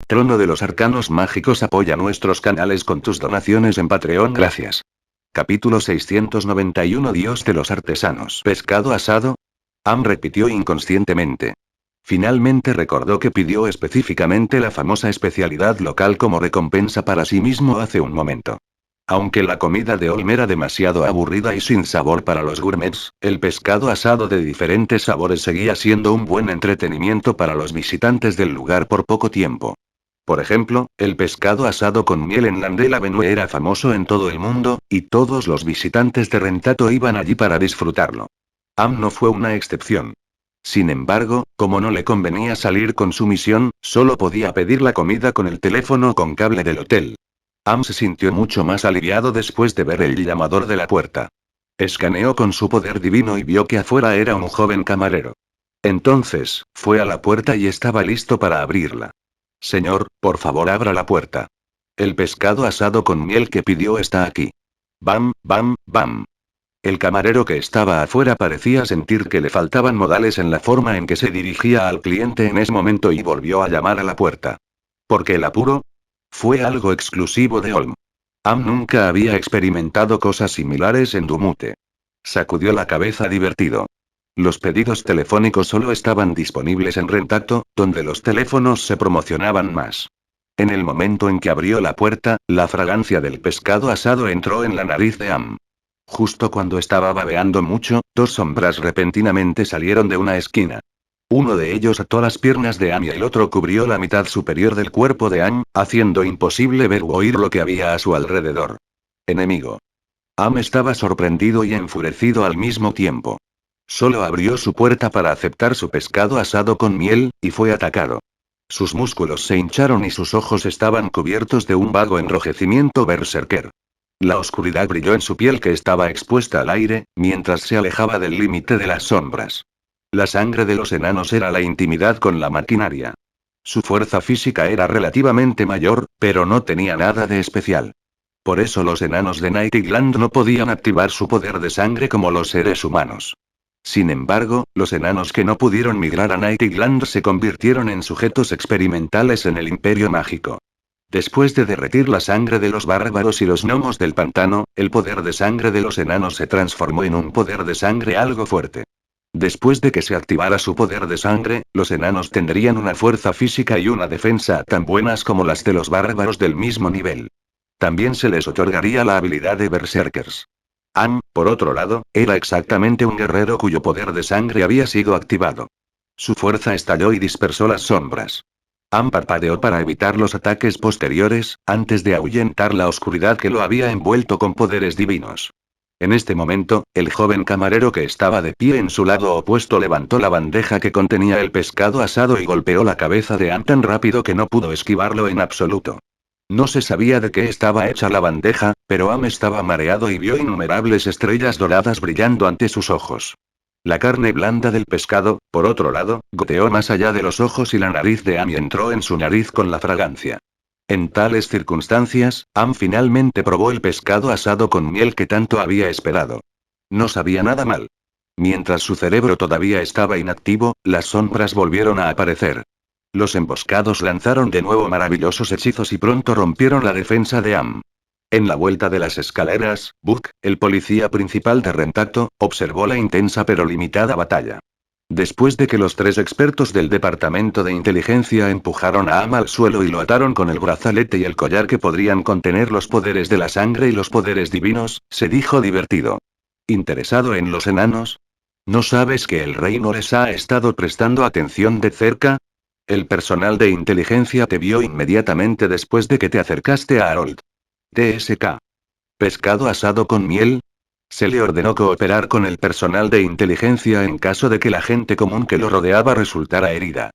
Trono de los Arcanos Mágicos apoya nuestros canales con tus donaciones en Patreon. Gracias. Capítulo 691. Dios de los artesanos. ¿Pescado asado? Am repitió inconscientemente. Finalmente recordó que pidió específicamente la famosa especialidad local como recompensa para sí mismo hace un momento. Aunque la comida de Olm era demasiado aburrida y sin sabor para los gourmets, el pescado asado de diferentes sabores seguía siendo un buen entretenimiento para los visitantes del lugar por poco tiempo. Por ejemplo, el pescado asado con miel en Landel Avenue era famoso en todo el mundo, y todos los visitantes de Rentato iban allí para disfrutarlo. Am no fue una excepción. Sin embargo, como no le convenía salir con su misión, solo podía pedir la comida con el teléfono con cable del hotel. Am se sintió mucho más aliviado después de ver el llamador de la puerta. Escaneó con su poder divino y vio que afuera era un joven camarero. Entonces, fue a la puerta y estaba listo para abrirla. Señor, por favor abra la puerta. El pescado asado con miel que pidió está aquí. Bam, bam, bam. El camarero que estaba afuera parecía sentir que le faltaban modales en la forma en que se dirigía al cliente en ese momento y volvió a llamar a la puerta. ¿Por qué el apuro? Fue algo exclusivo de Olm. Am nunca había experimentado cosas similares en Dumute. Sacudió la cabeza divertido. Los pedidos telefónicos solo estaban disponibles en Rentacto, donde los teléfonos se promocionaban más. En el momento en que abrió la puerta, la fragancia del pescado asado entró en la nariz de Am. Justo cuando estaba babeando mucho, dos sombras repentinamente salieron de una esquina. Uno de ellos ató las piernas de Am y el otro cubrió la mitad superior del cuerpo de Am, haciendo imposible ver u oír lo que había a su alrededor. Enemigo. Am estaba sorprendido y enfurecido al mismo tiempo. Solo abrió su puerta para aceptar su pescado asado con miel, y fue atacado. Sus músculos se hincharon y sus ojos estaban cubiertos de un vago enrojecimiento berserker. La oscuridad brilló en su piel que estaba expuesta al aire, mientras se alejaba del límite de las sombras. La sangre de los enanos era la intimidad con la maquinaria. Su fuerza física era relativamente mayor, pero no tenía nada de especial. Por eso los enanos de Nightland no podían activar su poder de sangre como los seres humanos. Sin embargo, los enanos que no pudieron migrar a Nightland se convirtieron en sujetos experimentales en el Imperio Mágico. Después de derretir la sangre de los bárbaros y los gnomos del pantano, el poder de sangre de los enanos se transformó en un poder de sangre algo fuerte. Después de que se activara su poder de sangre, los enanos tendrían una fuerza física y una defensa tan buenas como las de los bárbaros del mismo nivel. También se les otorgaría la habilidad de berserkers. Am, por otro lado, era exactamente un guerrero cuyo poder de sangre había sido activado. Su fuerza estalló y dispersó las sombras. Am parpadeó para evitar los ataques posteriores, antes de ahuyentar la oscuridad que lo había envuelto con poderes divinos. En este momento, el joven camarero que estaba de pie en su lado opuesto levantó la bandeja que contenía el pescado asado y golpeó la cabeza de Am tan rápido que no pudo esquivarlo en absoluto. No se sabía de qué estaba hecha la bandeja, pero Am estaba mareado y vio innumerables estrellas doradas brillando ante sus ojos. La carne blanda del pescado, por otro lado, goteó más allá de los ojos y la nariz de Am y entró en su nariz con la fragancia. En tales circunstancias, Am finalmente probó el pescado asado con miel que tanto había esperado. No sabía nada mal. Mientras su cerebro todavía estaba inactivo, las sombras volvieron a aparecer. Los emboscados lanzaron de nuevo maravillosos hechizos y pronto rompieron la defensa de Am. En la vuelta de las escaleras, Buck, el policía principal de Rentacto, observó la intensa pero limitada batalla. Después de que los tres expertos del departamento de inteligencia empujaron a Am al suelo y lo ataron con el brazalete y el collar que podrían contener los poderes de la sangre y los poderes divinos, se dijo divertido. ¿Interesado en los enanos? ¿No sabes que el rey no les ha estado prestando atención de cerca? El personal de inteligencia te vio inmediatamente después de que te acercaste a Harold. TSK. ¿Pescado asado con miel? Se le ordenó cooperar con el personal de inteligencia en caso de que la gente común que lo rodeaba resultara herida.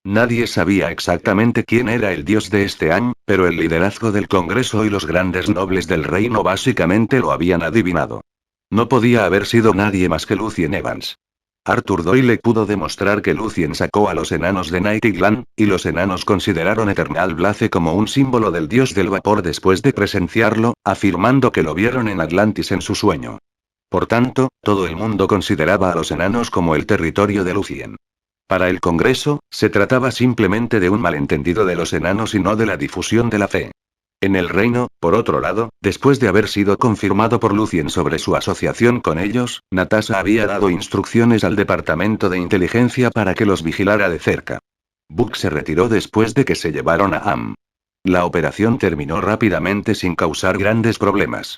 Nadie sabía exactamente quién era el dios de este año, pero el liderazgo del Congreso y los grandes nobles del reino básicamente lo habían adivinado. No podía haber sido nadie más que Lucien Evans. Arthur Doyle pudo demostrar que Lucien sacó a los enanos de Nightland, y los enanos consideraron Eternal Blaze como un símbolo del dios del vapor después de presenciarlo, afirmando que lo vieron en Atlantis en su sueño. Por tanto, todo el mundo consideraba a los enanos como el territorio de Lucien. Para el Congreso, se trataba simplemente de un malentendido de los enanos y no de la difusión de la fe. En el reino, por otro lado, después de haber sido confirmado por Lucien sobre su asociación con ellos, Natasha había dado instrucciones al departamento de inteligencia para que los vigilara de cerca. Book se retiró después de que se llevaron a Am. La operación terminó rápidamente sin causar grandes problemas.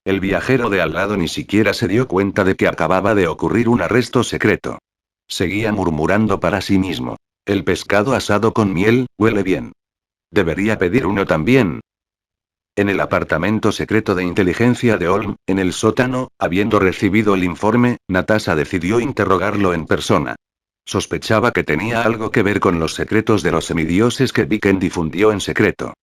El viajero de al lado ni siquiera se dio cuenta de que acababa de ocurrir un arresto secreto. Seguía murmurando para sí mismo. El pescado asado con miel, huele bien. Debería pedir uno también. En el apartamento secreto de inteligencia de Olm, en el sótano, habiendo recibido el informe, Natasha decidió interrogarlo en persona. Sospechaba que tenía algo que ver con los secretos de los semidioses que Viken difundió en secreto.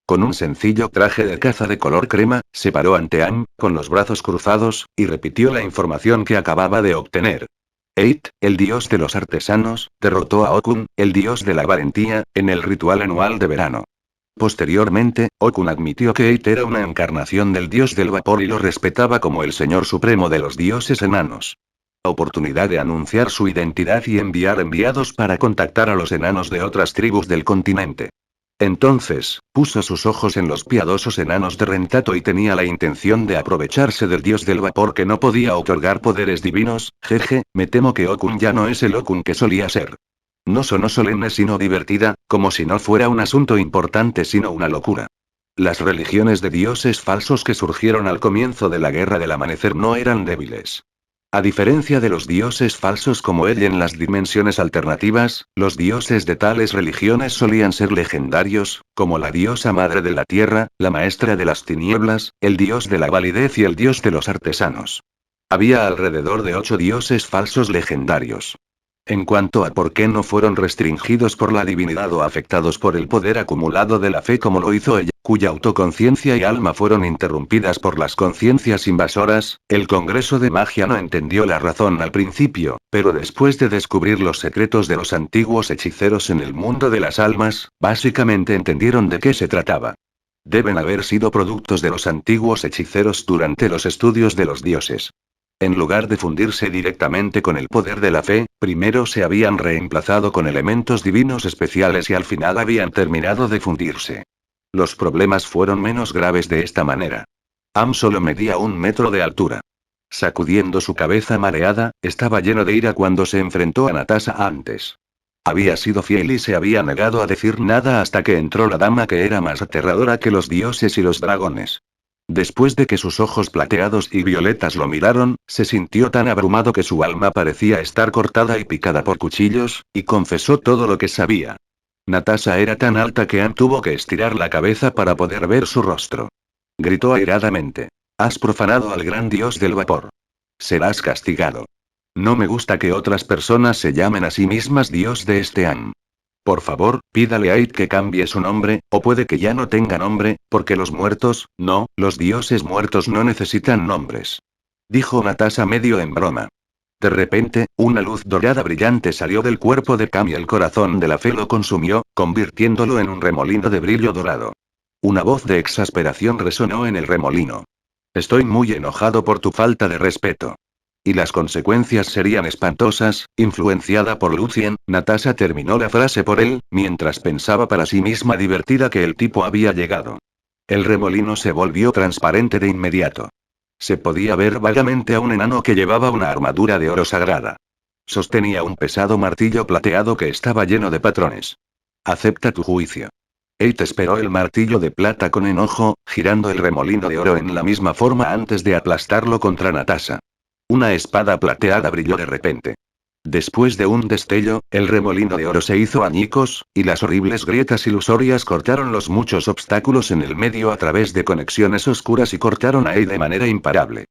Con un sencillo traje de caza de color crema, se paró ante Am, con los brazos cruzados, y repitió la información que acababa de obtener. Eit, el dios de los artesanos, derrotó a Okun, el dios de la valentía, en el ritual anual de verano. Posteriormente, Okun admitió que Eit era una encarnación del dios del vapor y lo respetaba como el señor supremo de los dioses enanos. Oportunidad de anunciar su identidad y enviar enviados para contactar a los enanos de otras tribus del continente. Entonces, puso sus ojos en los piadosos enanos de Rentato y tenía la intención de aprovecharse del dios del vapor que no podía otorgar poderes divinos. Jeje, me temo que Okun ya no es el Okun que solía ser. No sonó solemne sino divertida, como si no fuera un asunto importante sino una locura. Las religiones de dioses falsos que surgieron al comienzo de la Guerra del Amanecer no eran débiles. A diferencia de los dioses falsos como él en las dimensiones alternativas, los dioses de tales religiones solían ser legendarios, como la diosa madre de la tierra, la maestra de las tinieblas, el dios de la validez y el dios de los artesanos. Había alrededor de 8 dioses falsos legendarios. En cuanto a por qué no fueron restringidos por la divinidad o afectados por el poder acumulado de la fe como lo hizo ella, cuya autoconciencia y alma fueron interrumpidas por las conciencias invasoras, el Congreso de Magia no entendió la razón al principio, pero después de descubrir los secretos de los antiguos hechiceros en el mundo de las almas, básicamente entendieron de qué se trataba. Deben haber sido productos de los antiguos hechiceros durante los estudios de los dioses. En lugar de fundirse directamente con el poder de la fe, primero se habían reemplazado con elementos divinos especiales y al final habían terminado de fundirse. Los problemas fueron menos graves de esta manera. Am solo medía 1 metro de altura. Sacudiendo su cabeza mareada, estaba lleno de ira cuando se enfrentó a Natasha antes. Había sido fiel y se había negado a decir nada hasta que entró la dama que era más aterradora que los dioses y los dragones. Después de que sus ojos plateados y violetas lo miraron, se sintió tan abrumado que su alma parecía estar cortada y picada por cuchillos, y confesó todo lo que sabía. Natasha era tan alta que Anne tuvo que estirar la cabeza para poder ver su rostro. Gritó airadamente. Has profanado al gran dios del vapor. Serás castigado. No me gusta que otras personas se llamen a sí mismas dios de este Am. Por favor, pídale a Eit que cambie su nombre, o puede que ya no tenga nombre, porque los muertos, no, los dioses muertos no necesitan nombres. Dijo Natasha medio en broma. De repente, una luz dorada brillante salió del cuerpo de Cam y el corazón de la fe lo consumió, convirtiéndolo en un remolino de brillo dorado. Una voz de exasperación resonó en el remolino. Estoy muy enojado por tu falta de respeto. Y las consecuencias serían espantosas. Influenciada por Lucien, Natasha terminó la frase por él, mientras pensaba para sí misma divertida que el tipo había llegado. El remolino se volvió transparente de inmediato. Se podía ver vagamente a un enano que llevaba una armadura de oro sagrada. Sostenía un pesado martillo plateado que estaba lleno de patrones. Acepta tu juicio. Eit esperó el martillo de plata con enojo, girando el remolino de oro en la misma forma antes de aplastarlo contra Natasha. Una espada plateada brilló de repente. Después de un destello, el remolino de oro se hizo añicos, y las horribles grietas ilusorias cortaron los muchos obstáculos en el medio a través de conexiones oscuras y cortaron a Eit de manera imparable.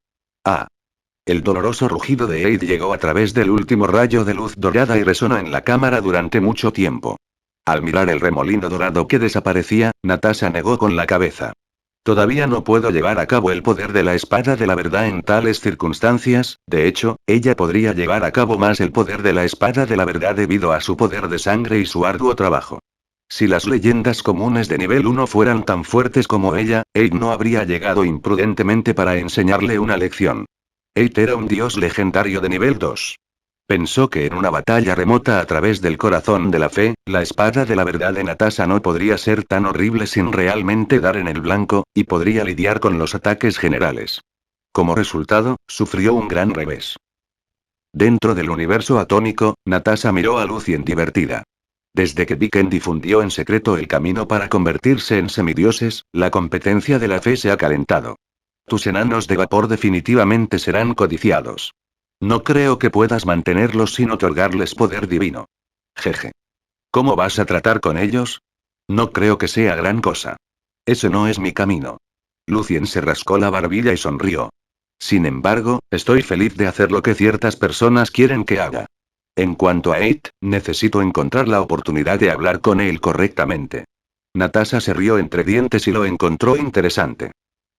¡Ah! El doloroso rugido de Eit llegó a través del último rayo de luz dorada y resonó en la cámara durante mucho tiempo. Al mirar el remolino dorado que desaparecía, Natasha negó con la cabeza. Todavía no puedo llevar a cabo el poder de la espada de la verdad en tales circunstancias. De hecho, ella podría llevar a cabo más el poder de la espada de la verdad debido a su poder de sangre y su arduo trabajo. Si las leyendas comunes de nivel 1 fueran tan fuertes como ella, Eit no habría llegado imprudentemente para enseñarle una lección. Eit era un dios legendario de nivel 2. Pensó que en una batalla remota a través del corazón de la fe, la espada de la verdad de Natasha no podría ser tan horrible sin realmente dar en el blanco, y podría lidiar con los ataques generales. Como resultado, sufrió un gran revés. Dentro del universo atómico, Natasha miró a Lucien divertida. Desde que Viken difundió en secreto el camino para convertirse en semidioses, la competencia de la fe se ha calentado. Tus enanos de vapor definitivamente serán codiciados. No creo que puedas mantenerlos sin otorgarles poder divino. Jeje. ¿Cómo vas a tratar con ellos? No creo que sea gran cosa. Ese no es mi camino. Lucien se rascó la barbilla y sonrió. Sin embargo, estoy feliz de hacer lo que ciertas personas quieren que haga. En cuanto a Eight, necesito encontrar la oportunidad de hablar con él correctamente. Natasha se rió entre dientes y lo encontró interesante.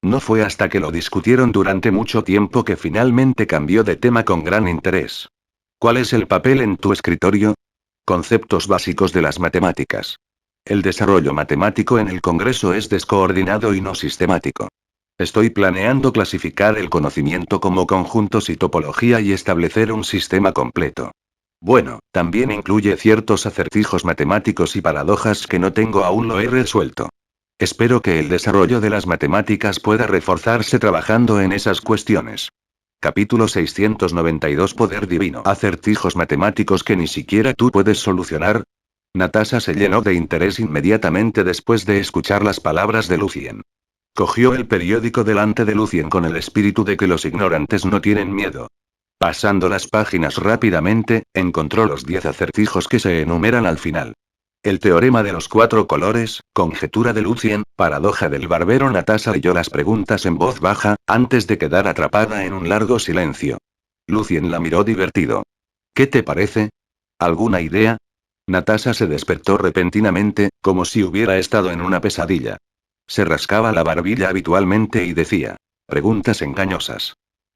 No fue hasta que lo discutieron durante mucho tiempo que finalmente cambió de tema con gran interés. ¿Cuál es el papel en tu escritorio? Conceptos básicos de las matemáticas. El desarrollo matemático en el Congreso es descoordinado y no sistemático. Estoy planeando clasificar el conocimiento como conjuntos y topología y establecer un sistema completo. Bueno, también incluye ciertos acertijos matemáticos y paradojas que no tengo aún lo he resuelto. Espero que el desarrollo de las matemáticas pueda reforzarse trabajando en esas cuestiones. Capítulo 692 Poder Divino. Acertijos matemáticos que ni siquiera tú puedes solucionar. Natasha se llenó de interés inmediatamente después de escuchar las palabras de Lucien. Cogió el periódico delante de Lucien con el espíritu de que los ignorantes no tienen miedo. Pasando las páginas rápidamente, encontró los 10 acertijos que se enumeran al final. El teorema de los 4 colores, conjetura de Lucien, paradoja del barbero. Natasha leyó las preguntas en voz baja, antes de quedar atrapada en un largo silencio. Lucien la miró divertido. ¿Qué te parece? ¿Alguna idea? Natasha se despertó repentinamente, como si hubiera estado en una pesadilla. Se rascaba la barbilla habitualmente y decía: preguntas engañosas.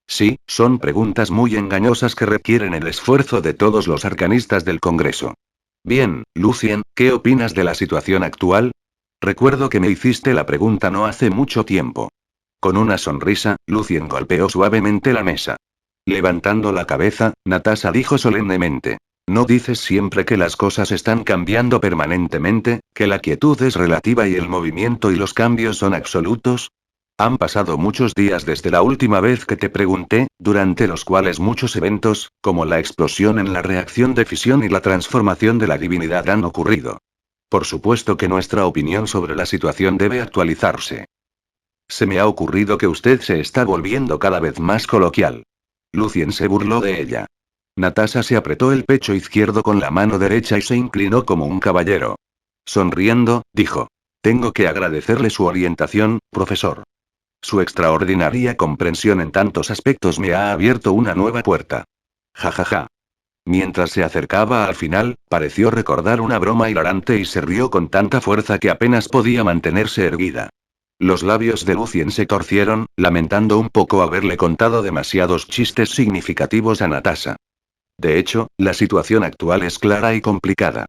Sí, son preguntas muy engañosas que requieren el esfuerzo de todos los arcanistas del Congreso. Bien, Lucien, ¿qué opinas de la situación actual? Recuerdo que me hiciste la pregunta no hace mucho tiempo. Con una sonrisa, Lucien golpeó suavemente la mesa. Levantando la cabeza, Natasha dijo solemnemente: ¿no dices siempre que las cosas están cambiando permanentemente, que la quietud es relativa y el movimiento y los cambios son absolutos? Han pasado muchos días desde la última vez que te pregunté, durante los cuales muchos eventos, como la explosión en la reacción de fisión y la transformación de la divinidad han ocurrido. Por supuesto que nuestra opinión sobre la situación debe actualizarse. Se me ha ocurrido que usted se está volviendo cada vez más coloquial. Lucien se burló de ella. Natasha se apretó el pecho izquierdo con la mano derecha y se inclinó como un caballero. Sonriendo, dijo: tengo que agradecerle su orientación, profesor. Su extraordinaria comprensión en tantos aspectos me ha abierto una nueva puerta. Ja ja ja. Mientras se acercaba al final, pareció recordar una broma hilarante y se rió con tanta fuerza que apenas podía mantenerse erguida. Los labios de Lucien se torcieron, lamentando un poco haberle contado demasiados chistes significativos a Natasha. De hecho, la situación actual es clara y complicada.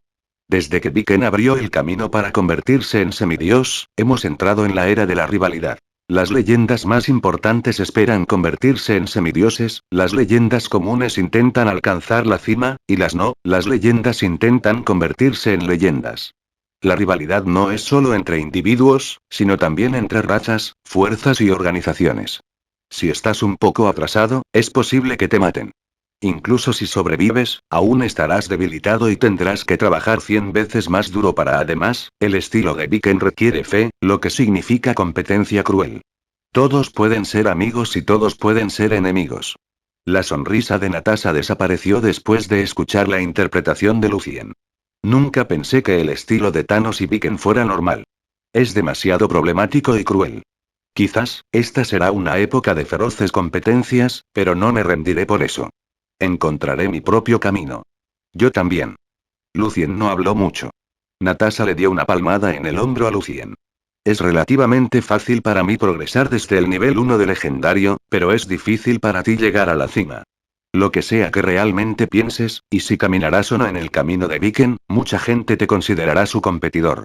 Desde que Viken abrió el camino para convertirse en semidios, hemos entrado en la era de la rivalidad. Las leyendas más importantes esperan convertirse en semidioses, las leyendas comunes intentan alcanzar la cima, y las leyendas intentan convertirse en leyendas. La rivalidad no es solo entre individuos, sino también entre razas, fuerzas y organizaciones. Si estás un poco atrasado, es posible que te maten. Incluso si sobrevives, aún estarás debilitado y tendrás que trabajar 100 veces más duro para. Además, el estilo de Viken requiere fe, lo que significa competencia cruel. Todos pueden ser amigos y todos pueden ser enemigos. La sonrisa de Natasha desapareció después de escuchar la interpretación de Lucien. Nunca pensé que el estilo de Thanos y Viken fuera normal. Es demasiado problemático y cruel. Quizás, esta será una época de feroces competencias, pero no me rendiré por eso. Encontraré mi propio camino. Yo también. Lucien no habló mucho. Natasha le dio una palmada en el hombro a Lucien. Es relativamente fácil para mí progresar desde el nivel 1 de legendario, pero es difícil para ti llegar a la cima. Lo que sea que realmente pienses, y si caminarás o no en el camino de Viken, mucha gente te considerará su competidor.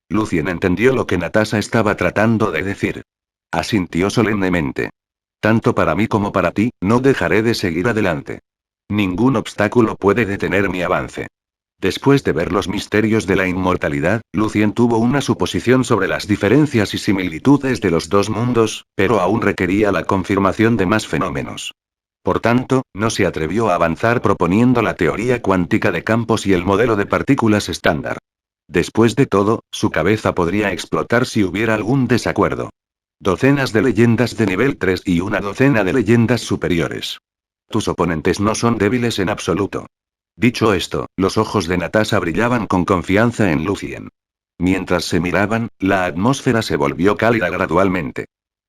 Lucien entendió lo que Natasha estaba tratando de decir. Asintió solemnemente. Tanto para mí como para ti, no dejaré de seguir adelante. Ningún obstáculo puede detener mi avance. Después de ver los misterios de la inmortalidad, Lucien tuvo una suposición sobre las diferencias y similitudes de los dos mundos, pero aún requería la confirmación de más fenómenos. Por tanto, no se atrevió a avanzar proponiendo la teoría cuántica de campos y el modelo de partículas estándar. Después de todo, su cabeza podría explotar si hubiera algún desacuerdo. Docenas de leyendas de nivel 3 y una docena de leyendas superiores. Tus oponentes no son débiles en absoluto. Dicho esto, los ojos de Natasha brillaban con confianza en Lucien. Mientras se miraban, la atmósfera se volvió cálida gradualmente.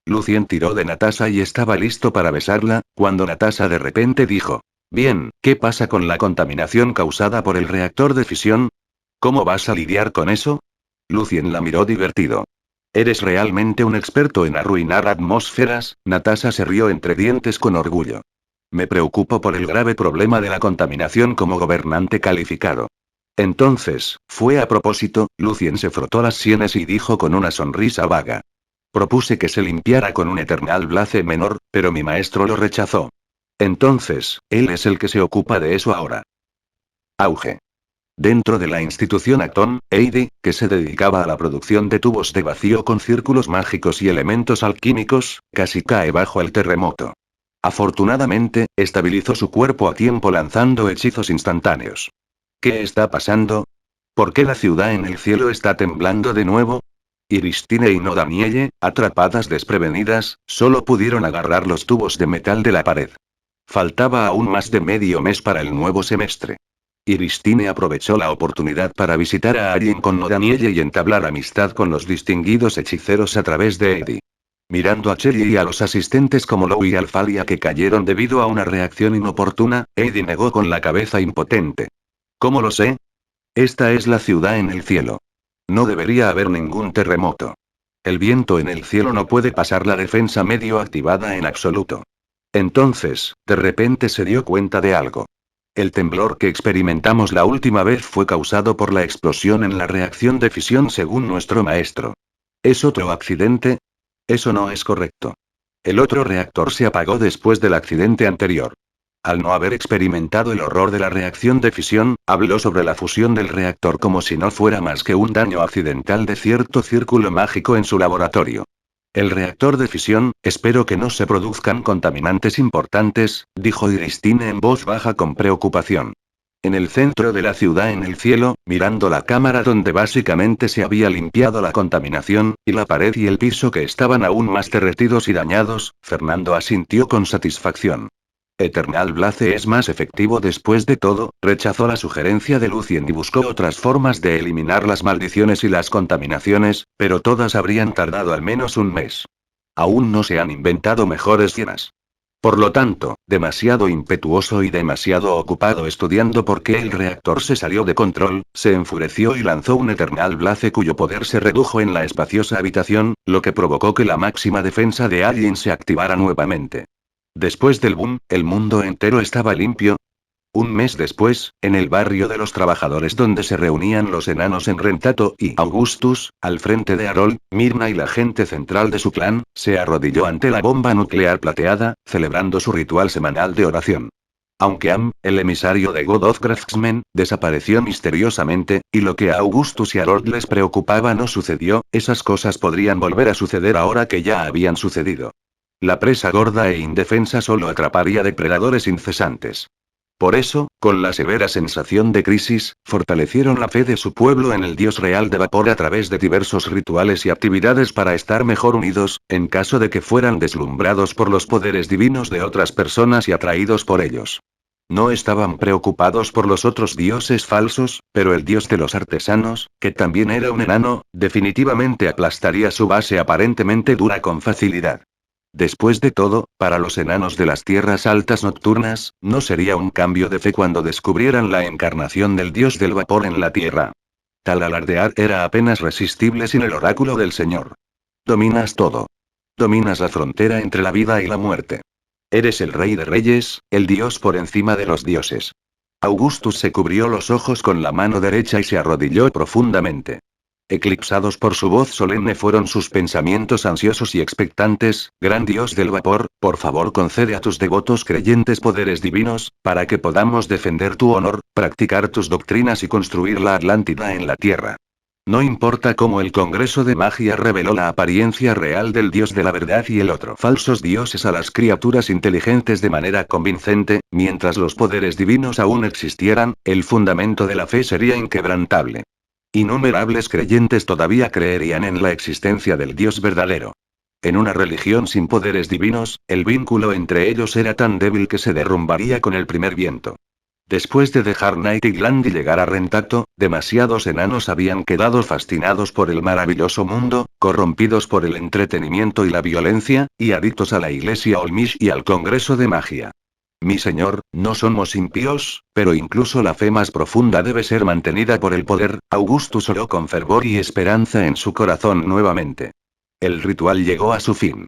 Lucien tiró de Natasha y estaba listo para besarla, cuando Natasha de repente dijo: Bien, ¿qué pasa con la contaminación causada por el reactor de fisión? ¿Cómo vas a lidiar con eso? Lucien la miró divertido. ¿Eres realmente un experto en arruinar atmósferas? Natasha se rió entre dientes con orgullo. Me preocupo por el grave problema de la contaminación como gobernante calificado. Entonces, fue a propósito, Lucien se frotó las sienes y dijo con una sonrisa vaga. Propuse que se limpiara con un Eternal Blaze menor, pero mi maestro lo rechazó. Entonces, él es el que se ocupa de eso ahora. Auge. Dentro de la institución Acton, Heidi, que se dedicaba a la producción de tubos de vacío con círculos mágicos y elementos alquímicos, casi cae bajo el terremoto. Afortunadamente, estabilizó su cuerpo a tiempo lanzando hechizos instantáneos. ¿Qué está pasando? ¿Por qué la ciudad en el cielo está temblando de nuevo? Iristine y Nodanielle, atrapadas desprevenidas, solo pudieron agarrar los tubos de metal de la pared. Faltaba aún más de medio mes para el nuevo semestre. Iristine aprovechó la oportunidad para visitar a alguien con Nodanielle y entablar amistad con los distinguidos hechiceros a través de Eddie. Mirando a Chelly y a los asistentes como Lou y Alfalia que cayeron debido a una reacción inoportuna, Eddie negó con la cabeza impotente. ¿Cómo lo sé? Esta es la ciudad en el cielo. No debería haber ningún terremoto. El viento en el cielo no puede pasar la defensa medio activada en absoluto. Entonces, de repente se dio cuenta de algo. El temblor que experimentamos la última vez fue causado por la explosión en la reacción de fisión según nuestro maestro. ¿Es otro accidente? Eso no es correcto. El otro reactor se apagó después del accidente anterior. Al no haber experimentado el horror de la reacción de fisión, habló sobre la fusión del reactor como si no fuera más que un daño accidental de cierto círculo mágico en su laboratorio. El reactor de fisión, espero que no se produzcan contaminantes importantes, dijo Iristine en voz baja con preocupación. En el centro de la ciudad en el cielo, mirando la cámara donde básicamente se había limpiado la contaminación, y la pared y el piso que estaban aún más derretidos y dañados, Fernando asintió con satisfacción. Eternal Blaze es más efectivo después de todo, rechazó la sugerencia de Lucien y buscó otras formas de eliminar las maldiciones y las contaminaciones, pero todas habrían tardado al menos un mes. Aún no se han inventado mejores cienas. Por lo tanto, demasiado impetuoso y demasiado ocupado estudiando por qué el reactor se salió de control, se enfureció y lanzó un Eternal Blaze cuyo poder se redujo en la espaciosa habitación, lo que provocó que la máxima defensa de Alien se activara nuevamente. Después del boom, el mundo entero estaba limpio. Un mes después, en el barrio de los trabajadores donde se reunían los enanos en Rentato y Augustus, al frente de Harold, Myrna y la gente central de su clan, se arrodilló ante la bomba nuclear plateada, celebrando su ritual semanal de oración. Aunque Am, el emisario de God of Craftsmen, desapareció misteriosamente, y lo que a Augustus y Harold les preocupaba no sucedió, esas cosas podrían volver a suceder ahora que ya habían sucedido. La presa gorda e indefensa solo atraparía depredadores incesantes. Por eso, con la severa sensación de crisis, fortalecieron la fe de su pueblo en el dios real de vapor a través de diversos rituales y actividades para estar mejor unidos, en caso de que fueran deslumbrados por los poderes divinos de otras personas y atraídos por ellos. No estaban preocupados por los otros dioses falsos, pero el dios de los artesanos, que también era un enano, definitivamente aplastaría su base aparentemente dura con facilidad. Después de todo, para los enanos de las tierras altas nocturnas, no sería un cambio de fe cuando descubrieran la encarnación del dios del vapor en la tierra. Tal alardear era apenas resistible sin el oráculo del Señor. Dominas todo. Dominas la frontera entre la vida y la muerte. Eres el rey de reyes, el dios por encima de los dioses. Augustus se cubrió los ojos con la mano derecha y se arrodilló profundamente. Eclipsados por su voz solemne fueron sus pensamientos ansiosos y expectantes: gran Dios del vapor, por favor concede a tus devotos creyentes poderes divinos, para que podamos defender tu honor, practicar tus doctrinas y construir la Atlántida en la Tierra. No importa cómo el Congreso de Magia reveló la apariencia real del Dios de la verdad y el otro falsos dioses a las criaturas inteligentes de manera convincente, mientras los poderes divinos aún existieran, el fundamento de la fe sería inquebrantable. Innumerables creyentes todavía creerían en la existencia del Dios verdadero. En una religión sin poderes divinos, el vínculo entre ellos era tan débil que se derrumbaría con el primer viento. Después de dejar Nightland y llegar a Rentacto, demasiados enanos habían quedado fascinados por el maravilloso mundo, corrompidos por el entretenimiento y la violencia, y adictos a la iglesia Olmish y al Congreso de Magia. Mi señor, no somos impíos, pero incluso la fe más profunda debe ser mantenida por el poder. Augustus oró con fervor y esperanza en su corazón nuevamente. El ritual llegó a su fin.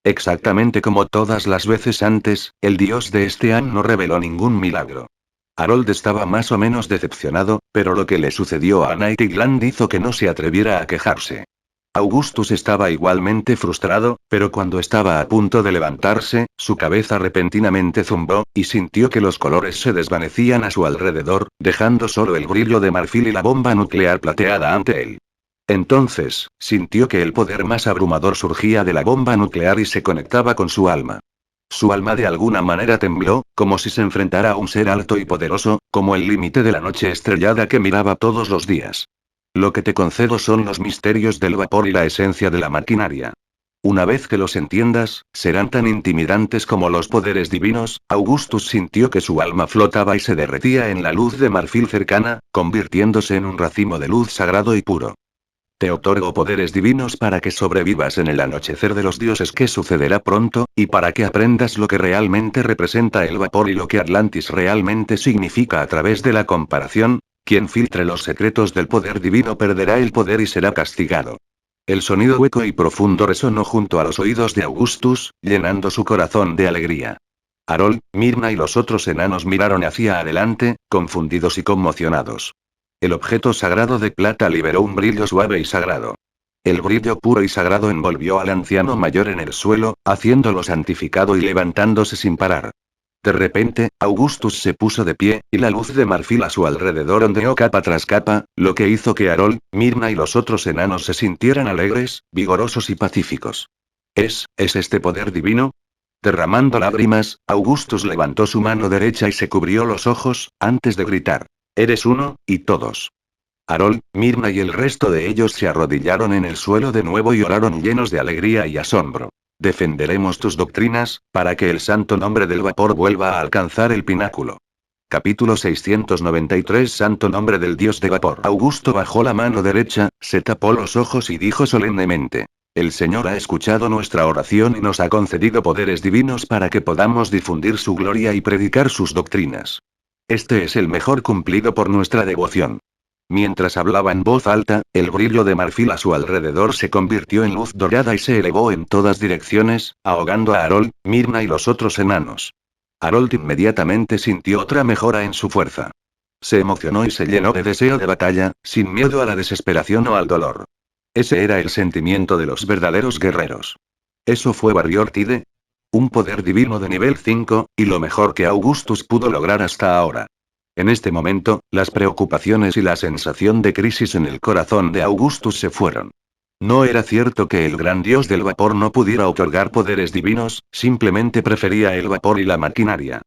Exactamente como todas las veces antes, el dios de este año no reveló ningún milagro. Harold estaba más o menos decepcionado, pero lo que le sucedió a Nightland hizo que no se atreviera a quejarse. Augustus estaba igualmente frustrado, pero cuando estaba a punto de levantarse, su cabeza repentinamente zumbó, y sintió que los colores se desvanecían a su alrededor, dejando solo el brillo de marfil y la bomba nuclear plateada ante él. Entonces, sintió que el poder más abrumador surgía de la bomba nuclear y se conectaba con su alma. Su alma de alguna manera tembló, como si se enfrentara a un ser alto y poderoso, como el límite de la noche estrellada que miraba todos los días. Lo que te concedo son los misterios del vapor y la esencia de la maquinaria. Una vez que los entiendas, serán tan intimidantes como los poderes divinos. Augustus sintió que su alma flotaba y se derretía en la luz de marfil cercana, convirtiéndose en un racimo de luz sagrado y puro. Te otorgo poderes divinos para que sobrevivas en el anochecer de los dioses que sucederá pronto, y para que aprendas lo que realmente representa el vapor y lo que Atlantis realmente significa a través de la comparación. Quien filtre los secretos del poder divino perderá el poder y será castigado. El sonido hueco y profundo resonó junto a los oídos de Augustus, llenando su corazón de alegría. Harold, Myrna y los otros enanos miraron hacia adelante, confundidos y conmocionados. El objeto sagrado de plata liberó un brillo suave y sagrado. El brillo puro y sagrado envolvió al anciano mayor en el suelo, haciéndolo santificado y levantándose sin parar. De repente, Augustus se puso de pie, y la luz de marfil a su alrededor ondeó capa tras capa, lo que hizo que Harold, Myrna y los otros enanos se sintieran alegres, vigorosos y pacíficos. ¿Es este poder divino? Derramando lágrimas, Augustus levantó su mano derecha y se cubrió los ojos, antes de gritar: Eres uno, y todos. Harold, Myrna y el resto de ellos se arrodillaron en el suelo de nuevo y oraron llenos de alegría y asombro. Defenderemos tus doctrinas, para que el santo nombre del vapor vuelva a alcanzar el pináculo. Capítulo 693. Santo nombre del dios de vapor. Augusto bajó la mano derecha, se tapó los ojos y dijo solemnemente: El Señor ha escuchado nuestra oración y nos ha concedido poderes divinos para que podamos difundir su gloria y predicar sus doctrinas. Este es el mejor cumplido por nuestra devoción. Mientras hablaba en voz alta, el brillo de marfil a su alrededor se convirtió en luz dorada y se elevó en todas direcciones, ahogando a Harold, Myrna y los otros enanos. Harold inmediatamente sintió otra mejora en su fuerza. Se emocionó y se llenó de deseo de batalla, sin miedo a la desesperación o al dolor. Ese era el sentimiento de los verdaderos guerreros. ¿Eso fue Warrior Tide? Un poder divino de nivel 5, y lo mejor que Augustus pudo lograr hasta ahora. En este momento, las preocupaciones y la sensación de crisis en el corazón de Augustus se fueron. No era cierto que el gran dios del vapor no pudiera otorgar poderes divinos, simplemente prefería el vapor y la maquinaria.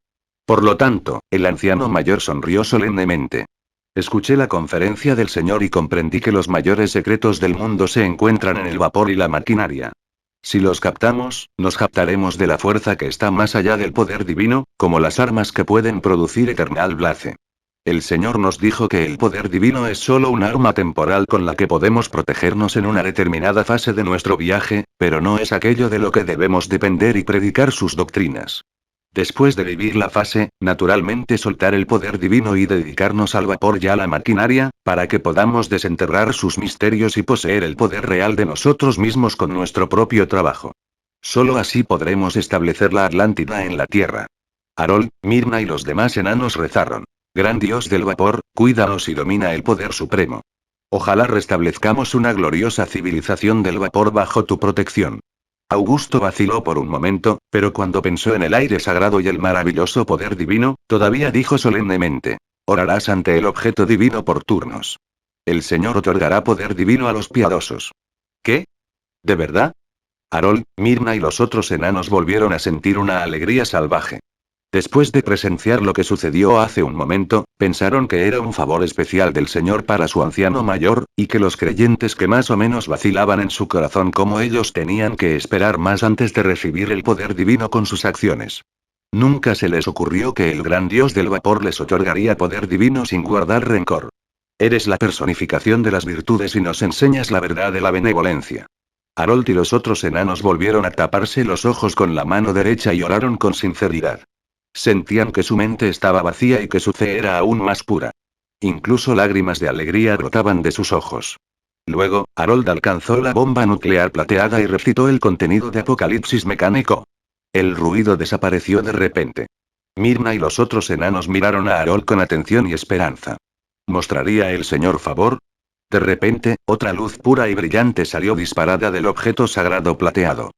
Por lo tanto, el anciano mayor sonrió solemnemente. Escuché la conferencia del Señor y comprendí que los mayores secretos del mundo se encuentran en el vapor y la maquinaria. Si los captamos, nos jactaremos de la fuerza que está más allá del poder divino, como las armas que pueden producir Eternal Blaze. El Señor nos dijo que el poder divino es solo un arma temporal con la que podemos protegernos en una determinada fase de nuestro viaje, pero no es aquello de lo que debemos depender y predicar sus doctrinas. Después de vivir la fase, naturalmente soltar el poder divino y dedicarnos al vapor y a la maquinaria, para que podamos desenterrar sus misterios y poseer el poder real de nosotros mismos con nuestro propio trabajo. Solo así podremos establecer la Atlántida en la Tierra. Harold, Myrna y los demás enanos rezaron: Gran Dios del vapor, cuídanos y domina el poder supremo. Ojalá restablezcamos una gloriosa civilización del vapor bajo tu protección. Augusto vaciló por un momento, pero cuando pensó en el aire sagrado y el maravilloso poder divino, todavía dijo solemnemente: orarás ante el objeto divino por turnos. El Señor otorgará poder divino a los piadosos. ¿Qué? ¿De verdad? Harold, Myrna y los otros enanos volvieron a sentir una alegría salvaje. Después de presenciar lo que sucedió hace un momento, pensaron que era un favor especial del Señor para su anciano mayor, y que los creyentes que más o menos vacilaban en su corazón como ellos tenían que esperar más antes de recibir el poder divino con sus acciones. Nunca se les ocurrió que el gran Dios del vapor les otorgaría poder divino sin guardar rencor. Eres la personificación de las virtudes y nos enseñas la verdad de la benevolencia. Harold y los otros enanos volvieron a taparse los ojos con la mano derecha y oraron con sinceridad. Sentían que su mente estaba vacía y que su fe era aún más pura. Incluso lágrimas de alegría brotaban de sus ojos. Luego, Harold alcanzó la bomba nuclear plateada y recitó el contenido de Apocalipsis mecánico. El ruido desapareció de repente. Myrna y los otros enanos miraron a Harold con atención y esperanza. ¿Mostraría el Señor favor? De repente, otra luz pura y brillante salió disparada del objeto sagrado plateado.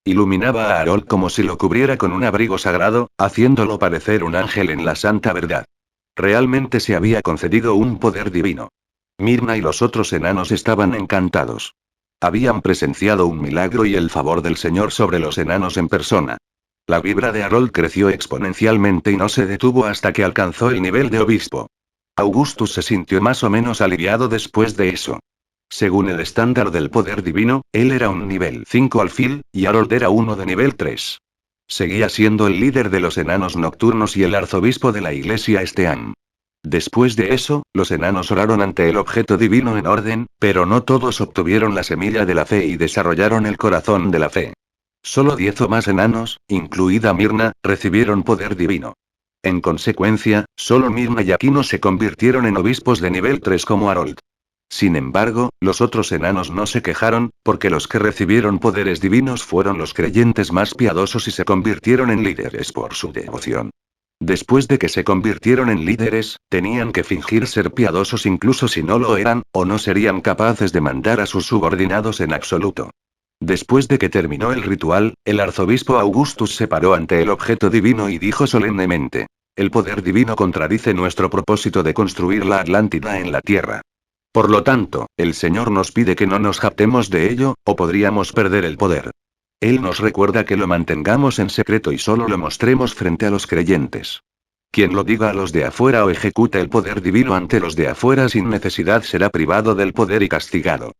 Iluminaba a Harold como si lo cubriera con un abrigo sagrado, haciéndolo parecer un ángel en la santa verdad. Realmente se había concedido un poder divino. Myrna y los otros enanos estaban encantados. Habían presenciado un milagro y el favor del Señor sobre los enanos en persona. La vibra de Harold creció exponencialmente y no se detuvo hasta que alcanzó el nivel de obispo. Augustus se sintió más o menos aliviado después de eso. Según el estándar del poder divino, él era un nivel 5 alfil, y Harold era uno de nivel 3. Seguía siendo el líder de los enanos nocturnos y el arzobispo de la iglesia Esteam. Después de eso, los enanos oraron ante el objeto divino en orden, pero no todos obtuvieron la semilla de la fe y desarrollaron el corazón de la fe. Solo 10 o más enanos, incluida Myrna, recibieron poder divino. En consecuencia, solo Myrna y Aquino se convirtieron en obispos de nivel 3 como Harold. Sin embargo, los otros enanos no se quejaron, porque los que recibieron poderes divinos fueron los creyentes más piadosos y se convirtieron en líderes por su devoción. Después de que se convirtieron en líderes, tenían que fingir ser piadosos incluso si no lo eran, o no serían capaces de mandar a sus subordinados en absoluto. Después de que terminó el ritual, el arzobispo Augustus se paró ante el objeto divino y dijo solemnemente: el poder divino contradice nuestro propósito de construir la Atlántida en la Tierra. Por lo tanto, el Señor nos pide que no nos jactemos de ello, o podríamos perder el poder. Él nos recuerda que lo mantengamos en secreto y solo lo mostremos frente a los creyentes. Quien lo diga a los de afuera o ejecute el poder divino ante los de afuera sin necesidad será privado del poder y castigado.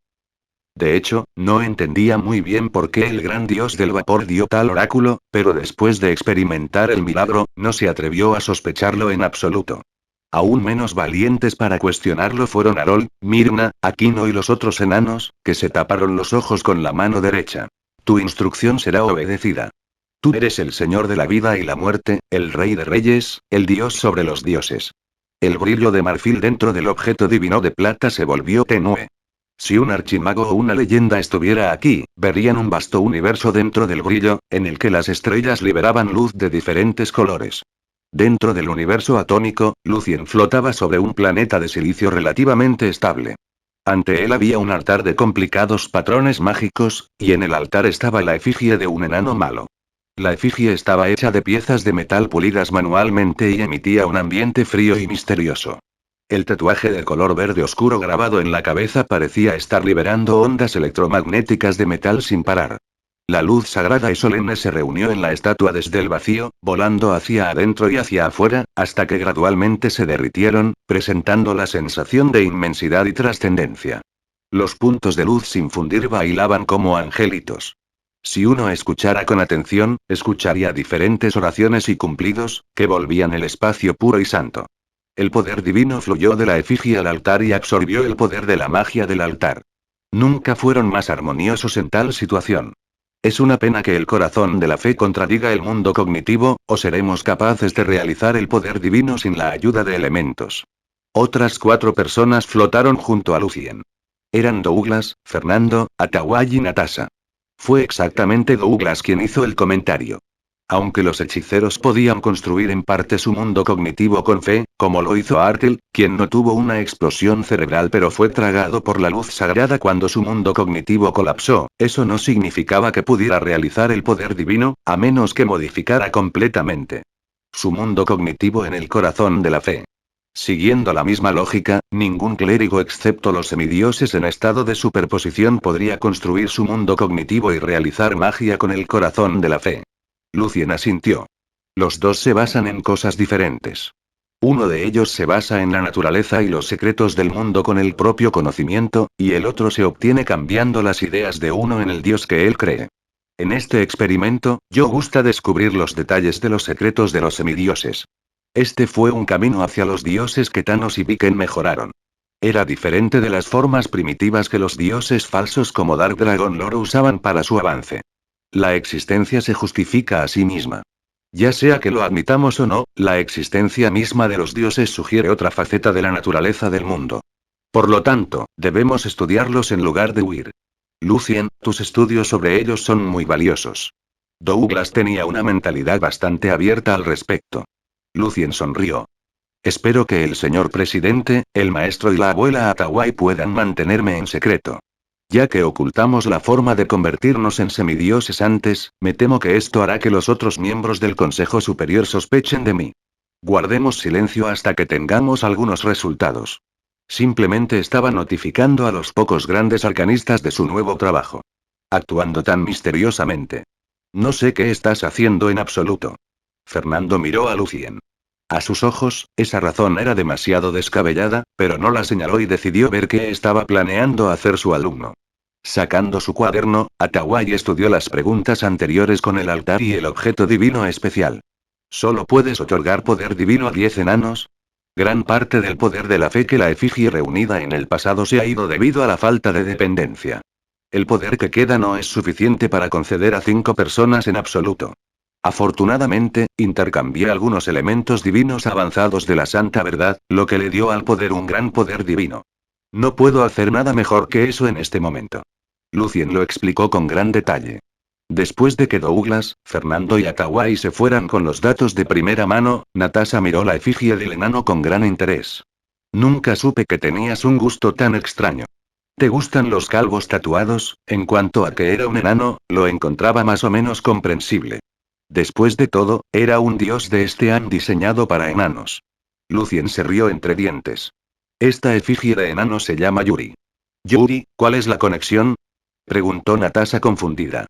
De hecho, no entendía muy bien por qué el gran dios del vapor dio tal oráculo, pero después de experimentar el milagro, no se atrevió a sospecharlo en absoluto. Aún menos valientes para cuestionarlo fueron Harold, Myrna, Aquino y los otros enanos, que se taparon los ojos con la mano derecha. Tu instrucción será obedecida. Tú eres el Señor de la vida y la muerte, el Rey de Reyes, el Dios sobre los dioses. El brillo de marfil dentro del objeto divino de plata se volvió tenue. Si un archimago o una leyenda estuviera aquí, verían un vasto universo dentro del brillo, en el que las estrellas liberaban luz de diferentes colores. Dentro del universo atómico, Lucien flotaba sobre un planeta de silicio relativamente estable. Ante él había un altar de complicados patrones mágicos, y en el altar estaba la efigie de un enano malo. La efigie estaba hecha de piezas de metal pulidas manualmente y emitía un ambiente frío y misterioso. El tatuaje de color verde oscuro grabado en la cabeza parecía estar liberando ondas electromagnéticas de metal sin parar. La luz sagrada y solemne se reunió en la estatua desde el vacío, volando hacia adentro y hacia afuera, hasta que gradualmente se derritieron, presentando la sensación de inmensidad y trascendencia. Los puntos de luz sin fundir bailaban como angelitos. Si uno escuchara con atención, escucharía diferentes oraciones y cumplidos, que volvían el espacio puro y santo. El poder divino fluyó de la efigie al altar y absorbió el poder de la magia del altar. Nunca fueron más armoniosos en tal situación. Es una pena que el corazón de la fe contradiga el mundo cognitivo, o seremos capaces de realizar el poder divino sin la ayuda de elementos. Otras 4 personas flotaron junto a Lucien. Eran Douglas, Fernando, Ataway y Natasha. Fue exactamente Douglas quien hizo el comentario. Aunque los hechiceros podían construir en parte su mundo cognitivo con fe, como lo hizo Artel, quien no tuvo una explosión cerebral pero fue tragado por la luz sagrada cuando su mundo cognitivo colapsó, eso no significaba que pudiera realizar el poder divino, a menos que modificara completamente su mundo cognitivo en el corazón de la fe. Siguiendo la misma lógica, ningún clérigo excepto los semidioses en estado de superposición podría construir su mundo cognitivo y realizar magia con el corazón de la fe. Lucien asintió. Los dos se basan en cosas diferentes. Uno de ellos se basa en la naturaleza y los secretos del mundo con el propio conocimiento, y el otro se obtiene cambiando las ideas de uno en el Dios que él cree. En este experimento, yo gusta descubrir los detalles de los secretos de los semidioses. Este fue un camino hacia los dioses que Thanos y Viken mejoraron. Era diferente de las formas primitivas que los dioses falsos como Dark Dragon Lord usaban para su avance. La existencia se justifica a sí misma. Ya sea que lo admitamos o no, la existencia misma de los dioses sugiere otra faceta de la naturaleza del mundo. Por lo tanto, debemos estudiarlos en lugar de huir. Lucien, tus estudios sobre ellos son muy valiosos. Douglas tenía una mentalidad bastante abierta al respecto. Lucien sonrió. Espero que el señor presidente, el maestro y la abuela Atawai puedan mantenerme en secreto. Ya que ocultamos la forma de convertirnos en semidioses antes, me temo que esto hará que los otros miembros del Consejo Superior sospechen de mí. Guardemos silencio hasta que tengamos algunos resultados. Simplemente estaba notificando a los pocos grandes arcanistas de su nuevo trabajo. Actuando tan misteriosamente. No sé qué estás haciendo en absoluto. Fernando miró a Lucien. A sus ojos, esa razón era demasiado descabellada, pero no la señaló y decidió ver qué estaba planeando hacer su alumno. Sacando su cuaderno, Atawai estudió las preguntas anteriores con el altar y el objeto divino especial. ¿Solo puedes otorgar poder divino a 10 enanos? Gran parte del poder de la fe que la efigie reunida en el pasado se ha ido debido a la falta de dependencia. El poder que queda no es suficiente para conceder a 5 personas en absoluto. Afortunadamente, intercambié algunos elementos divinos avanzados de la santa verdad, lo que le dio al poder un gran poder divino. No puedo hacer nada mejor que eso en este momento. Lucien lo explicó con gran detalle. Después de que Douglas, Fernando y Atawai se fueran con los datos de primera mano, Natasha miró la efigie del enano con gran interés. Nunca supe que tenías un gusto tan extraño. ¿Te gustan los calvos tatuados? En cuanto a que era un enano, lo encontraba más o menos comprensible. Después de todo, era un dios de Estean diseñado para enanos. Lucien se rió entre dientes. Esta efigie de enano se llama Yuri. Yuri, ¿cuál es la conexión? Preguntó Natasha confundida.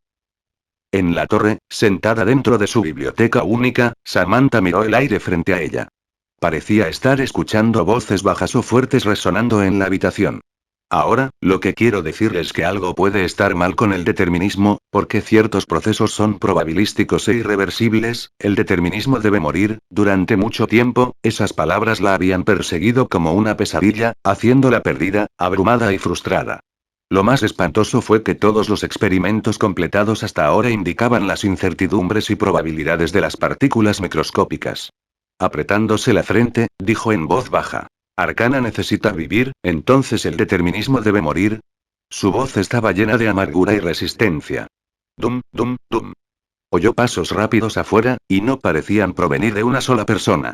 En la torre, sentada dentro de su biblioteca única, Samantha miró el aire frente a ella. Parecía estar escuchando voces bajas o fuertes resonando en la habitación. Ahora, lo que quiero decir es que algo puede estar mal con el determinismo, porque ciertos procesos son probabilísticos e irreversibles, el determinismo debe morir. Durante mucho tiempo, esas palabras la habían perseguido como una pesadilla, haciéndola perdida, abrumada y frustrada. Lo más espantoso fue que todos los experimentos completados hasta ahora indicaban las incertidumbres y probabilidades de las partículas microscópicas. Apretándose la frente, dijo en voz baja. Arcana necesita vivir, entonces el determinismo debe morir. Su voz estaba llena de amargura y resistencia. Dum, dum, dum. Oyó pasos rápidos afuera, y no parecían provenir de una sola persona.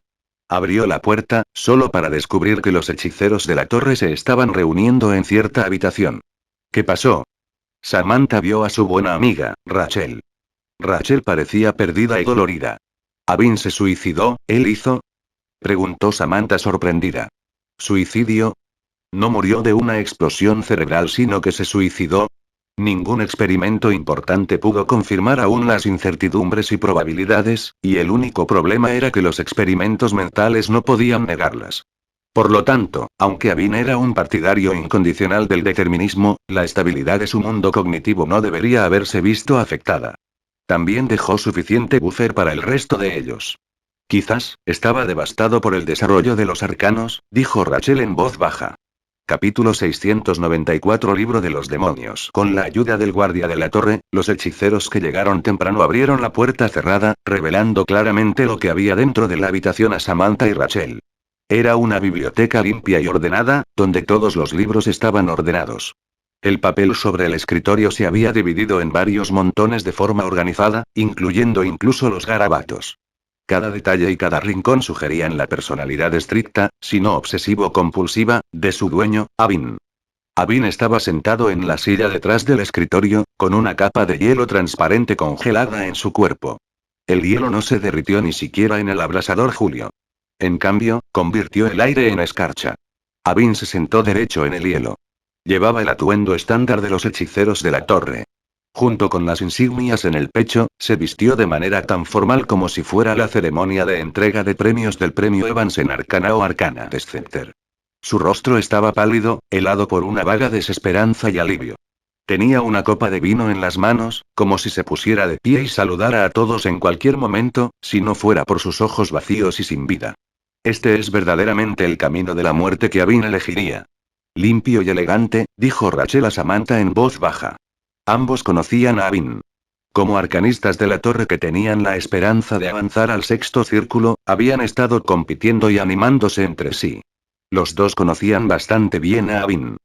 Abrió la puerta, solo para descubrir que los hechiceros de la torre se estaban reuniendo en cierta habitación. ¿Qué pasó? Samantha vio a su buena amiga, Rachel. Rachel parecía perdida y dolorida. ¿Abin se suicidó? ¿Él hizo? Preguntó Samantha sorprendida. ¿Suicidio? No murió de una explosión cerebral, sino que se suicidó. Ningún experimento importante pudo confirmar aún las incertidumbres y probabilidades, y el único problema era que los experimentos mentales no podían negarlas. Por lo tanto, aunque Abin era un partidario incondicional del determinismo, la estabilidad de su mundo cognitivo no debería haberse visto afectada. También dejó suficiente buffer para el resto de ellos. Quizás, estaba devastado por el desarrollo de los arcanos, dijo Rachel en voz baja. Capítulo 694 Libro de los demonios. Con la ayuda del guardia de la torre, los hechiceros que llegaron temprano abrieron la puerta cerrada, revelando claramente lo que había dentro de la habitación a Samantha y Rachel. Era una biblioteca limpia y ordenada, donde todos los libros estaban ordenados. El papel sobre el escritorio se había dividido en varios montones de forma organizada, incluyendo incluso los garabatos. Cada detalle y cada rincón sugerían la personalidad estricta, si no obsesivo-compulsiva, de su dueño, Avin. Avin estaba sentado en la silla detrás del escritorio, con una capa de hielo transparente congelada en su cuerpo. El hielo no se derritió ni siquiera en el abrasador Julio. En cambio, convirtió el aire en escarcha. Avin se sentó derecho en el hielo. Llevaba el atuendo estándar de los hechiceros de la torre. Junto con las insignias en el pecho, se vistió de manera tan formal como si fuera la ceremonia de entrega de premios del premio Evans en Arcana o Arcana Scepter. Su rostro estaba pálido, helado por una vaga desesperanza y alivio. Tenía una copa de vino en las manos, como si se pusiera de pie y saludara a todos en cualquier momento, si no fuera por sus ojos vacíos y sin vida. Este es verdaderamente el camino de la muerte que Avin elegiría. Limpio y elegante, dijo Rachel a Samantha en voz baja. Ambos conocían a Avin. Como arcanistas de la torre que tenían la esperanza de avanzar al sexto círculo, habían estado compitiendo y animándose entre sí. Los dos conocían bastante bien a Avin.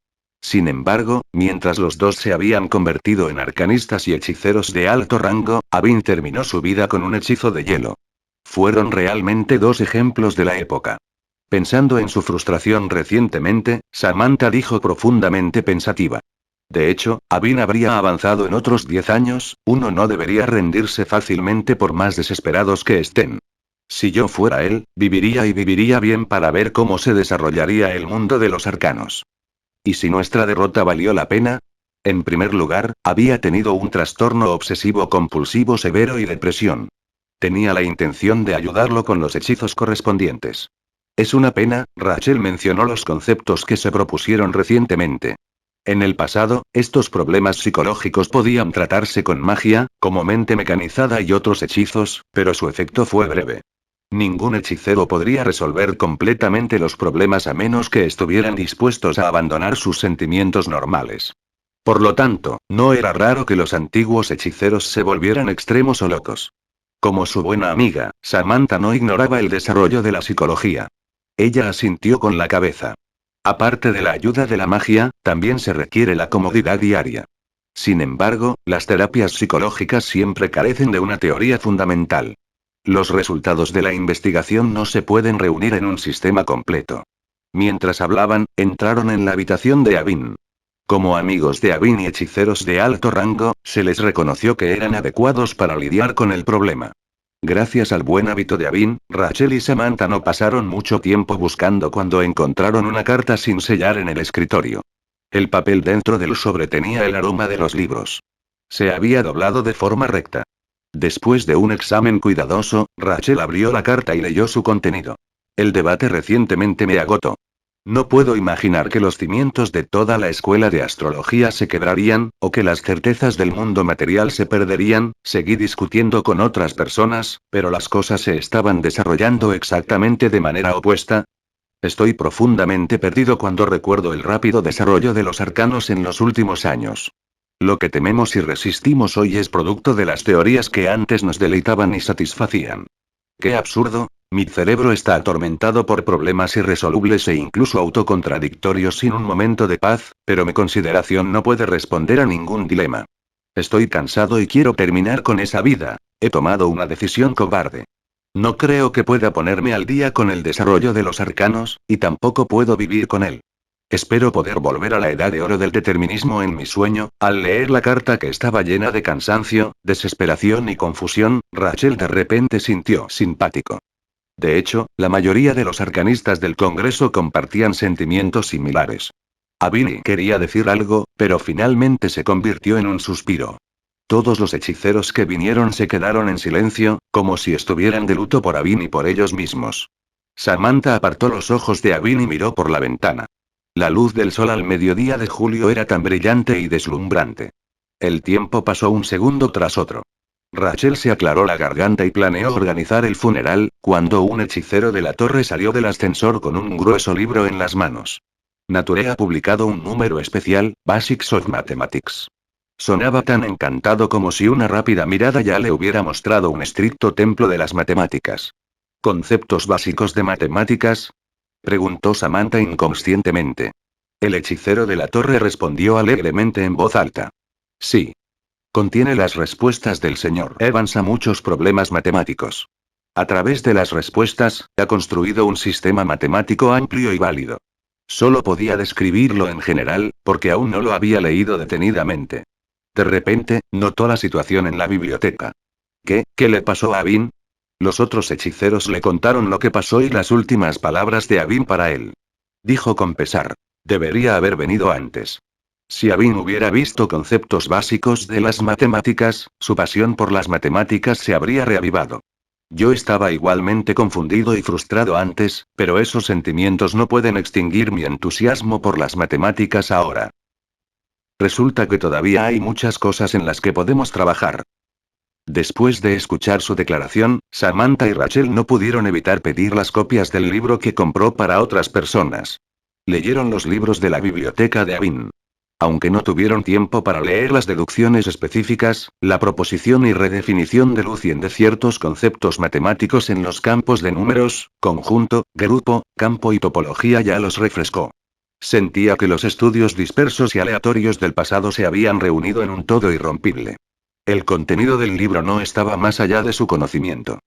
Sin embargo, mientras los dos se habían convertido en arcanistas y hechiceros de alto rango, Avin terminó su vida con un hechizo de hielo. Fueron realmente dos ejemplos de la época. Pensando en su frustración recientemente, Samantha dijo profundamente pensativa. De hecho, Avin habría avanzado en otros 10 años, uno no debería rendirse fácilmente por más desesperados que estén. Si yo fuera él, viviría y viviría bien para ver cómo se desarrollaría el mundo de los arcanos. ¿Y si nuestra derrota valió la pena? En primer lugar, había tenido un trastorno obsesivo-compulsivo severo y depresión. Tenía la intención de ayudarlo con los hechizos correspondientes. Es una pena, Rachel mencionó los conceptos que se propusieron recientemente. En el pasado, estos problemas psicológicos podían tratarse con magia, como mente mecanizada y otros hechizos, pero su efecto fue breve. Ningún hechicero podría resolver completamente los problemas a menos que estuvieran dispuestos a abandonar sus sentimientos normales. Por lo tanto, no era raro que los antiguos hechiceros se volvieran extremos o locos. Como su buena amiga, Samantha no ignoraba el desarrollo de la psicología. Ella asintió con la cabeza. Aparte de la ayuda de la magia, también se requiere la comodidad diaria. Sin embargo, las terapias psicológicas siempre carecen de una teoría fundamental. Los resultados de la investigación no se pueden reunir en un sistema completo. Mientras hablaban, entraron en la habitación de Avin. Como amigos de Avin y hechiceros de alto rango, se les reconoció que eran adecuados para lidiar con el problema. Gracias al buen hábito de Avin, Rachel y Samantha no pasaron mucho tiempo buscando cuando encontraron una carta sin sellar en el escritorio. El papel dentro del sobre tenía el aroma de los libros. Se había doblado de forma recta. Después de un examen cuidadoso, Rachel abrió la carta y leyó su contenido. El debate recientemente me agotó. No puedo imaginar que los cimientos de toda la escuela de astrología se quebrarían, o que las certezas del mundo material se perderían. Seguí discutiendo con otras personas, pero las cosas se estaban desarrollando exactamente de manera opuesta. Estoy profundamente perdido cuando recuerdo el rápido desarrollo de los arcanos en los últimos años. Lo que tememos y resistimos hoy es producto de las teorías que antes nos deleitaban y satisfacían. ¡Qué absurdo! Mi cerebro está atormentado por problemas irresolubles e incluso autocontradictorios sin un momento de paz, pero mi consideración no puede responder a ningún dilema. Estoy cansado y quiero terminar con esa vida. He tomado una decisión cobarde. No creo que pueda ponerme al día con el desarrollo de los arcanos, y tampoco puedo vivir con él. Espero poder volver a la edad de oro del determinismo en mi sueño. Al leer la carta que estaba llena de cansancio, desesperación y confusión, Rachel de repente sintió simpático. De hecho, la mayoría de los arcanistas del Congreso compartían sentimientos similares. Avin quería decir algo, pero finalmente se convirtió en un suspiro. Todos los hechiceros que vinieron se quedaron en silencio, como si estuvieran de luto por Avin y por ellos mismos. Samantha apartó los ojos de Avin y miró por la ventana. La luz del sol al mediodía de julio era tan brillante y deslumbrante. El tiempo pasó un segundo tras otro. Rachel se aclaró la garganta y planeó organizar el funeral, cuando un hechicero de la torre salió del ascensor con un grueso libro en las manos. Nature ha publicado un número especial, Basics of Mathematics. Sonaba tan encantado como si una rápida mirada ya le hubiera mostrado un estricto templo de las matemáticas. ¿Conceptos básicos de matemáticas?, preguntó Samantha inconscientemente. El hechicero de la torre respondió alegremente en voz alta. Sí. Contiene las respuestas del señor Evans a muchos problemas matemáticos. A través de las respuestas, ha construido un sistema matemático amplio y válido. Solo podía describirlo en general, porque aún no lo había leído detenidamente. De repente, notó la situación en la biblioteca. ¿Qué le pasó a Abin? Los otros hechiceros le contaron lo que pasó y las últimas palabras de Abin para él. Dijo con pesar. Debería haber venido antes. Si Abin hubiera visto conceptos básicos de las matemáticas, su pasión por las matemáticas se habría reavivado. Yo estaba igualmente confundido y frustrado antes, pero esos sentimientos no pueden extinguir mi entusiasmo por las matemáticas ahora. Resulta que todavía hay muchas cosas en las que podemos trabajar. Después de escuchar su declaración, Samantha y Rachel no pudieron evitar pedir las copias del libro que compró para otras personas. Leyeron los libros de la biblioteca de Abin. Aunque no tuvieron tiempo para leer las deducciones específicas, la proposición y redefinición de Lucien de ciertos conceptos matemáticos en los campos de números, conjunto, grupo, campo y topología ya los refrescó. Sentía que los estudios dispersos y aleatorios del pasado se habían reunido en un todo irrompible. El contenido del libro no estaba más allá de su conocimiento.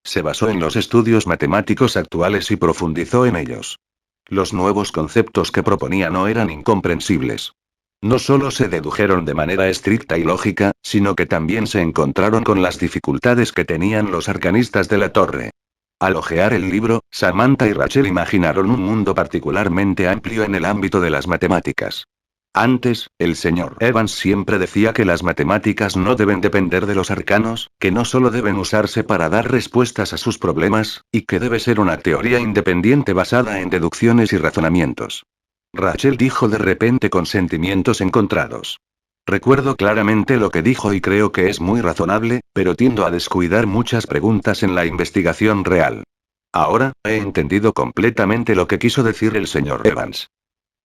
Se basó en los estudios matemáticos actuales y profundizó en ellos. Los nuevos conceptos que proponía no eran incomprensibles. No solo se dedujeron de manera estricta y lógica, sino que también se encontraron con las dificultades que tenían los arcanistas de la torre. Al hojear el libro, Samantha y Rachel imaginaron un mundo particularmente amplio en el ámbito de las matemáticas. Antes, el señor Evans siempre decía que las matemáticas no deben depender de los arcanos, que no solo deben usarse para dar respuestas a sus problemas, y que debe ser una teoría independiente basada en deducciones y razonamientos. Rachel dijo de repente con sentimientos encontrados. Recuerdo claramente lo que dijo y creo que es muy razonable, pero tiendo a descuidar muchas preguntas en la investigación real. Ahora, he entendido completamente lo que quiso decir el señor Evans.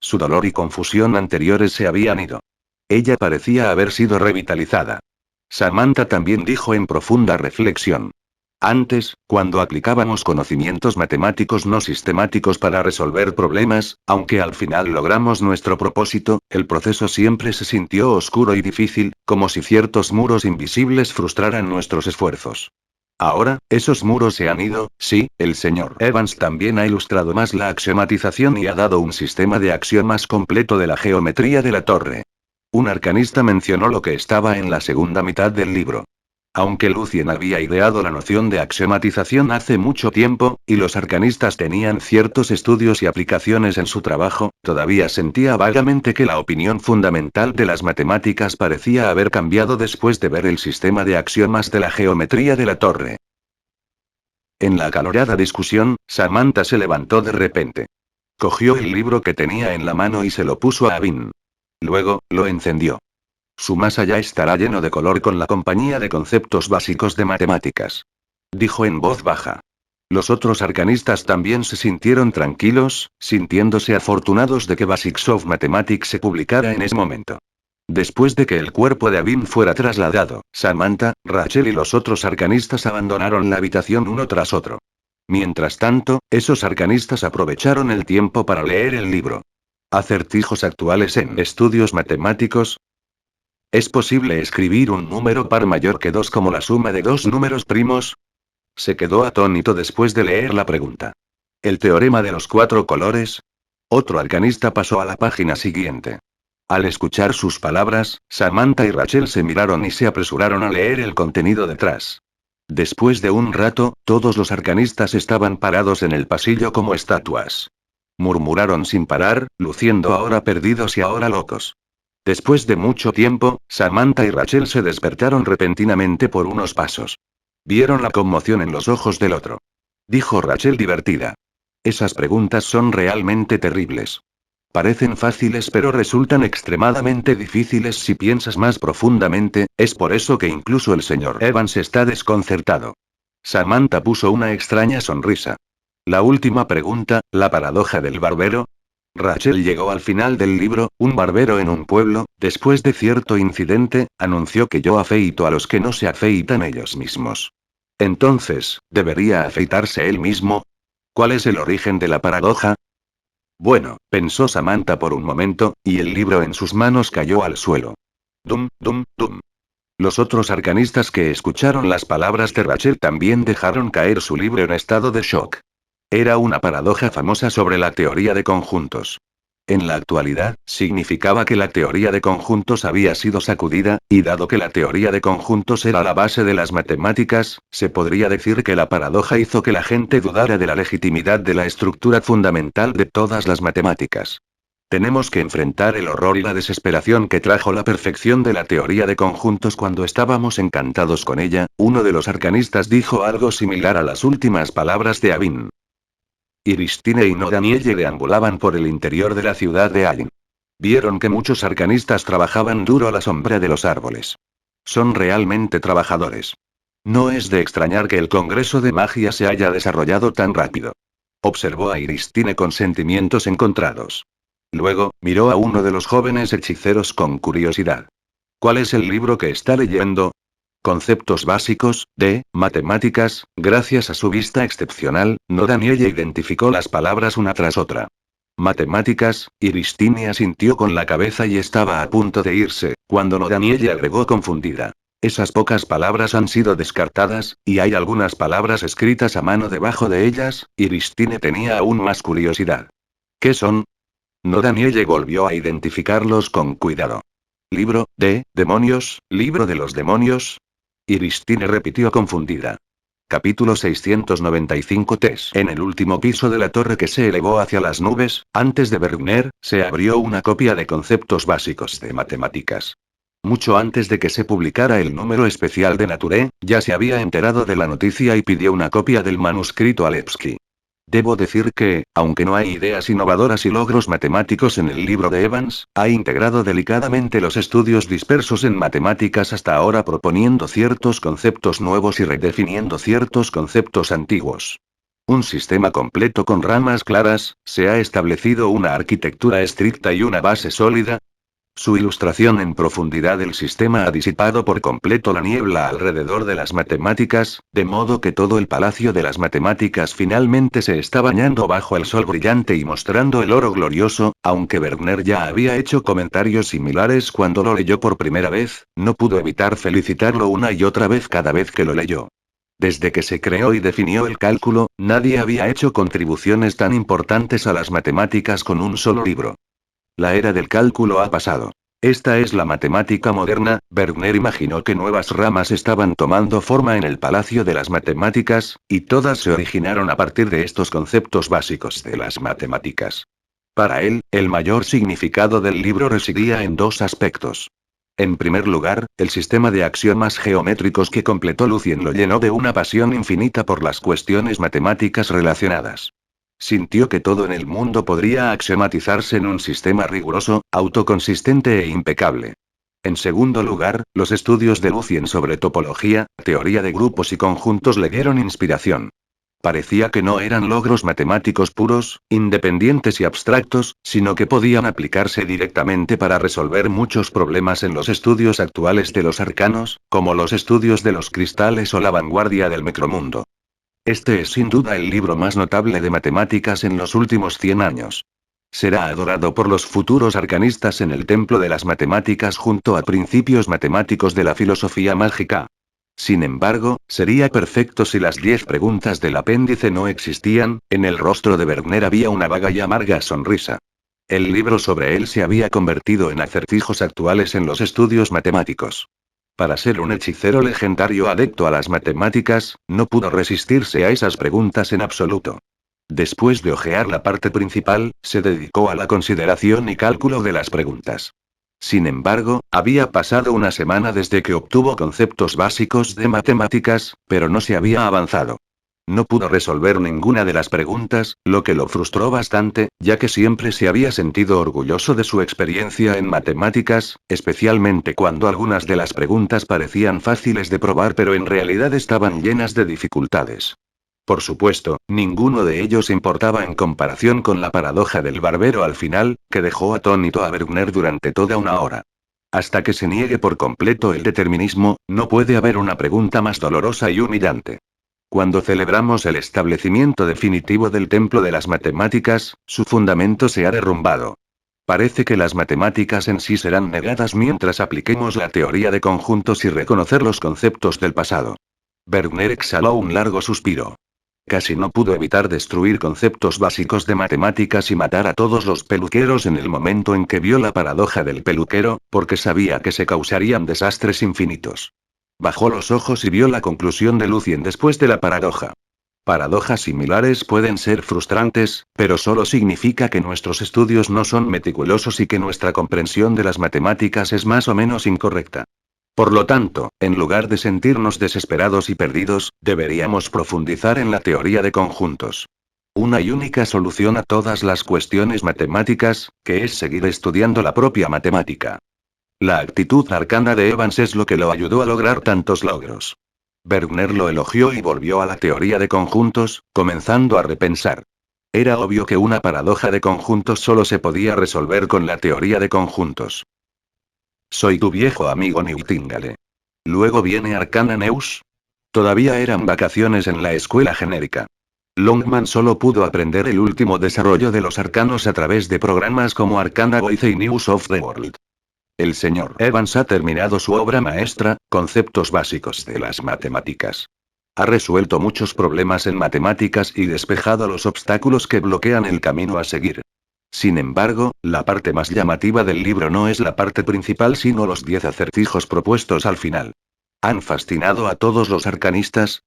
Su dolor y confusión anteriores se habían ido. Ella parecía haber sido revitalizada. Samantha también dijo en profunda reflexión. Antes, cuando aplicábamos conocimientos matemáticos no sistemáticos para resolver problemas, aunque al final logramos nuestro propósito, el proceso siempre se sintió oscuro y difícil, como si ciertos muros invisibles frustraran nuestros esfuerzos. Ahora, esos muros se han ido, sí, el señor Evans también ha ilustrado más la axiomatización y ha dado un sistema de axiomas completo de la geometría de la torre. Un arcanista mencionó lo que estaba en la segunda mitad del libro. Aunque Lucien había ideado la noción de axiomatización hace mucho tiempo, y los arcanistas tenían ciertos estudios y aplicaciones en su trabajo, todavía sentía vagamente que la opinión fundamental de las matemáticas parecía haber cambiado después de ver el sistema de axiomas de la geometría de la torre. En la acalorada discusión, Samantha se levantó de repente. Cogió el libro que tenía en la mano y se lo puso a Abin. Luego, lo encendió. Su más allá estará lleno de color con la compañía de conceptos básicos de matemáticas. Dijo en voz baja. Los otros arcanistas también se sintieron tranquilos, sintiéndose afortunados de que Basics of Mathematics se publicara en ese momento. Después de que el cuerpo de Abin fuera trasladado, Samantha, Rachel y los otros arcanistas abandonaron la habitación uno tras otro. Mientras tanto, esos arcanistas aprovecharon el tiempo para leer el libro. Acertijos actuales en estudios matemáticos. ¿Es posible escribir un número par mayor que 2 como la suma de dos números primos? Se quedó atónito después de leer la pregunta. ¿El teorema de los 4 colores? Otro arcanista pasó a la página siguiente. Al escuchar sus palabras, Samantha y Rachel se miraron y se apresuraron a leer el contenido detrás. Después de un rato, todos los arcanistas estaban parados en el pasillo como estatuas. Murmuraron sin parar, luciendo ahora perdidos y ahora locos. Después de mucho tiempo, Samantha y Rachel se despertaron repentinamente por unos pasos. Vieron la conmoción en los ojos del otro. Dijo Rachel divertida. Esas preguntas son realmente terribles. Parecen fáciles pero resultan extremadamente difíciles si piensas más profundamente, es por eso que incluso el señor Evans está desconcertado. Samantha puso una extraña sonrisa. La última pregunta, la paradoja del barbero. Rachel llegó al final del libro, un barbero en un pueblo, después de cierto incidente, anunció que yo afeito a los que no se afeitan ellos mismos. Entonces, ¿debería afeitarse él mismo? ¿Cuál es el origen de la paradoja? Bueno, pensó Samantha por un momento, y el libro en sus manos cayó al suelo. Dum, dum, dum. Los otros arcanistas que escucharon las palabras de Rachel también dejaron caer su libro en estado de shock. Era una paradoja famosa sobre la teoría de conjuntos. En la actualidad, significaba que la teoría de conjuntos había sido sacudida, y dado que la teoría de conjuntos era la base de las matemáticas, se podría decir que la paradoja hizo que la gente dudara de la legitimidad de la estructura fundamental de todas las matemáticas. Tenemos que enfrentar el horror y la desesperación que trajo la perfección de la teoría de conjuntos cuando estábamos encantados con ella. Uno de los arcanistas dijo algo similar a las últimas palabras de Avin. Iristine y no Danielle deambulaban por el interior de la ciudad de Allen. Vieron que muchos arcanistas trabajaban duro a la sombra de los árboles. Son realmente trabajadores. No es de extrañar que el Congreso de Magia se haya desarrollado tan rápido. Observó a Iristine con sentimientos encontrados. Luego, miró a uno de los jóvenes hechiceros con curiosidad. ¿Cuál es el libro que está leyendo? Conceptos básicos, de matemáticas. Gracias a su vista excepcional, no Danielle identificó las palabras una tras otra. Matemáticas, Iristine asintió con la cabeza y estaba a punto de irse, cuando no Danielle agregó confundida. Esas pocas palabras han sido descartadas, y hay algunas palabras escritas a mano debajo de ellas. Iristine tenía aún más curiosidad. ¿Qué son? No Danielle volvió a identificarlos con cuidado. Libro, de, demonios, libro de los demonios. Iristine repitió confundida. Capítulo 695 Tes. En el último piso de la torre que se elevó hacia las nubes, antes de Bergner, se abrió una copia de conceptos básicos de matemáticas. Mucho antes de que se publicara el número especial de Nature, ya se había enterado de la noticia y pidió una copia del manuscrito a Levski. Debo decir que, aunque no hay ideas innovadoras y logros matemáticos en el libro de Evans, ha integrado delicadamente los estudios dispersos en matemáticas hasta ahora proponiendo ciertos conceptos nuevos y redefiniendo ciertos conceptos antiguos. Un sistema completo con ramas claras, se ha establecido una arquitectura estricta y una base sólida. Su ilustración en profundidad del sistema ha disipado por completo la niebla alrededor de las matemáticas, de modo que todo el palacio de las matemáticas finalmente se está bañando bajo el sol brillante y mostrando el oro glorioso. Aunque Bergner ya había hecho comentarios similares cuando lo leyó por primera vez, no pudo evitar felicitarlo una y otra vez cada vez que lo leyó. Desde que se creó y definió el cálculo, nadie había hecho contribuciones tan importantes a las matemáticas con un solo libro. La era del cálculo ha pasado. Esta es la matemática moderna. Bergner imaginó que nuevas ramas estaban tomando forma en el Palacio de las Matemáticas, y todas se originaron a partir de estos conceptos básicos de las matemáticas. Para él, el mayor significado del libro residía en dos aspectos. En primer lugar, el sistema de axiomas geométricos que completó Lucien lo llenó de una pasión infinita por las cuestiones matemáticas relacionadas. Sintió que todo en el mundo podría axiomatizarse en un sistema riguroso, autoconsistente e impecable. En segundo lugar, los estudios de Lucien sobre topología, teoría de grupos y conjuntos le dieron inspiración. Parecía que no eran logros matemáticos puros, independientes y abstractos, sino que podían aplicarse directamente para resolver muchos problemas en los estudios actuales de los arcanos, como los estudios de los cristales o la vanguardia del micromundo. Este es sin duda el libro más notable de matemáticas en los últimos 100 años. Será adorado por los futuros arcanistas en el templo de las matemáticas junto a principios matemáticos de la filosofía mágica. Sin embargo, sería perfecto si las 10 preguntas del apéndice no existían. En el rostro de Bergner había una vaga y amarga sonrisa. El libro sobre él se había convertido en acertijos actuales en los estudios matemáticos. Para ser un hechicero legendario adepto a las matemáticas, no pudo resistirse a esas preguntas en absoluto. Después de hojear la parte principal, se dedicó a la consideración y cálculo de las preguntas. Sin embargo, había pasado una semana desde que obtuvo conceptos básicos de matemáticas, pero no se había avanzado. No pudo resolver ninguna de las preguntas, lo que lo frustró bastante, ya que siempre se había sentido orgulloso de su experiencia en matemáticas, especialmente cuando algunas de las preguntas parecían fáciles de probar pero en realidad estaban llenas de dificultades. Por supuesto, ninguno de ellos importaba en comparación con la paradoja del barbero al final, que dejó atónito a Bergner durante toda una hora. Hasta que se niegue por completo el determinismo, no puede haber una pregunta más dolorosa y humillante. Cuando celebramos el establecimiento definitivo del templo de las matemáticas, su fundamento se ha derrumbado. Parece que las matemáticas en sí serán negadas mientras apliquemos la teoría de conjuntos y reconocer los conceptos del pasado. Bergner exhaló un largo suspiro. Casi no pudo evitar destruir conceptos básicos de matemáticas y matar a todos los peluqueros en el momento en que vio la paradoja del peluquero, porque sabía que se causarían desastres infinitos. Bajó los ojos y vio la conclusión de Lucien después de la paradoja. Paradojas similares pueden ser frustrantes, pero solo significa que nuestros estudios no son meticulosos y que nuestra comprensión de las matemáticas es más o menos incorrecta. Por lo tanto, en lugar de sentirnos desesperados y perdidos, deberíamos profundizar en la teoría de conjuntos. Una y única solución a todas las cuestiones matemáticas, que es seguir estudiando la propia matemática. La actitud arcana de Evans es lo que lo ayudó a lograr tantos logros. Bergner lo elogió y volvió a la teoría de conjuntos, comenzando a repensar. Era obvio que una paradoja de conjuntos solo se podía resolver con la teoría de conjuntos. Soy tu viejo amigo Nightingale. Luego viene Arcana Neus. Todavía eran vacaciones en la escuela genérica. Longman solo pudo aprender el último desarrollo de los arcanos a través de programas como Arcana Voice y News of the World. El señor Evans ha terminado su obra maestra, Conceptos básicos de las matemáticas. Ha resuelto muchos problemas en matemáticas y despejado los obstáculos que bloquean el camino a seguir. Sin embargo, la parte más llamativa del libro no es la parte principal sino los 10 acertijos propuestos al final. ¿Han fascinado a todos los arcanistas?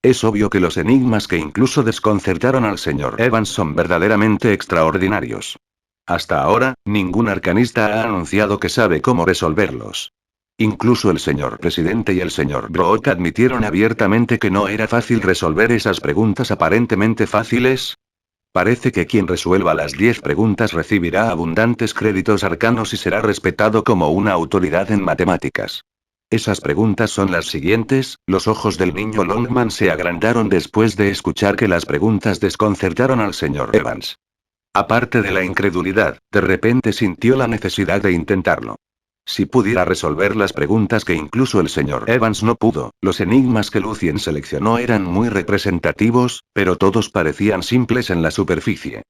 Es obvio que los enigmas que incluso desconcertaron al señor Evans son verdaderamente extraordinarios. Hasta ahora, ningún arcanista ha anunciado que sabe cómo resolverlos. Incluso el señor presidente y el señor Brock admitieron abiertamente que no era fácil resolver esas preguntas aparentemente fáciles. Parece que quien resuelva las 10 preguntas recibirá abundantes créditos arcanos y será respetado como una autoridad en matemáticas. Esas preguntas son las siguientes. Los ojos del niño Longman se agrandaron después de escuchar que las preguntas desconcertaron al señor Evans. Aparte de la incredulidad, de repente sintió la necesidad de intentarlo. Si pudiera resolver las preguntas que incluso el señor Evans no pudo, los enigmas que Lucien seleccionó eran muy representativos, pero todos parecían simples en la superficie.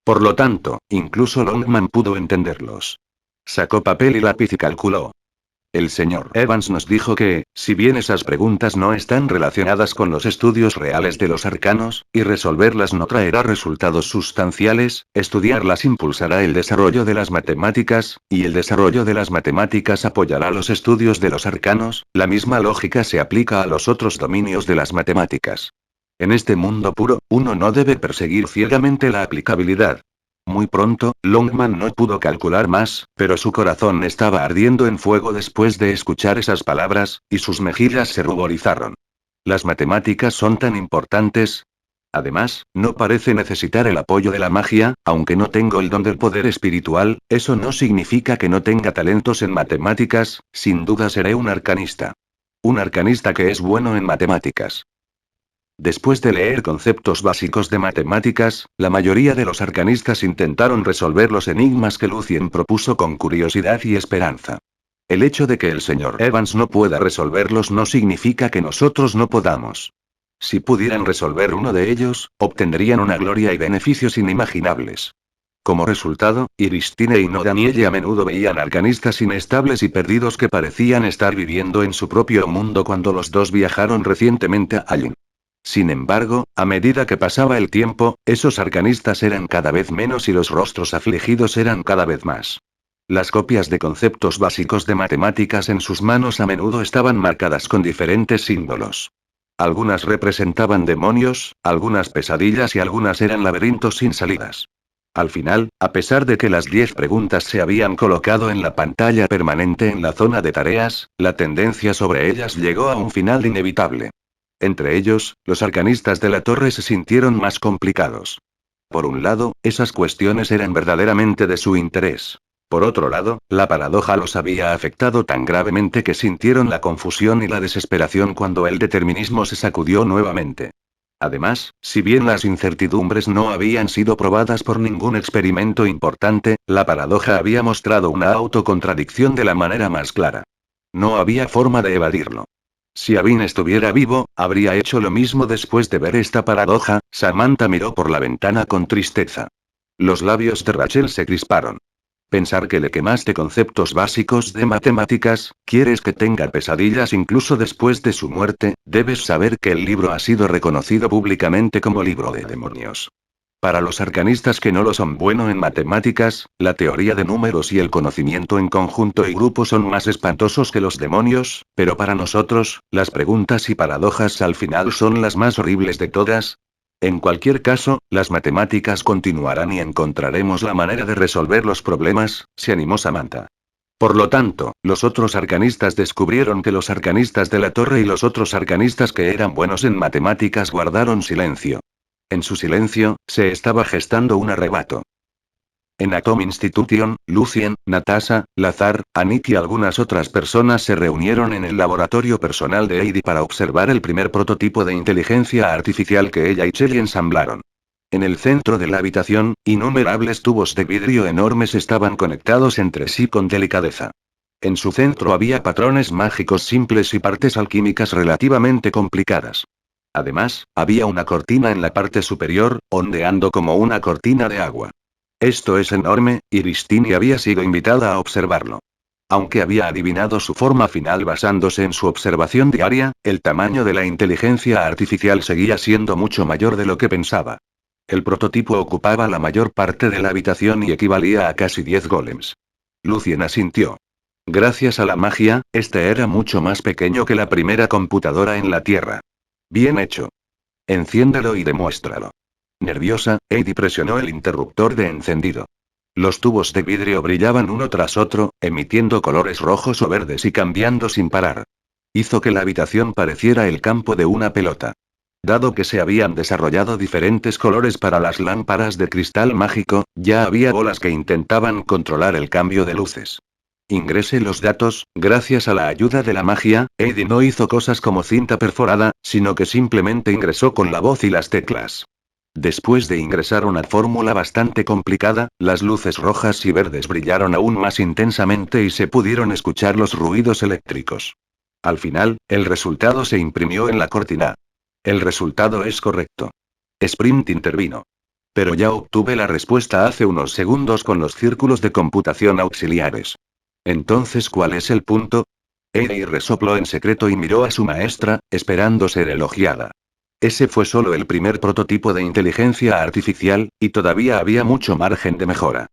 Por lo tanto, incluso Longman pudo entenderlos. Sacó papel y lápiz y calculó. El señor Evans nos dijo que, si bien esas preguntas no están relacionadas con los estudios reales de los arcanos, y resolverlas no traerá resultados sustanciales, estudiarlas impulsará el desarrollo de las matemáticas, y el desarrollo de las matemáticas apoyará los estudios de los arcanos. La misma lógica se aplica a los otros dominios de las matemáticas. En este mundo puro, uno no debe perseguir ciegamente la aplicabilidad. Muy pronto, Longman no pudo calcular más, pero su corazón estaba ardiendo en fuego después de escuchar esas palabras, y sus mejillas se ruborizaron. Las matemáticas son tan importantes. Además, no parece necesitar el apoyo de la magia, aunque no tengo el don del poder espiritual, eso no significa que no tenga talentos en matemáticas, sin duda seré un arcanista. Un arcanista que es bueno en matemáticas. Después de leer conceptos básicos de matemáticas, la mayoría de los arcanistas intentaron resolver los enigmas que Lucien propuso con curiosidad y esperanza. El hecho de que el señor Evans no pueda resolverlos no significa que nosotros no podamos. Si pudieran resolver uno de ellos, obtendrían una gloria y beneficios inimaginables. Como resultado, Iristine y no Danielle a menudo veían arcanistas inestables y perdidos que parecían estar viviendo en su propio mundo cuando los dos viajaron recientemente a Allin. Sin embargo, a medida que pasaba el tiempo, esos arcanistas eran cada vez menos y los rostros afligidos eran cada vez más. Las copias de conceptos básicos de matemáticas en sus manos a menudo estaban marcadas con diferentes símbolos. Algunas representaban demonios, algunas pesadillas y algunas eran laberintos sin salidas. Al final, a pesar de que las 10 preguntas se habían colocado en la pantalla permanente en la zona de tareas, la tendencia sobre ellas llegó a un final inevitable. Entre ellos, los arcanistas de la torre se sintieron más complicados. Por un lado, esas cuestiones eran verdaderamente de su interés. Por otro lado, la paradoja los había afectado tan gravemente que sintieron la confusión y la desesperación cuando el determinismo se sacudió nuevamente. Además, si bien las incertidumbres no habían sido probadas por ningún experimento importante, la paradoja había mostrado una autocontradicción de la manera más clara. No había forma de evadirlo. Si Avin estuviera vivo, habría hecho lo mismo después de ver esta paradoja. Samantha miró por la ventana con tristeza. Los labios de Rachel se crisparon. Pensar que le quemaste conceptos básicos de matemáticas, quieres que tenga pesadillas incluso después de su muerte, debes saber que el libro ha sido reconocido públicamente como libro de demonios. Para los arcanistas que no lo son bueno en matemáticas, la teoría de números y el conocimiento en conjunto y grupo son más espantosos que los demonios, pero para nosotros, las preguntas y paradojas al final son las más horribles de todas. En cualquier caso, las matemáticas continuarán y encontraremos la manera de resolver los problemas, se animó Samantha. Por lo tanto, los otros arcanistas descubrieron que los arcanistas de la torre y los otros arcanistas que eran buenos en matemáticas guardaron silencio. En su silencio, se estaba gestando un arrebato. En Atom Institution, Lucien, Natasha, Lazar, Annick y algunas otras personas se reunieron en el laboratorio personal de Heidi para observar el primer prototipo de inteligencia artificial que ella y Shelly ensamblaron. En el centro de la habitación, innumerables tubos de vidrio enormes estaban conectados entre sí con delicadeza. En su centro había patrones mágicos simples y partes alquímicas relativamente complicadas. Además, había una cortina en la parte superior, ondeando como una cortina de agua. Esto es enorme, y Virginia había sido invitada a observarlo. Aunque había adivinado su forma final basándose en su observación diaria, el tamaño de la inteligencia artificial seguía siendo mucho mayor de lo que pensaba. El prototipo ocupaba la mayor parte de la habitación y equivalía a casi 10 golems. Lucien asintió. Gracias a la magia, este era mucho más pequeño que la primera computadora en la Tierra. Bien hecho. Enciéndelo y demuéstralo. Nerviosa, Heidi presionó el interruptor de encendido. Los tubos de vidrio brillaban uno tras otro, emitiendo colores rojos o verdes y cambiando sin parar. Hizo que la habitación pareciera el campo de una pelota. Dado que se habían desarrollado diferentes colores para las lámparas de cristal mágico, ya había bolas que intentaban controlar el cambio de luces. Ingrese los datos. Gracias a la ayuda de la magia, Heidi no hizo cosas como cinta perforada, sino que simplemente ingresó con la voz y las teclas. Después de ingresar una fórmula bastante complicada, las luces rojas y verdes brillaron aún más intensamente y se pudieron escuchar los ruidos eléctricos. Al final, el resultado se imprimió en la cortina. El resultado es correcto. Sprint intervino. Pero ya obtuve la respuesta hace unos segundos con los círculos de computación auxiliares. Entonces, ¿cuál es el punto? Heidi resopló en secreto y miró a su maestra, esperando ser elogiada. Ese fue solo el primer prototipo de inteligencia artificial, y todavía había mucho margen de mejora.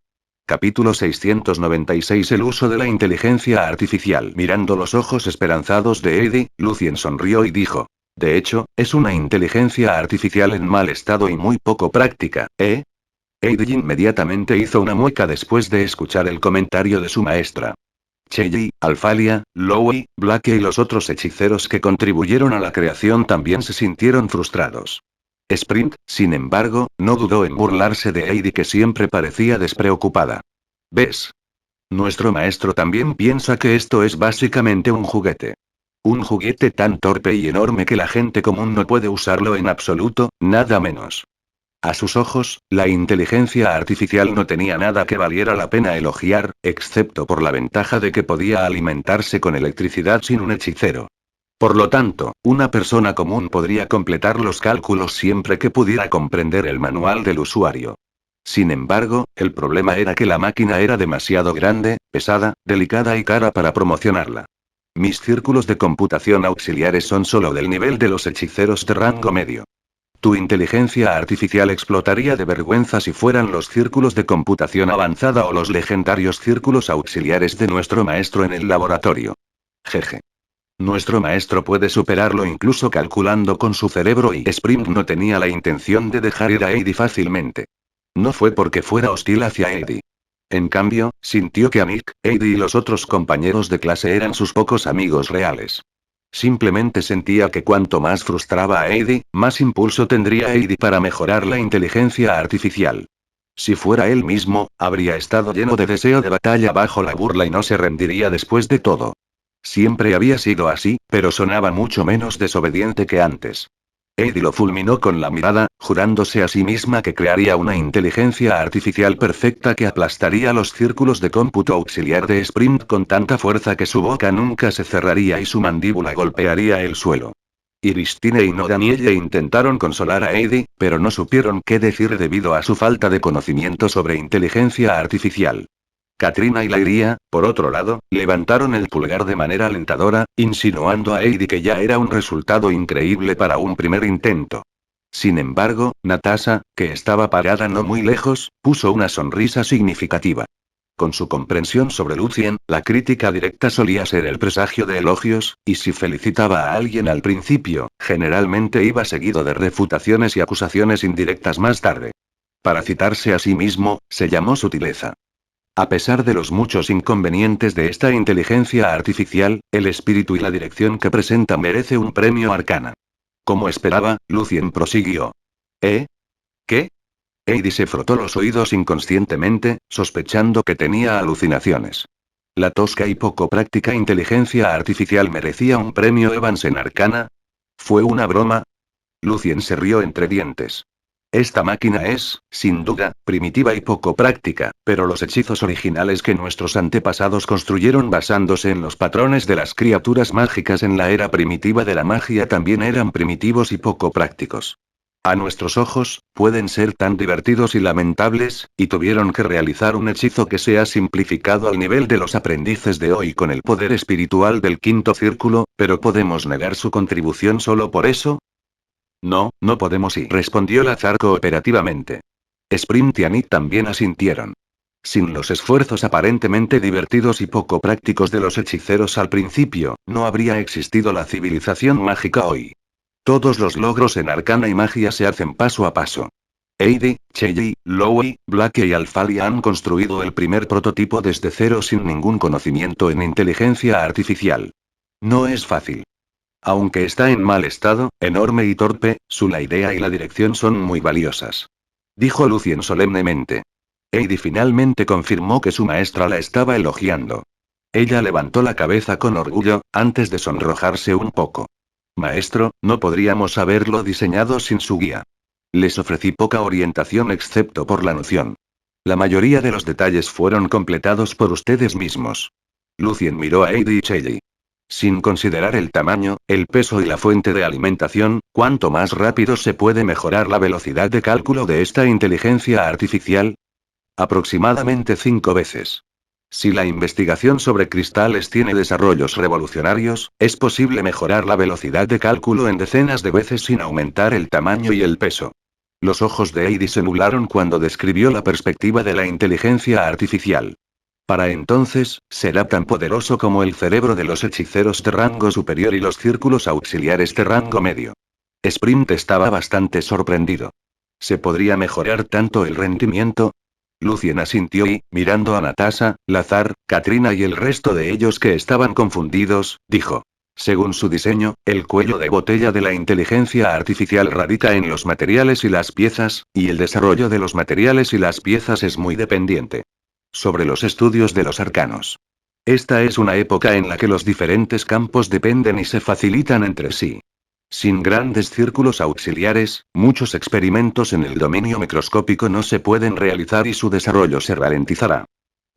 Capítulo 696. El uso de la inteligencia artificial. Mirando los ojos esperanzados de Heidi, Lucien sonrió y dijo. De hecho, es una inteligencia artificial en mal estado y muy poco práctica, ¿eh? Heidi inmediatamente hizo una mueca después de escuchar el comentario de su maestra. Shelly, Alphalia, Lowy, Blackie y los otros hechiceros que contribuyeron a la creación también se sintieron frustrados. Sprint, sin embargo, no dudó en burlarse de Heidi que siempre parecía despreocupada. ¿Ves? Nuestro maestro también piensa que esto es básicamente un juguete. Un juguete tan torpe y enorme que la gente común no puede usarlo en absoluto, nada menos. A sus ojos, la inteligencia artificial no tenía nada que valiera la pena elogiar, excepto por la ventaja de que podía alimentarse con electricidad sin un hechicero. Por lo tanto, una persona común podría completar los cálculos siempre que pudiera comprender el manual del usuario. Sin embargo, el problema era que la máquina era demasiado grande, pesada, delicada y cara para promocionarla. Mis círculos de computación auxiliares son solo del nivel de los hechiceros de rango medio. Tu inteligencia artificial explotaría de vergüenza si fueran los círculos de computación avanzada o los legendarios círculos auxiliares de nuestro maestro en el laboratorio. Jeje. Nuestro maestro puede superarlo incluso calculando con su cerebro y Sprint no tenía la intención de dejar ir a Heidi fácilmente. No fue porque fuera hostil hacia Heidi. En cambio, sintió que Annick, Heidi y los otros compañeros de clase eran sus pocos amigos reales. Simplemente sentía que cuanto más frustraba a Heidi, más impulso tendría Heidi para mejorar la inteligencia artificial. Si fuera él mismo, habría estado lleno de deseo de batalla bajo la burla y no se rendiría después de todo. Siempre había sido así, pero sonaba mucho menos desobediente que antes. Heidi lo fulminó con la mirada, jurándose a sí misma que crearía una inteligencia artificial perfecta que aplastaría los círculos de cómputo auxiliar de Sprint con tanta fuerza que su boca nunca se cerraría y su mandíbula golpearía el suelo. Iristine y no Danielle intentaron consolar a Heidi, pero no supieron qué decir debido a su falta de conocimiento sobre inteligencia artificial. Katrina y Lyria, por otro lado, levantaron el pulgar de manera alentadora, insinuando a Heidi que ya era un resultado increíble para un primer intento. Sin embargo, Natasha, que estaba parada no muy lejos, puso una sonrisa significativa. Con su comprensión sobre Lucien, la crítica directa solía ser el presagio de elogios, y si felicitaba a alguien al principio, generalmente iba seguido de refutaciones y acusaciones indirectas más tarde. Para citarse a sí mismo, se llamó sutileza. A pesar de los muchos inconvenientes de esta inteligencia artificial, el espíritu y la dirección que presenta merece un premio Arcana. Como esperaba, Lucien prosiguió. ¿Eh? ¿Qué? Heidi se frotó los oídos inconscientemente, sospechando que tenía alucinaciones. La tosca y poco práctica inteligencia artificial merecía un premio Evans en Arcana. ¿Fue una broma? Lucien se rió entre dientes. Esta máquina es, sin duda, primitiva y poco práctica, pero los hechizos originales que nuestros antepasados construyeron basándose en los patrones de las criaturas mágicas en la era primitiva de la magia también eran primitivos y poco prácticos. A nuestros ojos, pueden ser tan divertidos y lamentables, y tuvieron que realizar un hechizo que sea simplificado al nivel de los aprendices de hoy con el poder espiritual del quinto círculo, pero ¿podemos negar su contribución solo por eso? No, no podemos ir, respondió Lazar cooperativamente. Sprint y Anit también asintieron. Sin los esfuerzos aparentemente divertidos y poco prácticos de los hechiceros al principio, no habría existido la civilización mágica hoy. Todos los logros en arcana y magia se hacen paso a paso. Heidi, Cheyenne, Lowe, Blake y Alphalia han construido el primer prototipo desde cero sin ningún conocimiento en inteligencia artificial. No es fácil. Aunque está en mal estado, enorme y torpe, la idea y la dirección son muy valiosas. Dijo Lucien solemnemente. Heidi finalmente confirmó que su maestra la estaba elogiando. Ella levantó la cabeza con orgullo, antes de sonrojarse un poco. Maestro, no podríamos haberlo diseñado sin su guía. Les ofrecí poca orientación excepto por la noción. La mayoría de los detalles fueron completados por ustedes mismos. Lucien miró a Heidi y Cheyenne. Sin considerar el tamaño, el peso y la fuente de alimentación, ¿cuánto más rápido se puede mejorar la velocidad de cálculo de esta inteligencia artificial? Aproximadamente 5 veces. Si la investigación sobre cristales tiene desarrollos revolucionarios, es posible mejorar la velocidad de cálculo en decenas de veces sin aumentar el tamaño y el peso. Los ojos de Heidi se nublaron cuando describió la perspectiva de la inteligencia artificial. Para entonces, será tan poderoso como el cerebro de los hechiceros de rango superior y los círculos auxiliares de rango medio. Sprint estaba bastante sorprendido. ¿Se podría mejorar tanto el rendimiento? Lucien asintió y, mirando a Natasha, Lazar, Katrina y el resto de ellos que estaban confundidos, dijo. Según su diseño, el cuello de botella de la inteligencia artificial radica en los materiales y las piezas, y el desarrollo de los materiales y las piezas es muy dependiente. Sobre los estudios de los arcanos. Esta es una época en la que los diferentes campos dependen y se facilitan entre sí. Sin grandes círculos auxiliares, muchos experimentos en el dominio microscópico no se pueden realizar y su desarrollo se ralentizará.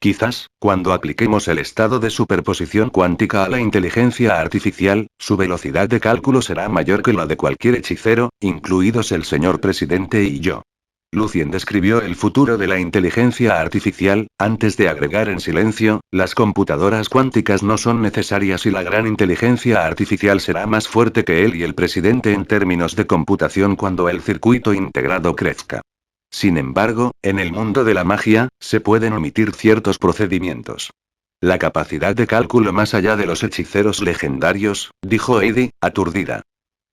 Quizás, cuando apliquemos el estado de superposición cuántica a la inteligencia artificial, su velocidad de cálculo será mayor que la de cualquier hechicero, incluidos el señor presidente y yo. Lucien describió el futuro de la inteligencia artificial, antes de agregar en silencio, las computadoras cuánticas no son necesarias y la gran inteligencia artificial será más fuerte que él y el presidente en términos de computación cuando el circuito integrado crezca. Sin embargo, en el mundo de la magia, se pueden omitir ciertos procedimientos. La capacidad de cálculo más allá de los hechiceros legendarios, dijo Heidi, aturdida.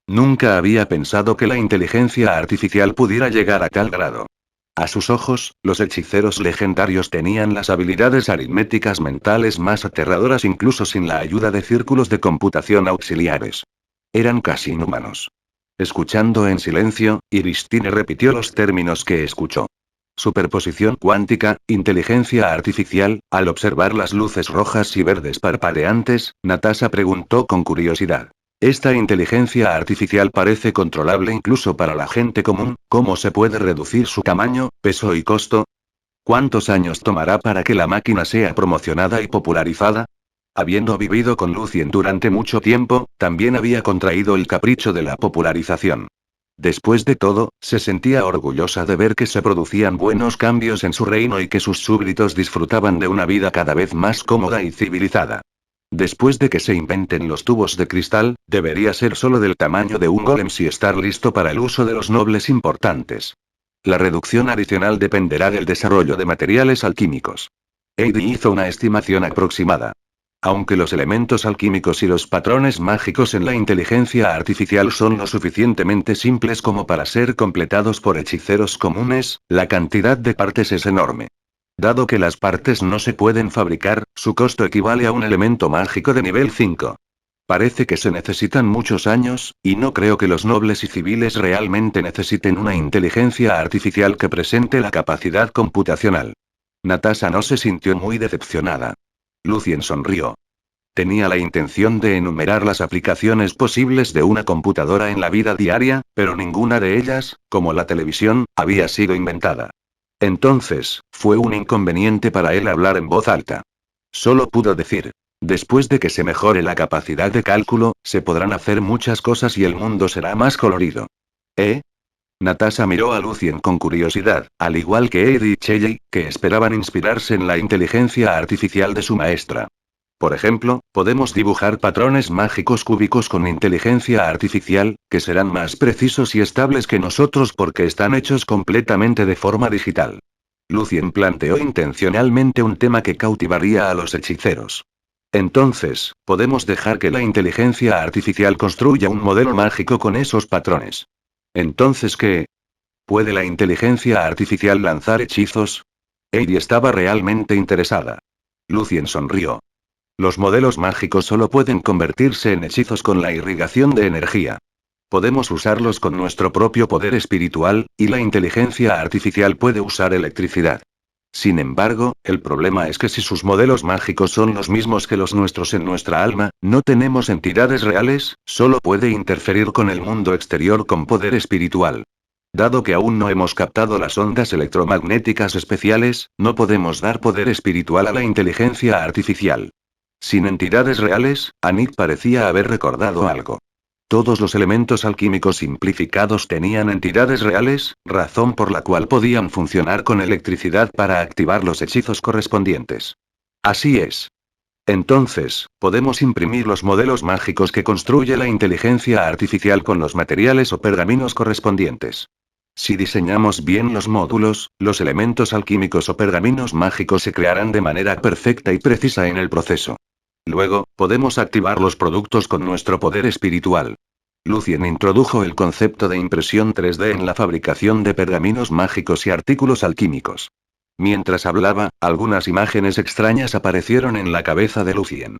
Nunca había pensado que la inteligencia artificial pudiera llegar a tal grado. A sus ojos, los hechiceros legendarios tenían las habilidades aritméticas mentales más aterradoras incluso sin la ayuda de círculos de computación auxiliares. Eran casi inhumanos. Escuchando en silencio, Iristine repitió los términos que escuchó. Superposición cuántica, inteligencia artificial. Al observar las luces rojas y verdes parpadeantes, Natasha preguntó con curiosidad. Esta inteligencia artificial parece controlable incluso para la gente común. ¿Cómo se puede reducir su tamaño, peso y costo? ¿Cuántos años tomará para que la máquina sea promocionada y popularizada? Habiendo vivido con Lucien durante mucho tiempo, también había contraído el capricho de la popularización. Después de todo, se sentía orgullosa de ver que se producían buenos cambios en su reino y que sus súbditos disfrutaban de una vida cada vez más cómoda y civilizada. Después de que se inventen los tubos de cristal, debería ser solo del tamaño de un golem y estar listo para el uso de los nobles importantes. La reducción adicional dependerá del desarrollo de materiales alquímicos. Heidi hizo una estimación aproximada. Aunque los elementos alquímicos y los patrones mágicos en la inteligencia artificial son lo suficientemente simples como para ser completados por hechiceros comunes, la cantidad de partes es enorme. Dado que las partes no se pueden fabricar, su costo equivale a un elemento mágico de nivel 5. Parece que se necesitan muchos años, y no creo que los nobles y civiles realmente necesiten una inteligencia artificial que presente la capacidad computacional. Natasha no se sintió muy decepcionada. Lucien sonrió. Tenía la intención de enumerar las aplicaciones posibles de una computadora en la vida diaria, pero ninguna de ellas, como la televisión, había sido inventada. Entonces, fue un inconveniente para él hablar en voz alta. Solo pudo decir: después de que se mejore la capacidad de cálculo, se podrán hacer muchas cosas y el mundo será más colorido. ¿Eh? Natasha miró a Lucien con curiosidad, al igual que Eddie y Shelley, que esperaban inspirarse en la inteligencia artificial de su maestra. Por ejemplo, podemos dibujar patrones mágicos cúbicos con inteligencia artificial, que serán más precisos y estables que nosotros porque están hechos completamente de forma digital. Lucien planteó intencionalmente un tema que cautivaría a los hechiceros. Entonces, podemos dejar que la inteligencia artificial construya un modelo mágico con esos patrones. Entonces, ¿qué? ¿Puede la inteligencia artificial lanzar hechizos? Heidi estaba realmente interesada. Lucien sonrió. Los modelos mágicos solo pueden convertirse en hechizos con la irrigación de energía. Podemos usarlos con nuestro propio poder espiritual, y la inteligencia artificial puede usar electricidad. Sin embargo, el problema es que si sus modelos mágicos son los mismos que los nuestros en nuestra alma, no tenemos entidades reales, solo puede interferir con el mundo exterior con poder espiritual. Dado que aún no hemos captado las ondas electromagnéticas especiales, no podemos dar poder espiritual a la inteligencia artificial. Sin entidades reales, Anit parecía haber recordado algo. Todos los elementos alquímicos simplificados tenían entidades reales, razón por la cual podían funcionar con electricidad para activar los hechizos correspondientes. Así es. Entonces, podemos imprimir los modelos mágicos que construye la inteligencia artificial con los materiales o pergaminos correspondientes. Si diseñamos bien los módulos, los elementos alquímicos o pergaminos mágicos se crearán de manera perfecta y precisa en el proceso. Luego, podemos activar los productos con nuestro poder espiritual. Lucien introdujo el concepto de impresión 3D en la fabricación de pergaminos mágicos y artículos alquímicos. Mientras hablaba, algunas imágenes extrañas aparecieron en la cabeza de Lucien.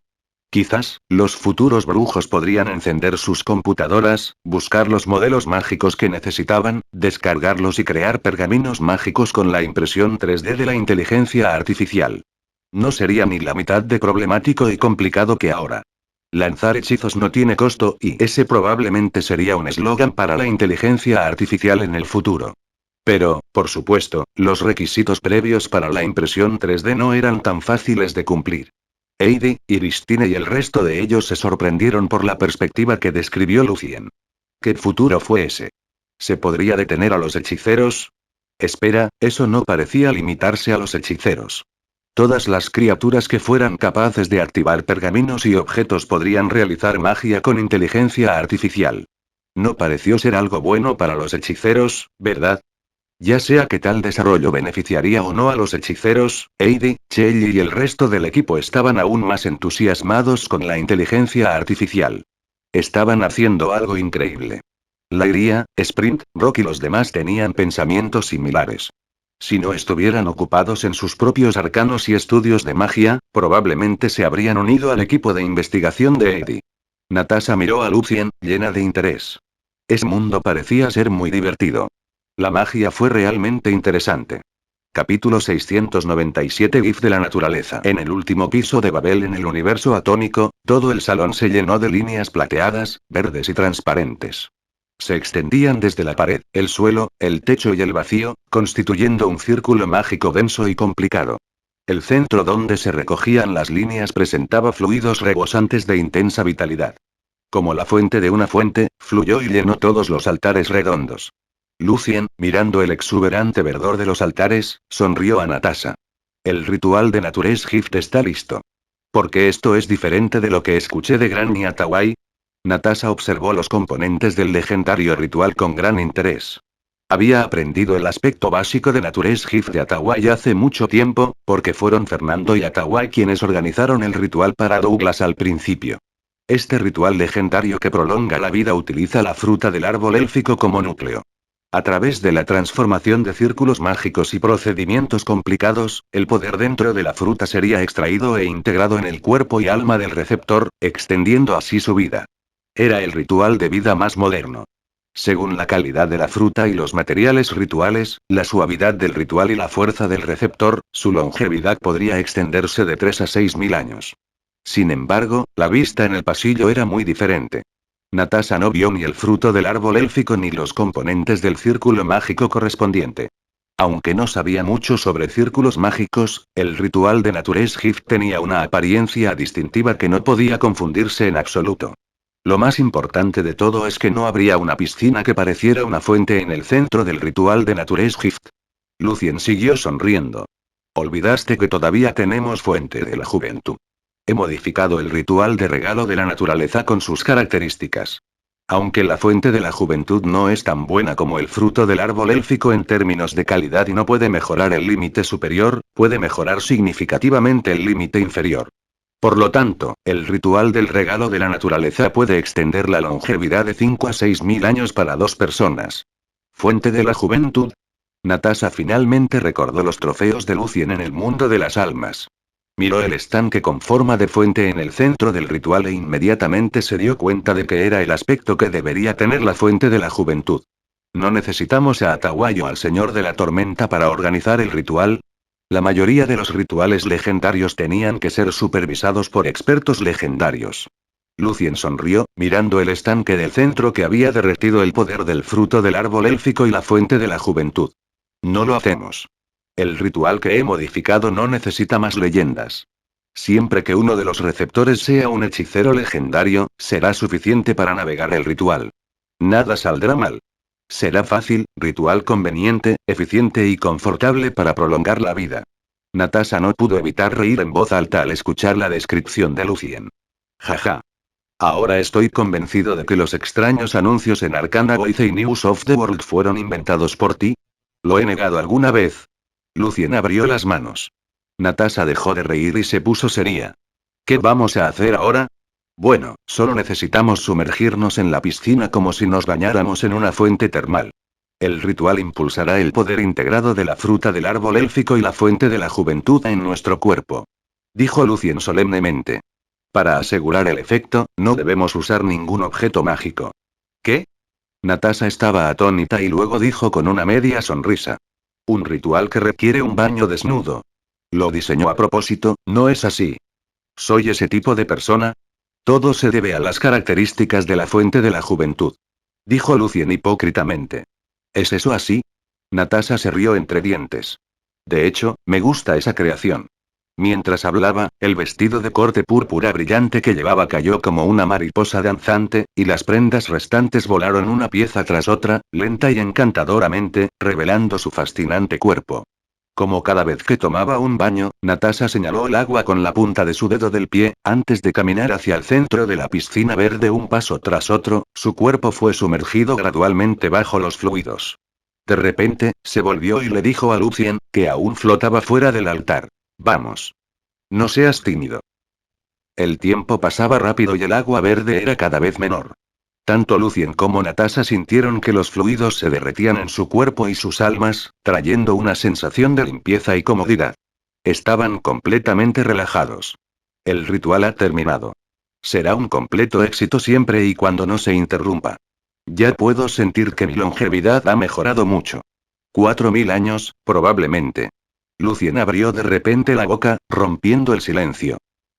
Quizás, los futuros brujos podrían encender sus computadoras, buscar los modelos mágicos que necesitaban, descargarlos y crear pergaminos mágicos con la impresión 3D de la inteligencia artificial. No sería ni la mitad de problemático y complicado que ahora. Lanzar hechizos no tiene costo y ese probablemente sería un eslogan para la inteligencia artificial en el futuro. Pero, por supuesto, los requisitos previos para la impresión 3D no eran tan fáciles de cumplir. Heidi, Iristine y el resto de ellos se sorprendieron por la perspectiva que describió Lucien. ¿Qué futuro fue ese? ¿Se podría detener a los hechiceros? Espera, eso no parecía limitarse a los hechiceros. Todas las criaturas que fueran capaces de activar pergaminos y objetos podrían realizar magia con inteligencia artificial. No pareció ser algo bueno para los hechiceros, ¿verdad? Ya sea que tal desarrollo beneficiaría o no a los hechiceros, Heidi, Shelley y el resto del equipo estaban aún más entusiasmados con la inteligencia artificial. Estaban haciendo algo increíble. Lyria, Sprint, Rock y los demás tenían pensamientos similares. Si no estuvieran ocupados en sus propios arcanos y estudios de magia, probablemente se habrían unido al equipo de investigación de Eddie. Natasha miró a Lucien, llena de interés. Ese mundo parecía ser muy divertido. La magia fue realmente interesante. Capítulo 697 GIF de la naturaleza. En el último piso de Babel en el universo atómico, todo el salón se llenó de líneas plateadas, verdes y transparentes. Se extendían desde la pared, el suelo, el techo y el vacío, constituyendo un círculo mágico denso y complicado. El centro donde se recogían las líneas presentaba fluidos rebosantes de intensa vitalidad. Como la fuente de una fuente, fluyó y llenó todos los altares redondos. Lucien, mirando el exuberante verdor de los altares, sonrió a Natasha. El ritual de Nature's Gift está listo. ¿Por qué esto es diferente de lo que escuché de Gran Niatawai? Natasha observó los componentes del legendario ritual con gran interés. Había aprendido el aspecto básico de Nature's Gift de Atawai hace mucho tiempo, porque fueron Fernando y Atawai quienes organizaron el ritual para Douglas al principio. Este ritual legendario que prolonga la vida utiliza la fruta del árbol élfico como núcleo. A través de la transformación de círculos mágicos y procedimientos complicados, el poder dentro de la fruta sería extraído e integrado en el cuerpo y alma del receptor, extendiendo así su vida. Era el ritual de vida más moderno. Según la calidad de la fruta y los materiales rituales, la suavidad del ritual y la fuerza del receptor, su longevidad podría extenderse de 3 a 6 mil años. Sin embargo, la vista en el pasillo era muy diferente. Natasha no vio ni el fruto del árbol élfico ni los componentes del círculo mágico correspondiente. Aunque no sabía mucho sobre círculos mágicos, el ritual de Nature's Gift tenía una apariencia distintiva que no podía confundirse en absoluto. Lo más importante de todo es que no habría una piscina que pareciera una fuente en el centro del ritual de Nature's Gift. Lucien siguió sonriendo. Olvidaste que todavía tenemos fuente de la juventud. He modificado el ritual de regalo de la naturaleza con sus características. Aunque la fuente de la juventud no es tan buena como el fruto del árbol élfico en términos de calidad y no puede mejorar el límite superior, puede mejorar significativamente el límite inferior. Por lo tanto, el ritual del regalo de la naturaleza puede extender la longevidad de 5 a 6 mil años para 2 personas. ¿Fuente de la juventud? Natasha finalmente recordó los trofeos de Lucien en el mundo de las almas. Miró el estanque con forma de fuente en el centro del ritual e inmediatamente se dio cuenta de que era el aspecto que debería tener la fuente de la juventud. ¿No necesitamos a Atawai o al Señor de la Tormenta para organizar el ritual? La mayoría de los rituales legendarios tenían que ser supervisados por expertos legendarios. Lucien sonrió, mirando el estanque del centro que había derretido el poder del fruto del árbol élfico y la fuente de la juventud. No lo hacemos. El ritual que he modificado no necesita más leyendas. Siempre que uno de los receptores sea un hechicero legendario, será suficiente para navegar el ritual. Nada saldrá mal. Será fácil, ritual conveniente, eficiente y confortable para prolongar la vida. Natasha no pudo evitar reír en voz alta al escuchar la descripción de Lucien. Jaja. Ahora estoy convencido de que los extraños anuncios en Arcana Voice y News of the World fueron inventados por ti. ¿Lo he negado alguna vez? Lucien abrió las manos. Natasha dejó de reír y se puso seria. ¿Qué vamos a hacer ahora? Bueno, solo necesitamos sumergirnos en la piscina como si nos bañáramos en una fuente termal. El ritual impulsará el poder integrado de la fruta del árbol élfico y la fuente de la juventud en nuestro cuerpo. Dijo Lucien solemnemente. Para asegurar el efecto, no debemos usar ningún objeto mágico. ¿Qué? Natasha estaba atónita y luego dijo con una media sonrisa. Un ritual que requiere un baño desnudo. Lo diseñó a propósito, ¿no es así? ¿Soy ese tipo de persona? Todo se debe a las características de la fuente de la juventud. Dijo Lucien hipócritamente. ¿Es eso así? Natasha se rió entre dientes. De hecho, me gusta esa creación. Mientras hablaba, el vestido de corte púrpura brillante que llevaba cayó como una mariposa danzante, y las prendas restantes volaron una pieza tras otra, lenta y encantadoramente, revelando su fascinante cuerpo. Como cada vez que tomaba un baño, Natasha señaló el agua con la punta de su dedo del pie, antes de caminar hacia el centro de la piscina verde un paso tras otro, su cuerpo fue sumergido gradualmente bajo los fluidos. De repente, se volvió y le dijo a Lucien, que aún flotaba fuera del altar. Vamos. No seas tímido. El tiempo pasaba rápido y el agua verde era cada vez menor. Tanto Lucien como Natasha sintieron que los fluidos se derretían en su cuerpo y sus almas, trayendo una sensación de limpieza y comodidad. Estaban completamente relajados. El ritual ha terminado. Será un completo éxito siempre y cuando no se interrumpa. Ya puedo sentir que mi longevidad ha mejorado mucho. 4000 años, probablemente. Lucien abrió de repente la boca, rompiendo el silencio.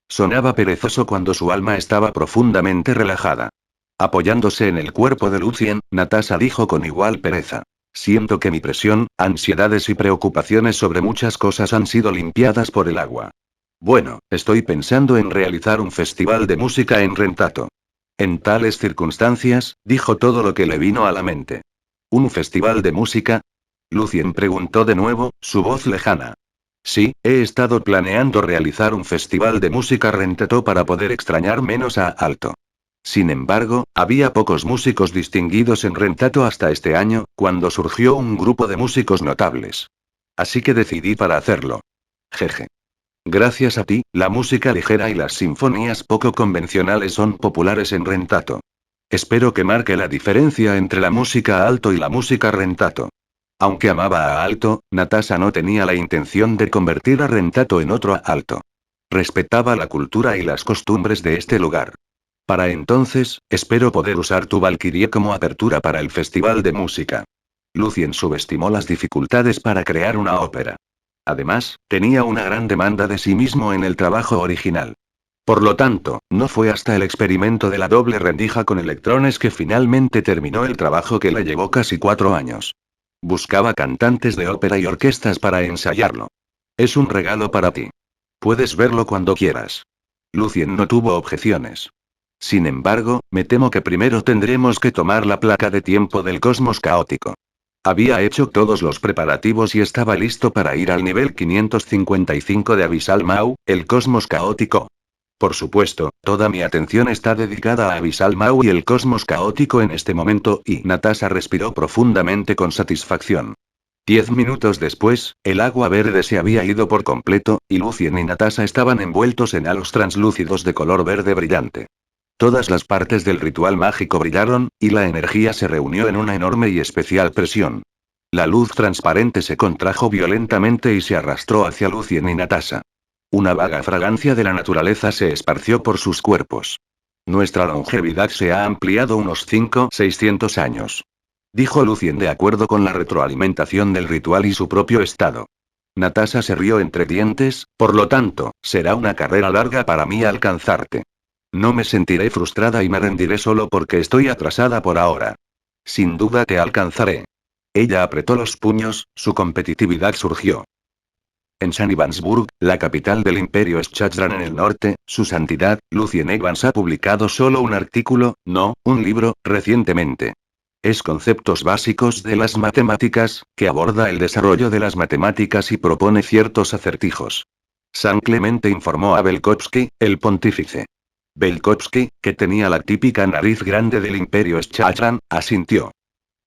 Sonaba perezoso cuando su alma estaba profundamente relajada. Apoyándose en el cuerpo de Lucien, Natasha dijo con igual pereza. Siento que mi presión, ansiedades y preocupaciones sobre muchas cosas han sido limpiadas por el agua. Bueno, estoy pensando en realizar un festival de música en Rentato. En tales circunstancias, dijo todo lo que le vino a la mente. ¿Un festival de música? Lucien preguntó de nuevo, su voz lejana. Sí, he estado planeando realizar un festival de música Rentato para poder extrañar menos a Alto. Sin embargo, había pocos músicos distinguidos en Rentato hasta este año, cuando surgió un grupo de músicos notables. Así que decidí para hacerlo. Jeje. Gracias a ti, la música ligera y las sinfonías poco convencionales son populares en Rentato. Espero que marque la diferencia entre la música alto y la música Rentato. Aunque amaba a Alto, Natasha no tenía la intención de convertir a Rentato en otro Alto. Respetaba la cultura y las costumbres de este lugar. Para entonces, espero poder usar tu Valkyrie como apertura para el festival de música. Lucien subestimó las dificultades para crear una ópera. Además, tenía una gran demanda de sí mismo en el trabajo original. Por lo tanto, no fue hasta el experimento de la doble rendija con electrones que finalmente terminó el trabajo que le llevó casi 4 años. Buscaba cantantes de ópera y orquestas para ensayarlo. Es un regalo para ti. Puedes verlo cuando quieras. Lucien no tuvo objeciones. Sin embargo, me temo que primero tendremos que tomar la placa de tiempo del cosmos caótico. Había hecho todos los preparativos y estaba listo para ir al nivel 555 de Abyssal Mau, el cosmos caótico. Por supuesto, toda mi atención está dedicada a Abyssal Mau y el cosmos caótico en este momento, y Natasha respiró profundamente con satisfacción. 10 minutos después, el agua verde se había ido por completo, y Lucien y Natasha estaban envueltos en halos translúcidos de color verde brillante. Todas las partes del ritual mágico brillaron, y la energía se reunió en una enorme y especial presión. La luz transparente se contrajo violentamente y se arrastró hacia Lucien y Natasha. Una vaga fragancia de la naturaleza se esparció por sus cuerpos. Nuestra longevidad se ha ampliado unos 600 años. Dijo Lucien de acuerdo con la retroalimentación del ritual y su propio estado. Natasha se rió entre dientes, por lo tanto, será una carrera larga para mí alcanzarte. No me sentiré frustrada y me rendiré solo porque estoy atrasada por ahora. Sin duda te alcanzaré. Ella apretó los puños, su competitividad surgió. En San Ivansburg, la capital del imperio Schachran en el norte, su santidad, Lucien Evans ha publicado solo un artículo, no, un libro, recientemente. Es Conceptos básicos de las matemáticas, que aborda el desarrollo de las matemáticas y propone ciertos acertijos. San Clemente informó a Belkovsky, el pontífice. Belkovsky, que tenía la típica nariz grande del imperio Schachran, asintió.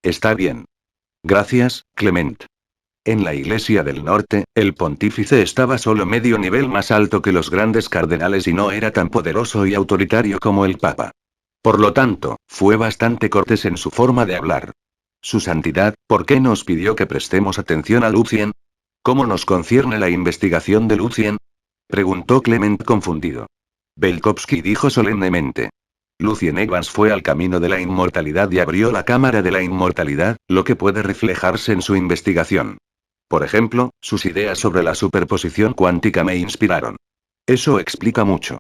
Está bien. Gracias, Clement. En la Iglesia del Norte, el pontífice estaba solo medio nivel más alto que los grandes cardenales y no era tan poderoso y autoritario como el Papa. Por lo tanto, fue bastante cortés en su forma de hablar. Su santidad, ¿por qué nos pidió que prestemos atención a Lucien? ¿Cómo nos concierne la investigación de Lucien? Preguntó Clement confundido. Belkovsky dijo solemnemente. Lucien Evans fue al camino de la inmortalidad y abrió la cámara de la inmortalidad, lo que puede reflejarse en su investigación. Por ejemplo, sus ideas sobre la superposición cuántica me inspiraron. Eso explica mucho.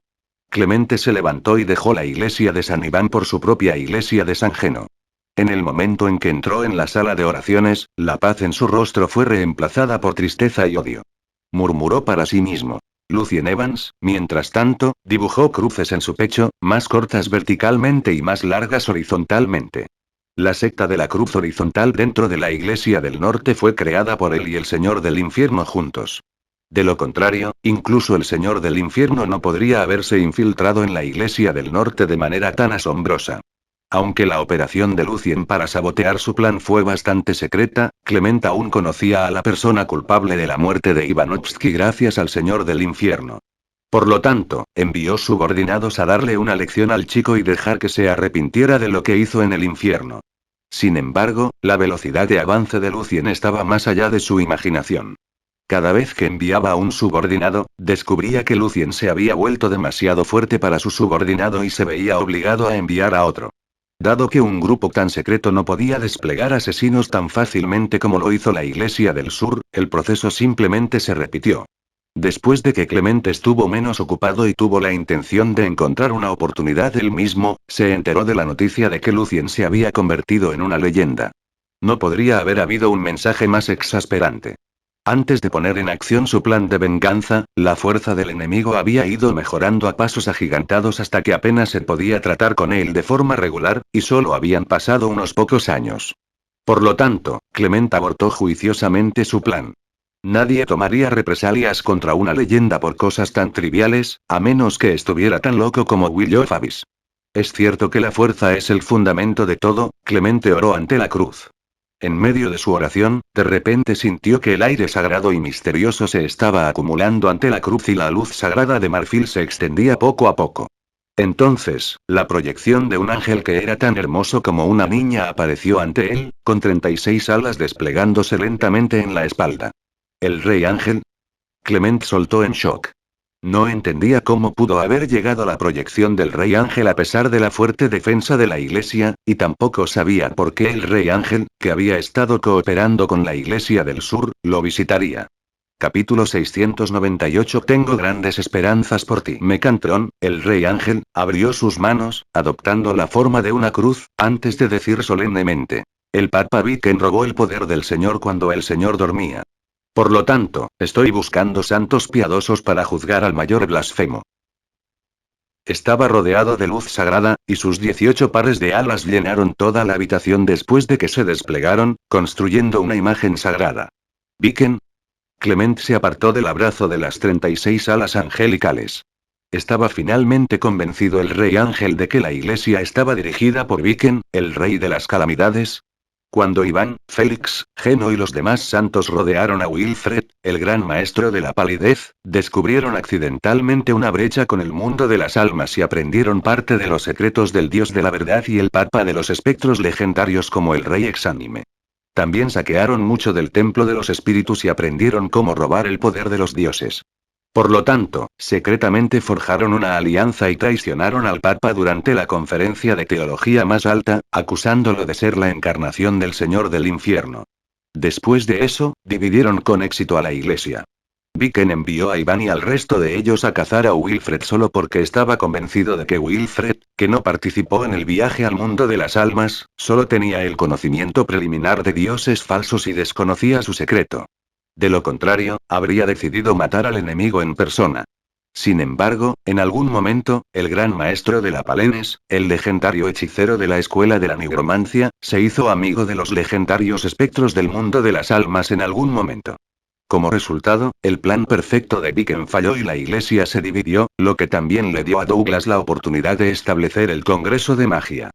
Clemente se levantó y dejó la iglesia de San Iván por su propia iglesia de San Geno. En el momento en que entró en la sala de oraciones, la paz en su rostro fue reemplazada por tristeza y odio. Murmuró para sí mismo. Lucien Evans, mientras tanto, dibujó cruces en su pecho, más cortas verticalmente y más largas horizontalmente. La secta de la cruz horizontal dentro de la Iglesia del Norte fue creada por él y el Señor del Infierno juntos. De lo contrario, incluso el Señor del Infierno no podría haberse infiltrado en la Iglesia del Norte de manera tan asombrosa. Aunque la operación de Lucien para sabotear su plan fue bastante secreta, Clement aún conocía a la persona culpable de la muerte de Ivanovsky gracias al Señor del Infierno. Por lo tanto, envió subordinados a darle una lección al chico y dejar que se arrepintiera de lo que hizo en el infierno. Sin embargo, la velocidad de avance de Lucien estaba más allá de su imaginación. Cada vez que enviaba a un subordinado, descubría que Lucien se había vuelto demasiado fuerte para su subordinado y se veía obligado a enviar a otro. Dado que un grupo tan secreto no podía desplegar asesinos tan fácilmente como lo hizo la Iglesia del Sur, el proceso simplemente se repitió. Después de que Clement estuvo menos ocupado y tuvo la intención de encontrar una oportunidad él mismo, se enteró de la noticia de que Lucien se había convertido en una leyenda. No podría haber habido un mensaje más exasperante. Antes de poner en acción su plan de venganza, la fuerza del enemigo había ido mejorando a pasos agigantados hasta que apenas se podía tratar con él de forma regular, y solo habían pasado unos pocos años. Por lo tanto, Clement abortó juiciosamente su plan. Nadie tomaría represalias contra una leyenda por cosas tan triviales, a menos que estuviera tan loco como Will of Abyss. Es cierto que la fuerza es el fundamento de todo, Clemente oró ante la cruz. En medio de su oración, de repente sintió que el aire sagrado y misterioso se estaba acumulando ante la cruz y la luz sagrada de marfil se extendía poco a poco. Entonces, la proyección de un ángel que era tan hermoso como una niña apareció ante él, con 36 alas desplegándose lentamente en la espalda. ¿El rey ángel? Clement soltó en shock. No entendía cómo pudo haber llegado la proyección del rey ángel a pesar de la fuerte defensa de la iglesia, y tampoco sabía por qué el rey ángel, que había estado cooperando con la iglesia del sur, lo visitaría. Capítulo 698. Tengo grandes esperanzas por ti. Mecantron, el rey ángel, abrió sus manos, adoptando la forma de una cruz, antes de decir solemnemente. El Papa Viken robó el poder del Señor cuando el Señor dormía. Por lo tanto, estoy buscando santos piadosos para juzgar al mayor blasfemo. Estaba rodeado de luz sagrada, y sus 18 pares de alas llenaron toda la habitación después de que se desplegaron, construyendo una imagen sagrada. ¿Viken? Clement se apartó del abrazo de las 36 alas angelicales. Estaba finalmente convencido el rey ángel de que la iglesia estaba dirigida por Viken, el rey de las calamidades. Cuando Iván, Félix, Geno y los demás santos rodearon a Wilfred, el gran maestro de la palidez, descubrieron accidentalmente una brecha con el mundo de las almas y aprendieron parte de los secretos del dios de la verdad y el papa de los espectros legendarios como el rey exánime. También saquearon mucho del templo de los espíritus y aprendieron cómo robar el poder de los dioses. Por lo tanto, secretamente forjaron una alianza y traicionaron al Papa durante la conferencia de teología más alta, acusándolo de ser la encarnación del Señor del infierno. Después de eso, dividieron con éxito a la iglesia. Viken envió a Iván y al resto de ellos a cazar a Wilfred solo porque estaba convencido de que Wilfred, que no participó en el viaje al mundo de las almas, solo tenía el conocimiento preliminar de dioses falsos y desconocía su secreto. De lo contrario, habría decidido matar al enemigo en persona. Sin embargo, en algún momento, el gran maestro de la Palenes, el legendario hechicero de la escuela de la nigromancia, se hizo amigo de los legendarios espectros del mundo de las almas en algún momento. Como resultado, el plan perfecto de Viken falló y la iglesia se dividió, lo que también le dio a Douglas la oportunidad de establecer el Congreso de Magia.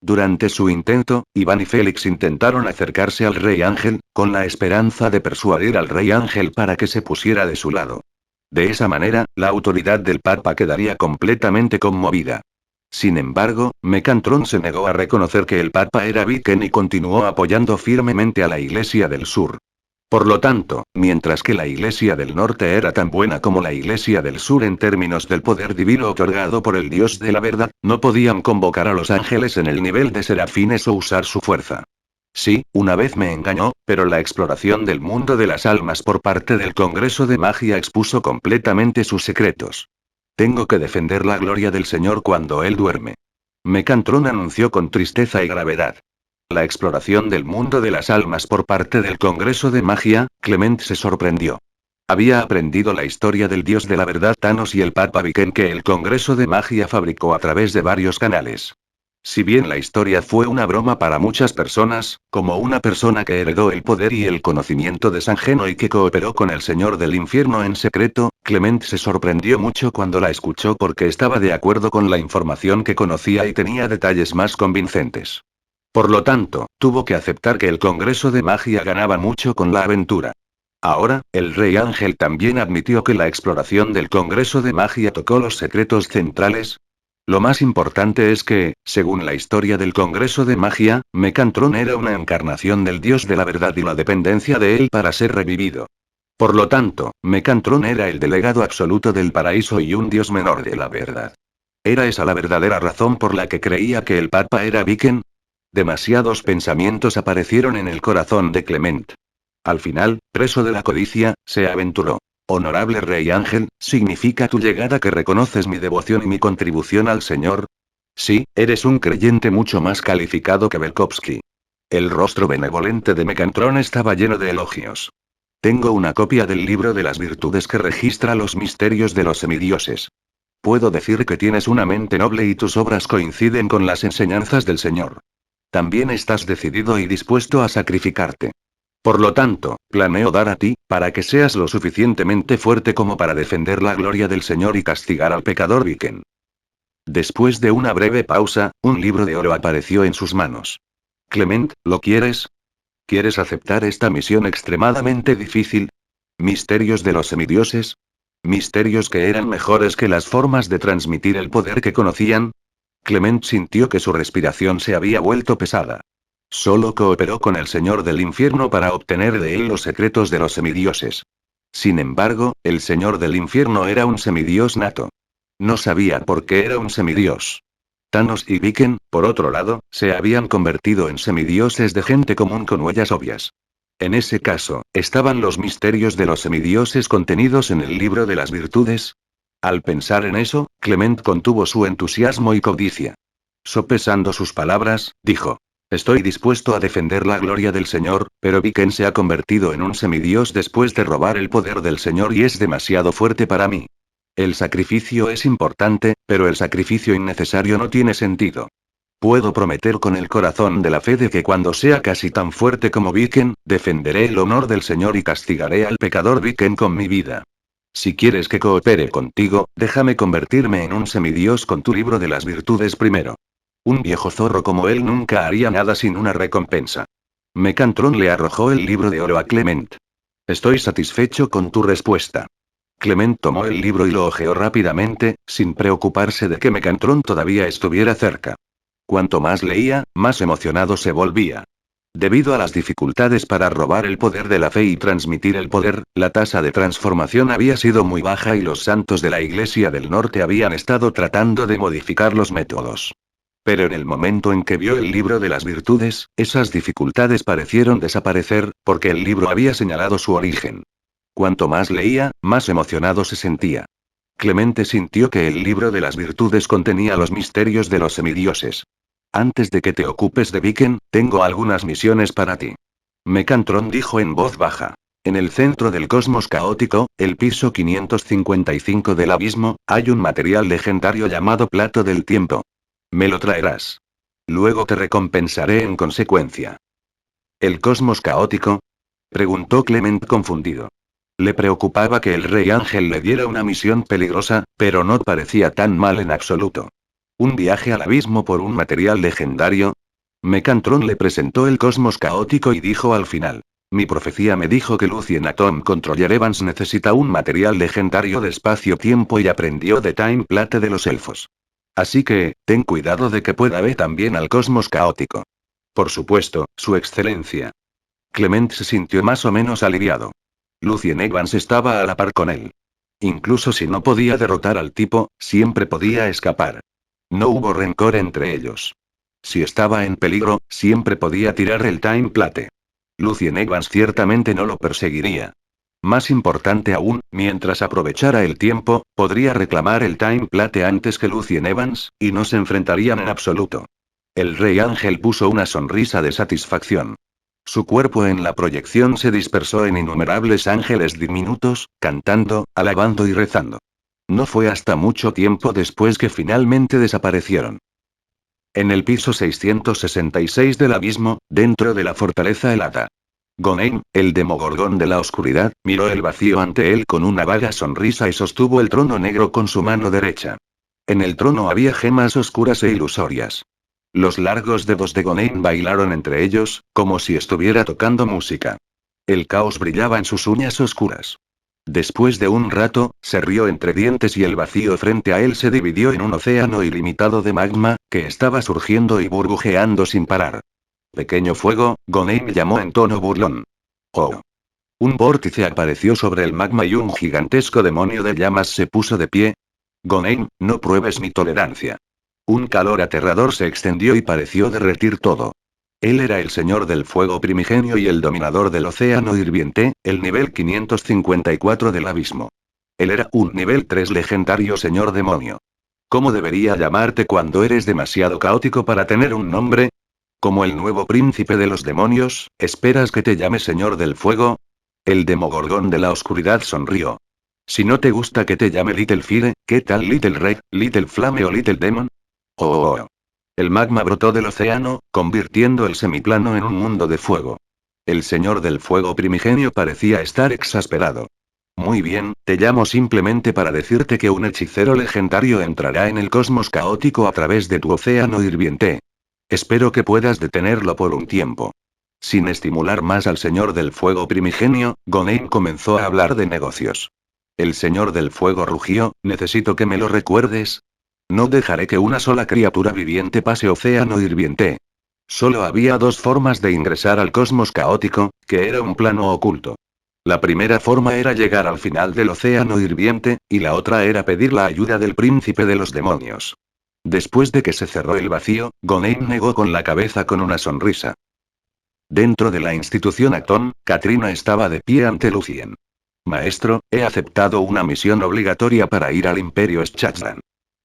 Durante su intento, Iván y Félix intentaron acercarse al Rey Ángel, con la esperanza de persuadir al Rey Ángel para que se pusiera de su lado. De esa manera, la autoridad del Papa quedaría completamente conmovida. Sin embargo, Mecantron se negó a reconocer que el Papa era Viken y continuó apoyando firmemente a la Iglesia del Sur. Por lo tanto, mientras que la Iglesia del Norte era tan buena como la Iglesia del Sur en términos del poder divino otorgado por el Dios de la verdad, no podían convocar a los ángeles en el nivel de serafines o usar su fuerza. Sí, una vez me engañó, pero la exploración del mundo de las almas por parte del Congreso de Magia expuso completamente sus secretos. Tengo que defender la gloria del Señor cuando Él duerme. Mecantron anunció con tristeza y gravedad. La exploración del mundo de las almas por parte del Congreso de Magia, Clement se sorprendió. Había aprendido la historia del dios de la verdad Thanos y el Papa Viken que el Congreso de Magia fabricó a través de varios canales. Si bien la historia fue una broma para muchas personas, como una persona que heredó el poder y el conocimiento de San Geno y que cooperó con el Señor del Infierno en secreto, Clement se sorprendió mucho cuando la escuchó porque estaba de acuerdo con la información que conocía y tenía detalles más convincentes. Por lo tanto, tuvo que aceptar que el Congreso de Magia ganaba mucho con la aventura. Ahora, el Rey Ángel también admitió que la exploración del Congreso de Magia tocó los secretos centrales. Lo más importante es que, según la historia del Congreso de Magia, Mecantron era una encarnación del dios de la verdad y la dependencia de él para ser revivido. Por lo tanto, Mecantron era el delegado absoluto del paraíso y un dios menor de la verdad. ¿Era esa la verdadera razón por la que creía que el Papa era Viken? Demasiados pensamientos aparecieron en el corazón de Clement. Al final, preso de la codicia, se aventuró. Honorable Rey Ángel, ¿significa tu llegada que reconoces mi devoción y mi contribución al Señor? Sí, eres un creyente mucho más calificado que Belkovsky. El rostro benevolente de Mecantrón estaba lleno de elogios. Tengo una copia del libro de las virtudes que registra los misterios de los semidioses. Puedo decir que tienes una mente noble y tus obras coinciden con las enseñanzas del Señor. También estás decidido y dispuesto a sacrificarte. Por lo tanto, planeo dar a ti, para que seas lo suficientemente fuerte como para defender la gloria del Señor y castigar al pecador Viken. Después de una breve pausa, un libro de oro apareció en sus manos. Clement, ¿lo quieres? ¿Quieres aceptar esta misión extremadamente difícil? ¿Misterios de los semidioses? ¿Misterios que eran mejores que las formas de transmitir el poder que conocían? Clement sintió que su respiración se había vuelto pesada. Solo cooperó con el Señor del Infierno para obtener de él los secretos de los semidioses. Sin embargo, el Señor del Infierno era un semidios nato. No sabía por qué era un semidios. Thanos y Viken, por otro lado, se habían convertido en semidioses de gente común con huellas obvias. En ese caso, ¿estaban los misterios de los semidioses contenidos en el libro de las virtudes? Al pensar en eso, Clement contuvo su entusiasmo y codicia. Sopesando sus palabras, dijo: Estoy dispuesto a defender la gloria del Señor, pero Viken se ha convertido en un semidios después de robar el poder del Señor y es demasiado fuerte para mí. El sacrificio es importante, pero el sacrificio innecesario no tiene sentido. Puedo prometer con el corazón de la fe de que cuando sea casi tan fuerte como Viken, defenderé el honor del Señor y castigaré al pecador Viken con mi vida. Si quieres que coopere contigo, déjame convertirme en un semidios con tu libro de las virtudes primero. Un viejo zorro como él nunca haría nada sin una recompensa. Mecantrón le arrojó el libro de oro a Clement. Estoy satisfecho con tu respuesta. Clement tomó el libro y lo hojeó rápidamente, sin preocuparse de que Mecantrón todavía estuviera cerca. Cuanto más leía, más emocionado se volvía. Debido a las dificultades para robar el poder de la fe y transmitir el poder, la tasa de transformación había sido muy baja y los santos de la Iglesia del Norte habían estado tratando de modificar los métodos. Pero en el momento en que vio el libro de las virtudes, esas dificultades parecieron desaparecer, porque el libro había señalado su origen. Cuanto más leía, más emocionado se sentía. Clemente sintió que el libro de las virtudes contenía los misterios de los semidioses. Antes de que te ocupes de Viken, tengo algunas misiones para ti. Mecantrón dijo en voz baja. En el centro del cosmos caótico, el piso 555 del abismo, hay un material legendario llamado Plato del Tiempo. Me lo traerás. Luego te recompensaré en consecuencia. ¿El cosmos caótico? Preguntó Clement confundido. Le preocupaba que el Rey Ángel le diera una misión peligrosa, pero no parecía tan mal en absoluto. ¿Un viaje al abismo por un material legendario? Mecantrón le presentó el cosmos caótico y dijo al final. Mi profecía me dijo que Lucien Atom Controller Evans necesita un material legendario de espacio-tiempo y aprendió de Time Plate de los elfos. Así que, ten cuidado de que pueda ver también al cosmos caótico. Por supuesto, su excelencia. Clement se sintió más o menos aliviado. Lucien Evans estaba a la par con él. Incluso si no podía derrotar al tipo, siempre podía escapar. No hubo rencor entre ellos. Si estaba en peligro, siempre podía tirar el Time Plate. Lucien Evans ciertamente no lo perseguiría. Más importante aún, mientras aprovechara el tiempo, podría reclamar el Time Plate antes que Lucien Evans, y no se enfrentarían en absoluto. El Rey Ángel puso una sonrisa de satisfacción. Su cuerpo en la proyección se dispersó en innumerables ángeles diminutos, cantando, alabando y rezando. No fue hasta mucho tiempo después que finalmente desaparecieron. En el piso 666 del abismo, dentro de la fortaleza helada. Goneim, el demogorgón de la oscuridad, miró el vacío ante él con una vaga sonrisa y sostuvo el trono negro con su mano derecha. En el trono había gemas oscuras e ilusorias. Los largos dedos de Goneim bailaron entre ellos, como si estuviera tocando música. El caos brillaba en sus uñas oscuras. Después de un rato, se rió entre dientes y el vacío frente a él se dividió en un océano ilimitado de magma, que estaba surgiendo y burbujeando sin parar. Pequeño fuego, Goneim llamó en tono burlón. Oh. Un vórtice apareció sobre el magma y un gigantesco demonio de llamas se puso de pie. Gonein, no pruebes mi tolerancia. Un calor aterrador se extendió y pareció derretir todo. Él era el señor del fuego primigenio y el dominador del océano hirviente, el nivel 554 del abismo. Él era un nivel 3 legendario señor demonio. ¿Cómo debería llamarte cuando eres demasiado caótico para tener un nombre? ¿Como el nuevo príncipe de los demonios, esperas que te llame señor del fuego? El demogorgón de la oscuridad sonrió. Si no te gusta que te llame Little Fire, ¿qué tal Little Red, Little Flame o Little Demon? Oh. El magma brotó del océano, convirtiendo el semiplano en un mundo de fuego. El señor del fuego primigenio parecía estar exasperado. Muy bien, te llamo simplemente para decirte que un hechicero legendario entrará en el cosmos caótico a través de tu océano hirviente. Espero que puedas detenerlo por un tiempo. Sin estimular más al señor del fuego primigenio, Gonein comenzó a hablar de negocios. El señor del fuego rugió, necesito que me lo recuerdes. No dejaré que una sola criatura viviente pase océano hirviente. Solo había dos formas de ingresar al cosmos caótico, que era un plano oculto. La primera forma era llegar al final del océano hirviente, y la otra era pedir la ayuda del príncipe de los demonios. Después de que se cerró el vacío, Gonein negó con la cabeza con una sonrisa. Dentro de la institución Acton, Katrina estaba de pie ante Lucien. Maestro, he aceptado una misión obligatoria para ir al Imperio Schachran.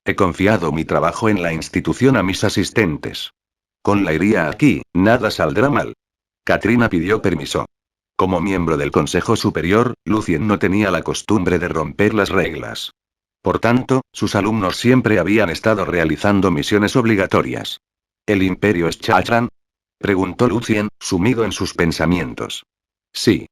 He confiado mi trabajo en la institución a mis asistentes. Con la iría aquí, nada saldrá mal. Katrina pidió permiso. Como miembro del Consejo Superior, Lucien no tenía la costumbre de romper las reglas. Por tanto, sus alumnos siempre habían estado realizando misiones obligatorias. ¿El Imperio Schachran? Preguntó Lucien, sumido en sus pensamientos. Sí.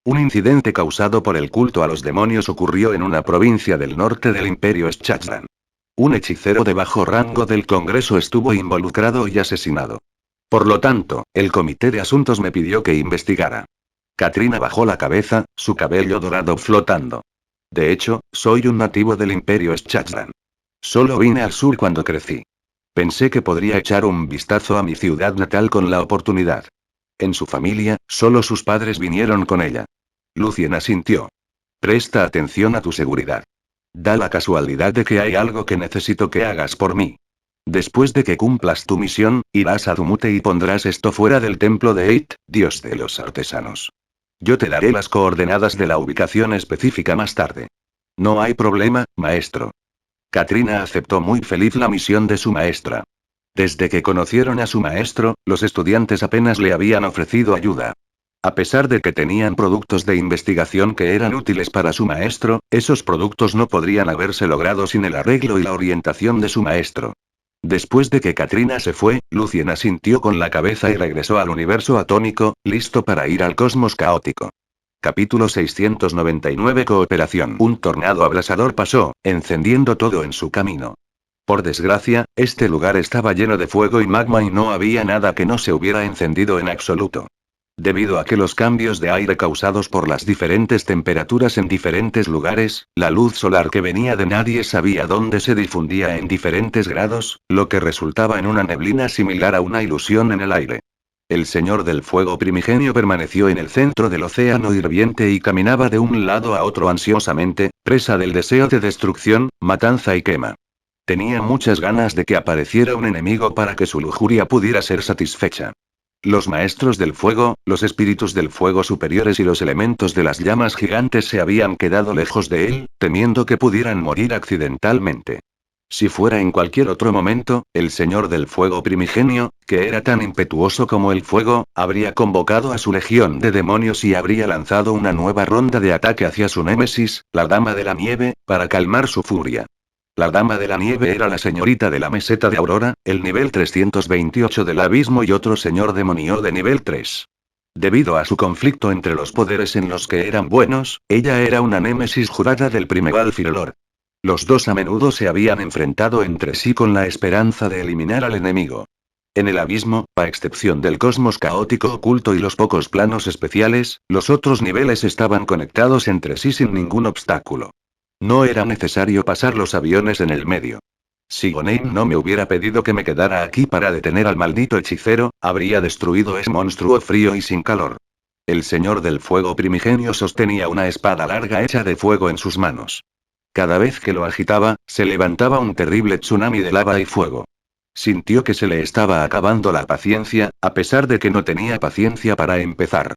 Un incidente causado por el culto a los demonios ocurrió en una provincia del norte del Imperio Schachran. Un hechicero de bajo rango del Congreso estuvo involucrado y asesinado. Por lo tanto, el Comité de Asuntos me pidió que investigara. Katrina bajó la cabeza, su cabello dorado flotando. De hecho, soy un nativo del Imperio Schachran. Solo vine al sur cuando crecí. Pensé que podría echar un vistazo a mi ciudad natal con la oportunidad. En su familia, solo sus padres vinieron con ella. Lucien asintió. Presta atención a tu seguridad. Da la casualidad de que hay algo que necesito que hagas por mí. Después de que cumplas tu misión, irás a Dumute y pondrás esto fuera del templo de Eit, dios de los artesanos. Yo te daré las coordenadas de la ubicación específica más tarde. No hay problema, maestro. Katrina aceptó muy feliz la misión de su maestra. Desde que conocieron a su maestro, los estudiantes apenas le habían ofrecido ayuda. A pesar de que tenían productos de investigación que eran útiles para su maestro, esos productos no podrían haberse logrado sin el arreglo y la orientación de su maestro. Después de que Katrina se fue, Lucien asintió con la cabeza y regresó al universo atómico, listo para ir al cosmos caótico. Capítulo 699 Cooperación. Un tornado abrasador pasó, encendiendo todo en su camino. Por desgracia, este lugar estaba lleno de fuego y magma y no había nada que no se hubiera encendido en absoluto. Debido a que los cambios de aire causados por las diferentes temperaturas en diferentes lugares, la luz solar que venía de nadie sabía dónde se difundía en diferentes grados, lo que resultaba en una neblina similar a una ilusión en el aire. El señor del fuego primigenio permaneció en el centro del océano hirviente y caminaba de un lado a otro ansiosamente, presa del deseo de destrucción, matanza y quema. Tenía muchas ganas de que apareciera un enemigo para que su lujuria pudiera ser satisfecha. Los maestros del fuego, los espíritus del fuego superiores y los elementos de las llamas gigantes se habían quedado lejos de él, temiendo que pudieran morir accidentalmente. Si fuera en cualquier otro momento, el señor del fuego primigenio, que era tan impetuoso como el fuego, habría convocado a su legión de demonios y habría lanzado una nueva ronda de ataque hacia su némesis, la Dama de la Nieve, para calmar su furia. La Dama de la Nieve era la señorita de la meseta de Aurora, el nivel 328 del abismo y otro señor demonio de nivel 3. Debido a su conflicto entre los poderes en los que eran buenos, ella era una némesis jurada del primeval Firolor. Los dos a menudo se habían enfrentado entre sí con la esperanza de eliminar al enemigo. En el abismo, a excepción del cosmos caótico oculto y los pocos planos especiales, los otros niveles estaban conectados entre sí sin ningún obstáculo. No era necesario pasar los aviones en el medio. Si Gonein no me hubiera pedido que me quedara aquí para detener al maldito hechicero, habría destruido ese monstruo frío y sin calor. El señor del fuego primigenio sostenía una espada larga hecha de fuego en sus manos. Cada vez que lo agitaba, se levantaba un terrible tsunami de lava y fuego. Sintió que se le estaba acabando la paciencia, a pesar de que no tenía paciencia para empezar.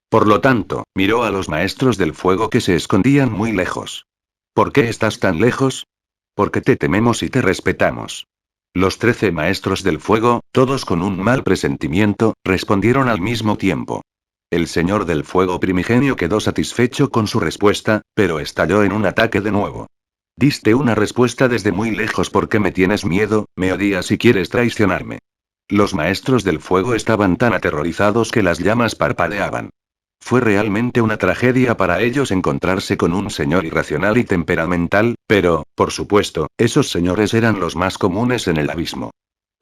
Por lo tanto, miró a los maestros del fuego que se escondían muy lejos. ¿Por qué estás tan lejos? Porque te tememos y te respetamos. Los 13 maestros del fuego, todos con un mal presentimiento, respondieron al mismo tiempo. El señor del fuego primigenio quedó satisfecho con su respuesta, pero estalló en un ataque de nuevo. Diste una respuesta desde muy lejos porque me tienes miedo, me odias y quieres traicionarme. Los maestros del fuego estaban tan aterrorizados que las llamas parpadeaban. Fue realmente una tragedia para ellos encontrarse con un señor irracional y temperamental, pero, por supuesto, esos señores eran los más comunes en el abismo.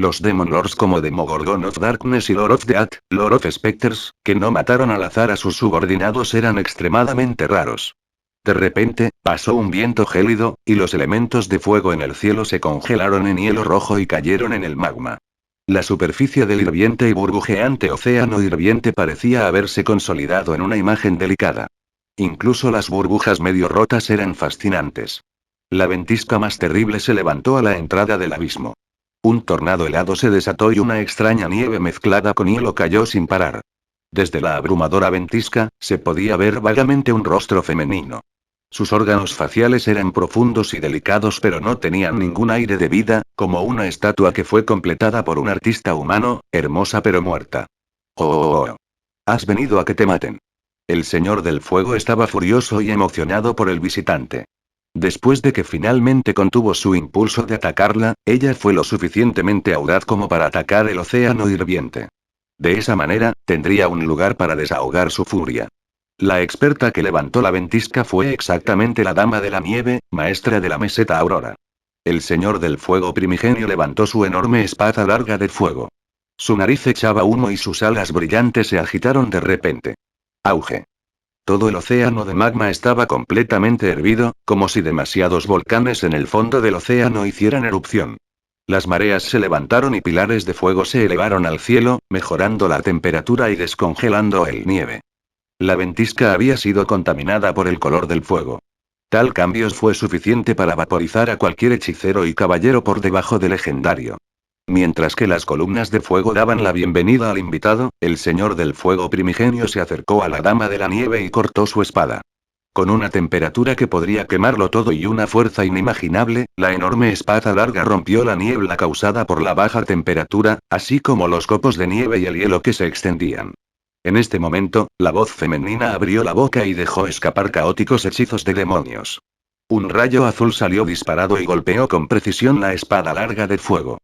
Los Demon Lords como Demogorgon of Darkness y Lord of Death, Lord of Specters, que no mataron al azar a sus subordinados eran extremadamente raros. De repente, pasó un viento gélido, y los elementos de fuego en el cielo se congelaron en hielo rojo y cayeron en el magma. La superficie del hirviente y burbujeante océano hirviente parecía haberse consolidado en una imagen delicada. Incluso las burbujas medio rotas eran fascinantes. La ventisca más terrible se levantó a la entrada del abismo. Un tornado helado se desató y una extraña nieve mezclada con hielo cayó sin parar. Desde la abrumadora ventisca, se podía ver vagamente un rostro femenino. Sus órganos faciales eran profundos y delicados pero no tenían ningún aire de vida, como una estatua que fue completada por un artista humano, hermosa pero muerta. Oh. Has venido a que te maten. El señor del fuego estaba furioso y emocionado por el visitante. Después de que finalmente contuvo su impulso de atacarla, ella fue lo suficientemente audaz como para atacar el océano hirviente. De esa manera, tendría un lugar para desahogar su furia. La experta que levantó la ventisca fue exactamente la Dama de la Nieve, maestra de la meseta Aurora. El señor del fuego primigenio levantó su enorme espada larga de fuego. Su nariz echaba humo y sus alas brillantes se agitaron de repente. Auge. Todo el océano de magma estaba completamente hervido, como si demasiados volcanes en el fondo del océano hicieran erupción. Las mareas se levantaron y pilares de fuego se elevaron al cielo, mejorando la temperatura y descongelando el nieve. La ventisca había sido contaminada por el color del fuego. Tal cambio fue suficiente para vaporizar a cualquier hechicero y caballero por debajo del legendario. Mientras que las columnas de fuego daban la bienvenida al invitado, el señor del fuego primigenio se acercó a la Dama de la Nieve y cortó su espada. Con una temperatura que podría quemarlo todo y una fuerza inimaginable, la enorme espada larga rompió la niebla causada por la baja temperatura, así como los copos de nieve y el hielo que se extendían. En este momento, la voz femenina abrió la boca y dejó escapar caóticos hechizos de demonios. Un rayo azul salió disparado y golpeó con precisión la espada larga de fuego.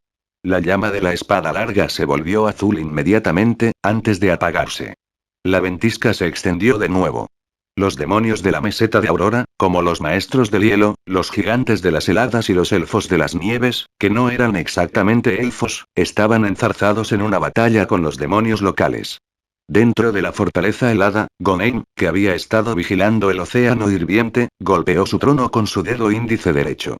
La llama de la espada larga se volvió azul inmediatamente, antes de apagarse. La ventisca se extendió de nuevo. Los demonios de la meseta de Aurora, como los maestros del hielo, los gigantes de las heladas y los elfos de las nieves, que no eran exactamente elfos, estaban enzarzados en una batalla con los demonios locales. Dentro de la fortaleza helada, Goneim, que había estado vigilando el océano hirviente, golpeó su trono con su dedo índice derecho.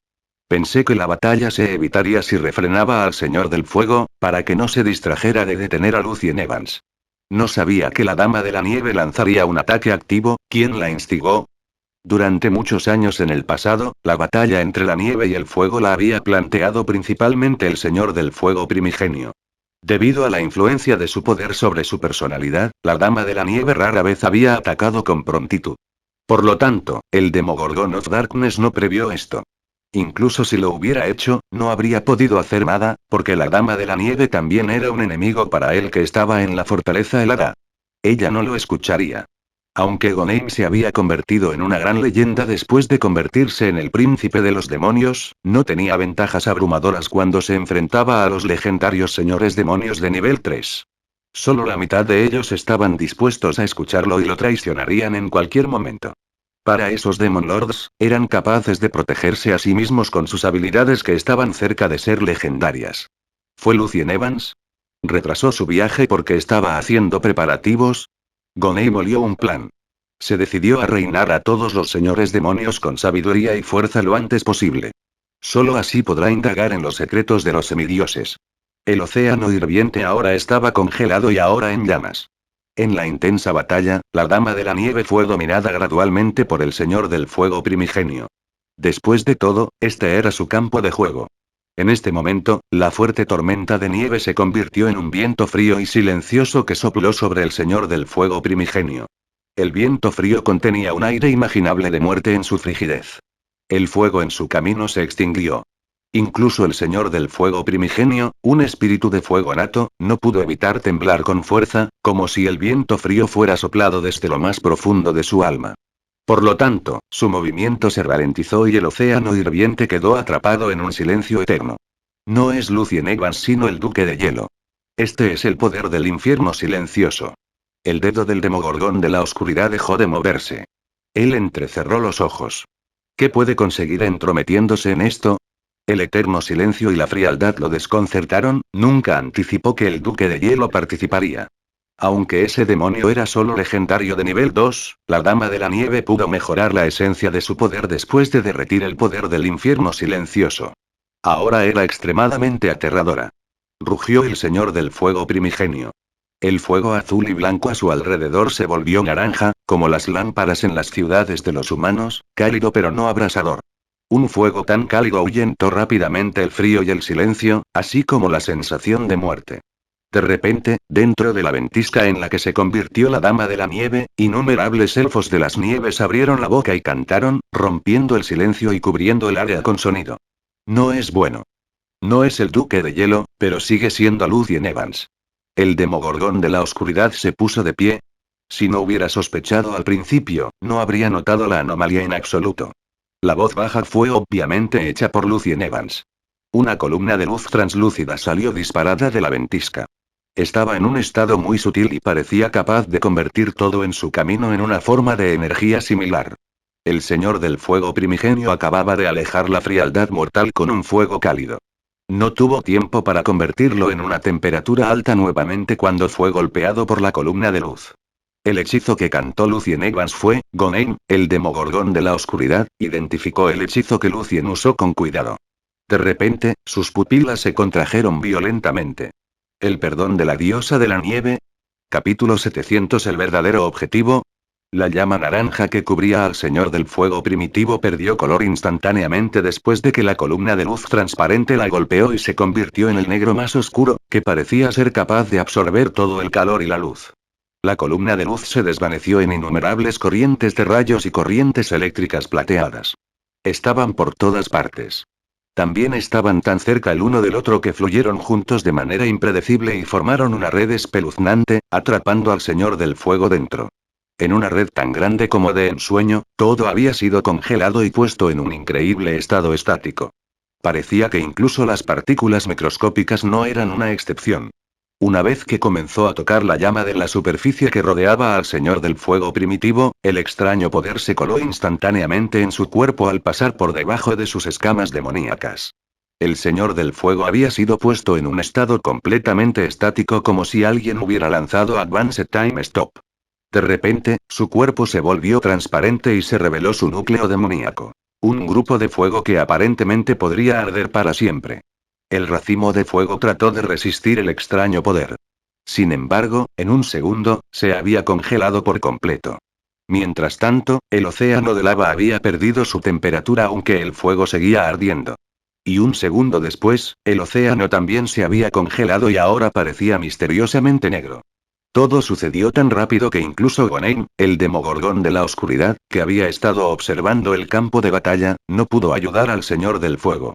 Pensé que la batalla se evitaría si refrenaba al Señor del Fuego, para que no se distrajera de detener a Lucien Evans. No sabía que la Dama de la Nieve lanzaría un ataque activo. ¿Quién la instigó? Durante muchos años en el pasado, la batalla entre la nieve y el fuego la había planteado principalmente el Señor del Fuego primigenio. Debido a la influencia de su poder sobre su personalidad, la Dama de la Nieve rara vez había atacado con prontitud. Por lo tanto, el Demogorgon of Darkness no previó esto. Incluso si lo hubiera hecho, no habría podido hacer nada, porque la Dama de la Nieve también era un enemigo para él que estaba en la fortaleza helada. Ella no lo escucharía. Aunque Goneim se había convertido en una gran leyenda después de convertirse en el príncipe de los demonios, no tenía ventajas abrumadoras cuando se enfrentaba a los legendarios señores demonios de nivel 3. Solo la mitad de ellos estaban dispuestos a escucharlo y lo traicionarían en cualquier momento. Para esos Demon Lords, eran capaces de protegerse a sí mismos con sus habilidades que estaban cerca de ser legendarias. ¿Fue Lucien Evans? ¿Retrasó su viaje porque estaba haciendo preparativos? Goneim olió un plan. Se decidió a reinar a todos los señores demonios con sabiduría y fuerza lo antes posible. Solo así podrá indagar en los secretos de los semidioses. El océano hirviente ahora estaba congelado y ahora en llamas. En la intensa batalla, la Dama de la Nieve fue dominada gradualmente por el Señor del Fuego primigenio. Después de todo, este era su campo de juego. En este momento, la fuerte tormenta de nieve se convirtió en un viento frío y silencioso que sopló sobre el Señor del Fuego primigenio. El viento frío contenía un aire imaginable de muerte en su frigidez. El fuego en su camino se extinguió. Incluso el Señor del Fuego primigenio, un espíritu de fuego nato, no pudo evitar temblar con fuerza, como si el viento frío fuera soplado desde lo más profundo de su alma. Por lo tanto, su movimiento se ralentizó y el océano hirviente quedó atrapado en un silencio eterno. No es Lucien Evans sino el Duque de Hielo. Este es el poder del infierno silencioso. El dedo del Demogorgón de la oscuridad dejó de moverse. Él entrecerró los ojos. ¿Qué puede conseguir entrometiéndose en esto? El eterno silencio y la frialdad lo desconcertaron, nunca anticipó que el Duque de Hielo participaría. Aunque ese demonio era solo legendario de nivel 2, la Dama de la Nieve pudo mejorar la esencia de su poder después de derretir el poder del infierno silencioso. Ahora era extremadamente aterradora. Rugió el Señor del Fuego primigenio. El fuego azul y blanco a su alrededor se volvió naranja, como las lámparas en las ciudades de los humanos, cálido pero no abrasador. Un fuego tan cálido ahuyentó rápidamente el frío y el silencio, así como la sensación de muerte. De repente, dentro de la ventisca en la que se convirtió la Dama de la Nieve, innumerables elfos de las nieves abrieron la boca y cantaron, rompiendo el silencio y cubriendo el área con sonido. No es bueno. No es el Duque de Hielo, pero sigue siendo Lucien Evans. El Demogorgón de la oscuridad se puso de pie. Si no hubiera sospechado al principio, no habría notado la anomalía en absoluto. La voz baja fue obviamente hecha por Lucien Evans. Una columna de luz translúcida salió disparada de la ventisca. Estaba en un estado muy sutil y parecía capaz de convertir todo en su camino en una forma de energía similar. El Señor del Fuego primigenio acababa de alejar la frialdad mortal con un fuego cálido. No tuvo tiempo para convertirlo en una temperatura alta nuevamente cuando fue golpeado por la columna de luz. El hechizo que cantó Lucien Evans fue, Goneim, el Demogorgón de la oscuridad, identificó el hechizo que Lucien usó con cuidado. De repente, sus pupilas se contrajeron violentamente. El perdón de la diosa de la nieve. Capítulo 700. El verdadero objetivo. La llama naranja que cubría al Señor del Fuego primitivo perdió color instantáneamente después de que la columna de luz transparente la golpeó y se convirtió en el negro más oscuro, que parecía ser capaz de absorber todo el calor y la luz. La columna de luz se desvaneció en innumerables corrientes de rayos y corrientes eléctricas plateadas. Estaban por todas partes. También estaban tan cerca el uno del otro que fluyeron juntos de manera impredecible y formaron una red espeluznante, atrapando al Señor del Fuego dentro. En una red tan grande como de ensueño, todo había sido congelado y puesto en un increíble estado estático. Parecía que incluso las partículas microscópicas no eran una excepción. Una vez que comenzó a tocar la llama de la superficie que rodeaba al Señor del Fuego primitivo, el extraño poder se coló instantáneamente en su cuerpo al pasar por debajo de sus escamas demoníacas. El Señor del Fuego había sido puesto en un estado completamente estático como si alguien hubiera lanzado Advanced Time Stop. De repente, su cuerpo se volvió transparente y se reveló su núcleo demoníaco. Un grupo de fuego que aparentemente podría arder para siempre. El racimo de fuego trató de resistir el extraño poder. Sin embargo, en un segundo, se había congelado por completo. Mientras tanto, el océano de lava había perdido su temperatura aunque el fuego seguía ardiendo. Y un segundo después, el océano también se había congelado y ahora parecía misteriosamente negro. Todo sucedió tan rápido que incluso Goneim, el Demogorgón de la oscuridad, que había estado observando el campo de batalla, no pudo ayudar al Señor del Fuego.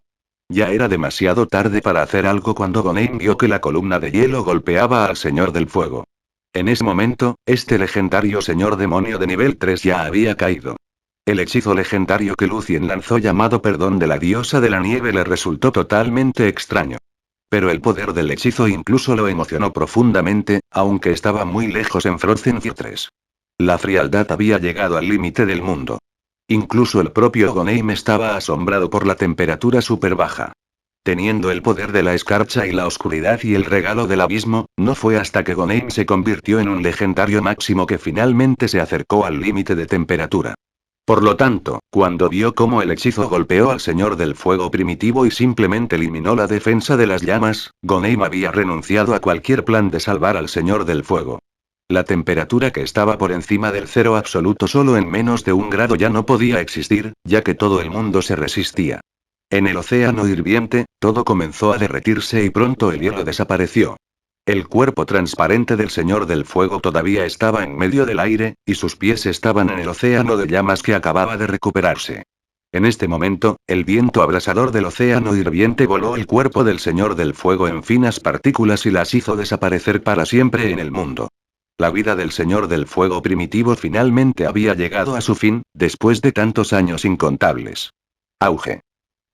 Ya era demasiado tarde para hacer algo cuando Goneim vio que la columna de hielo golpeaba al Señor del Fuego. En ese momento, este legendario señor demonio de nivel 3 ya había caído. El hechizo legendario que Lucien lanzó llamado Perdón de la diosa de la nieve le resultó totalmente extraño. Pero el poder del hechizo incluso lo emocionó profundamente, aunque estaba muy lejos en Frozen Fear 3. La frialdad había llegado al límite del mundo. Incluso el propio Goneim estaba asombrado por la temperatura súper baja. Teniendo el poder de la escarcha y la oscuridad y el regalo del abismo, no fue hasta que Goneim se convirtió en un legendario máximo que finalmente se acercó al límite de temperatura. Por lo tanto, cuando vio cómo el hechizo golpeó al Señor del Fuego primitivo y simplemente eliminó la defensa de las llamas, Goneim había renunciado a cualquier plan de salvar al Señor del Fuego. La temperatura que estaba por encima del cero absoluto solo en menos de 1 grado ya no podía existir, ya que todo el mundo se resistía. En el océano hirviente, todo comenzó a derretirse y pronto el hielo desapareció. El cuerpo transparente del Señor del Fuego todavía estaba en medio del aire, y sus pies estaban en el océano de llamas que acababa de recuperarse. En este momento, el viento abrasador del océano hirviente voló el cuerpo del Señor del Fuego en finas partículas y las hizo desaparecer para siempre en el mundo. La vida del Señor del Fuego primitivo finalmente había llegado a su fin, después de tantos años incontables. Auge.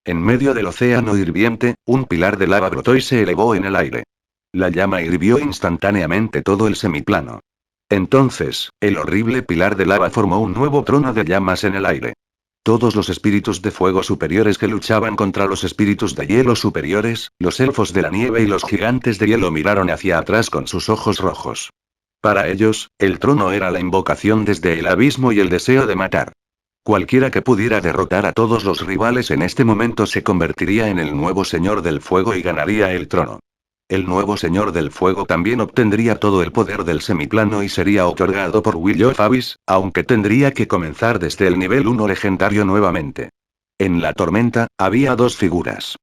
En medio del océano hirviente, un pilar de lava brotó y se elevó en el aire. La llama hirvió instantáneamente todo el semiplano. Entonces, el horrible pilar de lava formó un nuevo trono de llamas en el aire. Todos los espíritus de fuego superiores que luchaban contra los espíritus de hielo superiores, los elfos de la nieve y los gigantes de hielo miraron hacia atrás con sus ojos rojos. Para ellos, el trono era la invocación desde el abismo y el deseo de matar. Cualquiera que pudiera derrotar a todos los rivales en este momento se convertiría en el nuevo Señor del Fuego y ganaría el trono. El nuevo Señor del Fuego también obtendría todo el poder del semiplano y sería otorgado por Will of Abyss, aunque tendría que comenzar desde el nivel 1 legendario nuevamente. En la tormenta, había dos figuras.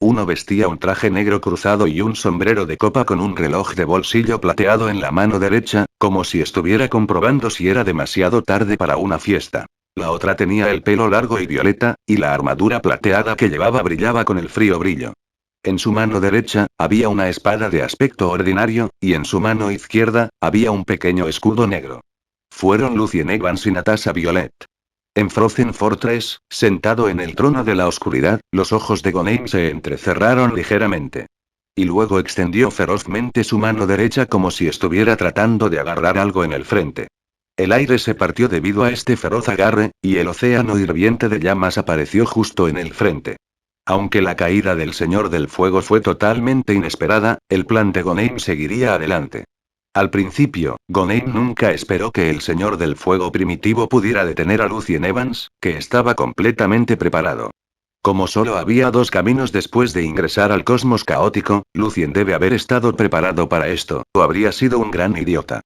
Uno vestía un traje negro cruzado y un sombrero de copa con un reloj de bolsillo plateado en la mano derecha, como si estuviera comprobando si era demasiado tarde para una fiesta. La otra tenía el pelo largo y violeta, y la armadura plateada que llevaba brillaba con el frío brillo. En su mano derecha, había una espada de aspecto ordinario, y en su mano izquierda, había un pequeño escudo negro. Fueron Lucien Evans y Natasha Violet. En Frozen Fortress, sentado en el trono de la oscuridad, los ojos de Goneim se entrecerraron ligeramente. Y luego extendió ferozmente su mano derecha como si estuviera tratando de agarrar algo en el frente. El aire se partió debido a este feroz agarre, y el océano hirviente de llamas apareció justo en el frente. Aunque la caída del Señor del Fuego fue totalmente inesperada, el plan de Goneim seguiría adelante. Al principio, Goneim nunca esperó que el Señor del Fuego primitivo pudiera detener a Lucien Evans, que estaba completamente preparado. Como solo había dos caminos después de ingresar al cosmos caótico, Lucien debe haber estado preparado para esto, o habría sido un gran idiota.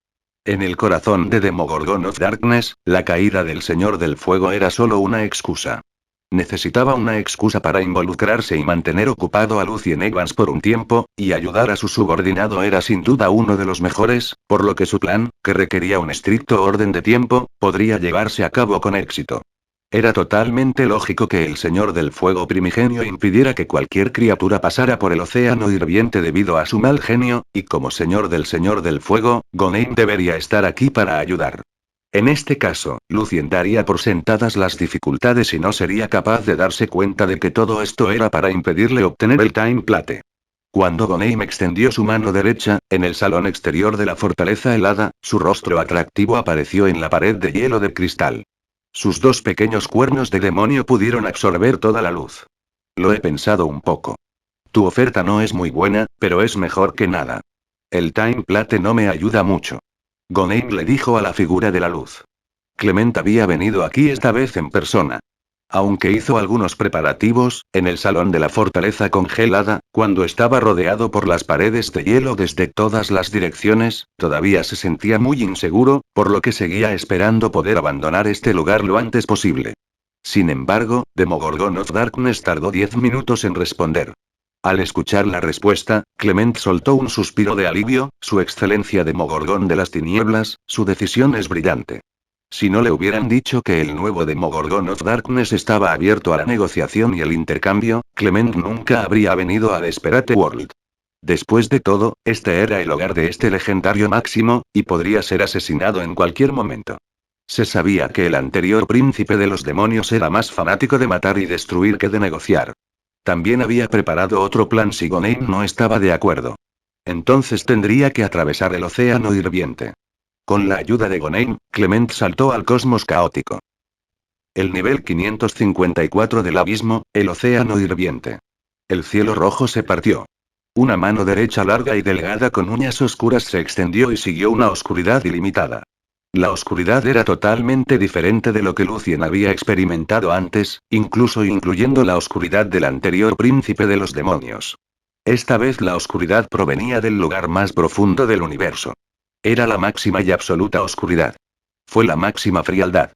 En el corazón de Demogorgon of Darkness, la caída del Señor del Fuego era solo una excusa. Necesitaba una excusa para involucrarse y mantener ocupado a Lucien Evans por un tiempo, y ayudar a su subordinado era sin duda uno de los mejores, por lo que su plan, que requería un estricto orden de tiempo, podría llevarse a cabo con éxito. Era totalmente lógico que el Señor del Fuego primigenio impidiera que cualquier criatura pasara por el océano hirviente debido a su mal genio, y como Señor del Fuego, Goneim debería estar aquí para ayudar. En este caso, Lucien daría por sentadas las dificultades y no sería capaz de darse cuenta de que todo esto era para impedirle obtener el Time Plate. Cuando Goneim extendió su mano derecha, en el salón exterior de la fortaleza helada, su rostro atractivo apareció en la pared de hielo de cristal. Sus dos pequeños cuernos de demonio pudieron absorber toda la luz. Lo he pensado un poco. Tu oferta no es muy buena, pero es mejor que nada. El Time Plate no me ayuda mucho. Goneim le dijo a la figura de la luz. Clement había venido aquí esta vez en persona. Aunque hizo algunos preparativos, en el salón de la fortaleza congelada, cuando estaba rodeado por las paredes de hielo desde todas las direcciones, todavía se sentía muy inseguro, por lo que seguía esperando poder abandonar este lugar lo antes posible. Sin embargo, Demogorgon of Darkness tardó 10 minutos en responder. Al escuchar la respuesta, Clement soltó un suspiro de alivio. Su excelencia Demogorgon de las tinieblas, su decisión es brillante. Si no le hubieran dicho que el nuevo Demogorgon of Darkness estaba abierto a la negociación y el intercambio, Clement nunca habría venido a Desperate World. Después de todo, este era el hogar de este legendario máximo, y podría ser asesinado en cualquier momento. Se sabía que el anterior príncipe de los demonios era más fanático de matar y destruir que de negociar. También había preparado otro plan si Goneim no estaba de acuerdo. Entonces tendría que atravesar el océano hirviente. Con la ayuda de Goneim, Clement saltó al cosmos caótico. El nivel 554 del abismo, el océano hirviente. El cielo rojo se partió. Una mano derecha larga y delgada con uñas oscuras se extendió y siguió una oscuridad ilimitada. La oscuridad era totalmente diferente de lo que Lucien había experimentado antes, incluso incluyendo la oscuridad del anterior príncipe de los demonios. Esta vez la oscuridad provenía del lugar más profundo del universo. Era la máxima y absoluta oscuridad. Fue la máxima frialdad.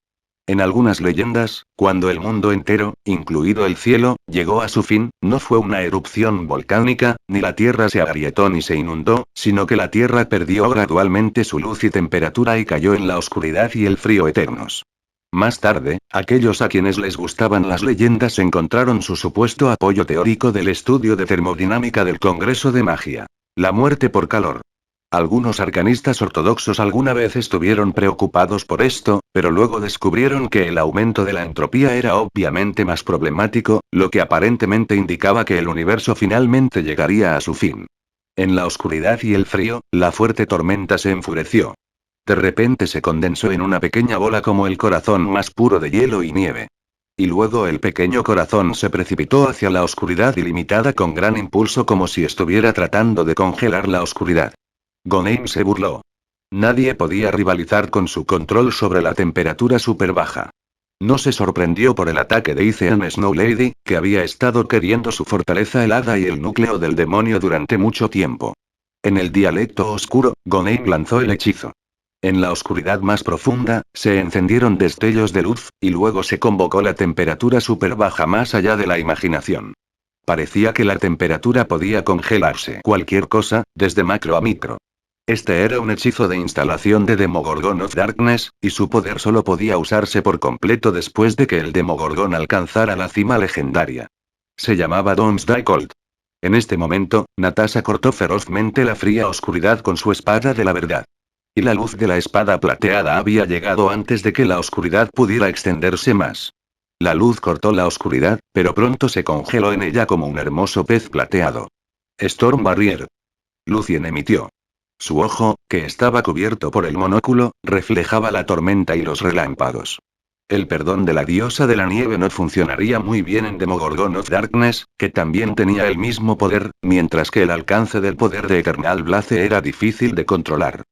En algunas leyendas, cuando el mundo entero, incluido el cielo, llegó a su fin, no fue una erupción volcánica, ni la tierra se agrietó ni se inundó, sino que la tierra perdió gradualmente su luz y temperatura y cayó en la oscuridad y el frío eternos. Más tarde, aquellos a quienes les gustaban las leyendas encontraron su supuesto apoyo teórico del estudio de termodinámica del Congreso de Magia. La muerte por calor. Algunos arcanistas ortodoxos alguna vez estuvieron preocupados por esto, pero luego descubrieron que el aumento de la entropía era obviamente más problemático, lo que aparentemente indicaba que el universo finalmente llegaría a su fin. En la oscuridad y el frío, la fuerte tormenta se enfureció. De repente se condensó en una pequeña bola como el corazón más puro de hielo y nieve. Y luego el pequeño corazón se precipitó hacia la oscuridad ilimitada con gran impulso como si estuviera tratando de congelar la oscuridad. Goneim se burló. Nadie podía rivalizar con su control sobre la temperatura súper baja. No se sorprendió por el ataque de Icean Snow Lady, que había estado queriendo su fortaleza helada y el núcleo del demonio durante mucho tiempo. En el dialecto oscuro, Goneim lanzó el hechizo. En la oscuridad más profunda, se encendieron destellos de luz, y luego se convocó la temperatura súper baja más allá de la imaginación. Parecía que la temperatura podía congelarse cualquier cosa, desde macro a micro. Este era un hechizo de instalación de Demogorgon of Darkness, y su poder solo podía usarse por completo después de que el Demogorgon alcanzara la cima legendaria. Se llamaba Doomsday Cold. En este momento, Natasha cortó ferozmente la fría oscuridad con su espada de la verdad. Y la luz de la espada plateada había llegado antes de que la oscuridad pudiera extenderse más. La luz cortó la oscuridad, pero pronto se congeló en ella como un hermoso pez plateado. Storm Barrier. Lucien emitió. Su ojo, que estaba cubierto por el monóculo, reflejaba la tormenta y los relámpagos. El perdón de la diosa de la nieve no funcionaría muy bien en Demogorgon of Darkness, que también tenía el mismo poder, mientras que el alcance del poder de Eternal Blaze era difícil de controlar.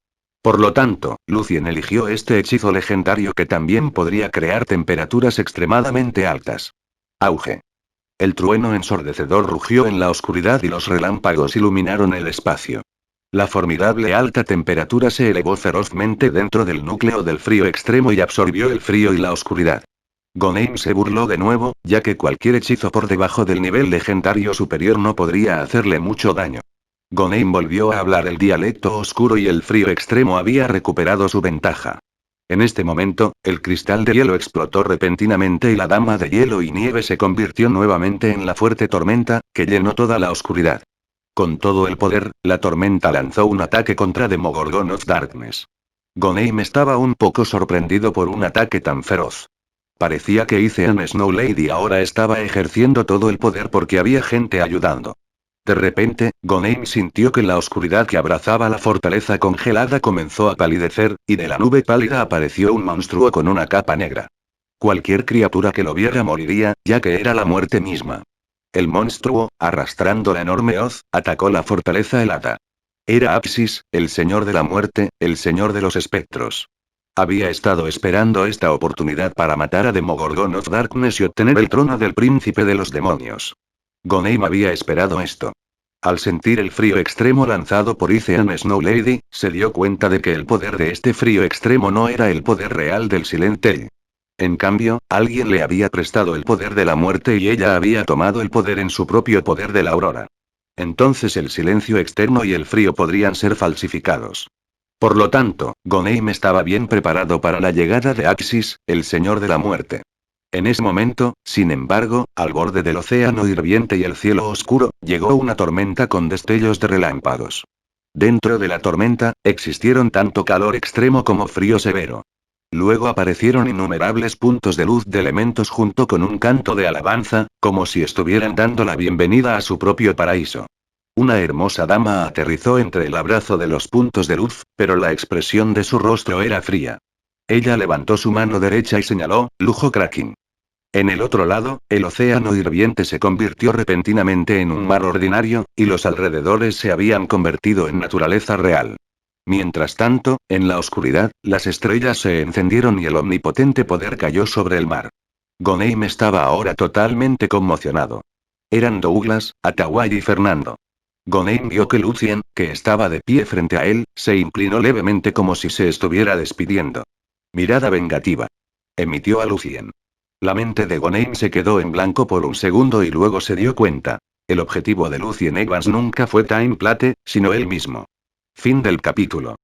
Por lo tanto, Lucien eligió este hechizo legendario que también podría crear temperaturas extremadamente altas. Auge. El trueno ensordecedor rugió en la oscuridad y los relámpagos iluminaron el espacio. La formidable alta temperatura se elevó ferozmente dentro del núcleo del frío extremo y absorbió el frío y la oscuridad. Goneim se burló de nuevo, ya que cualquier hechizo por debajo del nivel legendario superior no podría hacerle mucho daño. Goneim volvió a hablar el dialecto oscuro y el frío extremo había recuperado su ventaja. En este momento, el cristal de hielo explotó repentinamente y la dama de hielo y nieve se convirtió nuevamente en la fuerte tormenta, que llenó toda la oscuridad. Con todo el poder, la tormenta lanzó un ataque contra Demogorgon of Darkness. Goneim estaba un poco sorprendido por un ataque tan feroz. Parecía que Icean Snow Lady ahora estaba ejerciendo todo el poder porque había gente ayudando. De repente, Goneim sintió que la oscuridad que abrazaba la fortaleza congelada comenzó a palidecer, y de la nube pálida apareció un monstruo con una capa negra. Cualquier criatura que lo viera moriría, ya que era la muerte misma. El monstruo, arrastrando la enorme hoz, atacó la fortaleza helada. Era Apsis, el señor de la muerte, el señor de los espectros. Había estado esperando esta oportunidad para matar a Demogorgon of Darkness y obtener el trono del príncipe de los demonios. Goneim había esperado esto. Al sentir el frío extremo lanzado por Icean Snow Lady, se dio cuenta de que el poder de este frío extremo no era el poder real del Silente. En cambio, alguien le había prestado el poder de la muerte y ella había tomado el poder en su propio poder de la aurora. Entonces el silencio externo y el frío podrían ser falsificados. Por lo tanto, Goneim estaba bien preparado para la llegada de Apsis, el señor de la muerte. En ese momento, sin embargo, al borde del océano hirviente y el cielo oscuro, llegó una tormenta con destellos de relámpagos. Dentro de la tormenta, existieron tanto calor extremo como frío severo. Luego aparecieron innumerables puntos de luz de elementos junto con un canto de alabanza, como si estuvieran dando la bienvenida a su propio paraíso. Una hermosa dama aterrizó entre el abrazo de los puntos de luz, pero la expresión de su rostro era fría. Ella levantó su mano derecha y señaló, Lujo Kraken. En el otro lado, el océano hirviente se convirtió repentinamente en un mar ordinario, y los alrededores se habían convertido en naturaleza real. Mientras tanto, en la oscuridad, las estrellas se encendieron y el omnipotente poder cayó sobre el mar. Goneim estaba ahora totalmente conmocionado. Eran Douglas, Atawai y Fernando. Goneim vio que Lucien, que estaba de pie frente a él, se inclinó levemente como si se estuviera despidiendo. Mirada vengativa. Emitió a Lucien. La mente de Goneim se quedó en blanco por un segundo y luego se dio cuenta. El objetivo de Lucien Evans nunca fue Time Plate, sino él mismo. Fin del capítulo.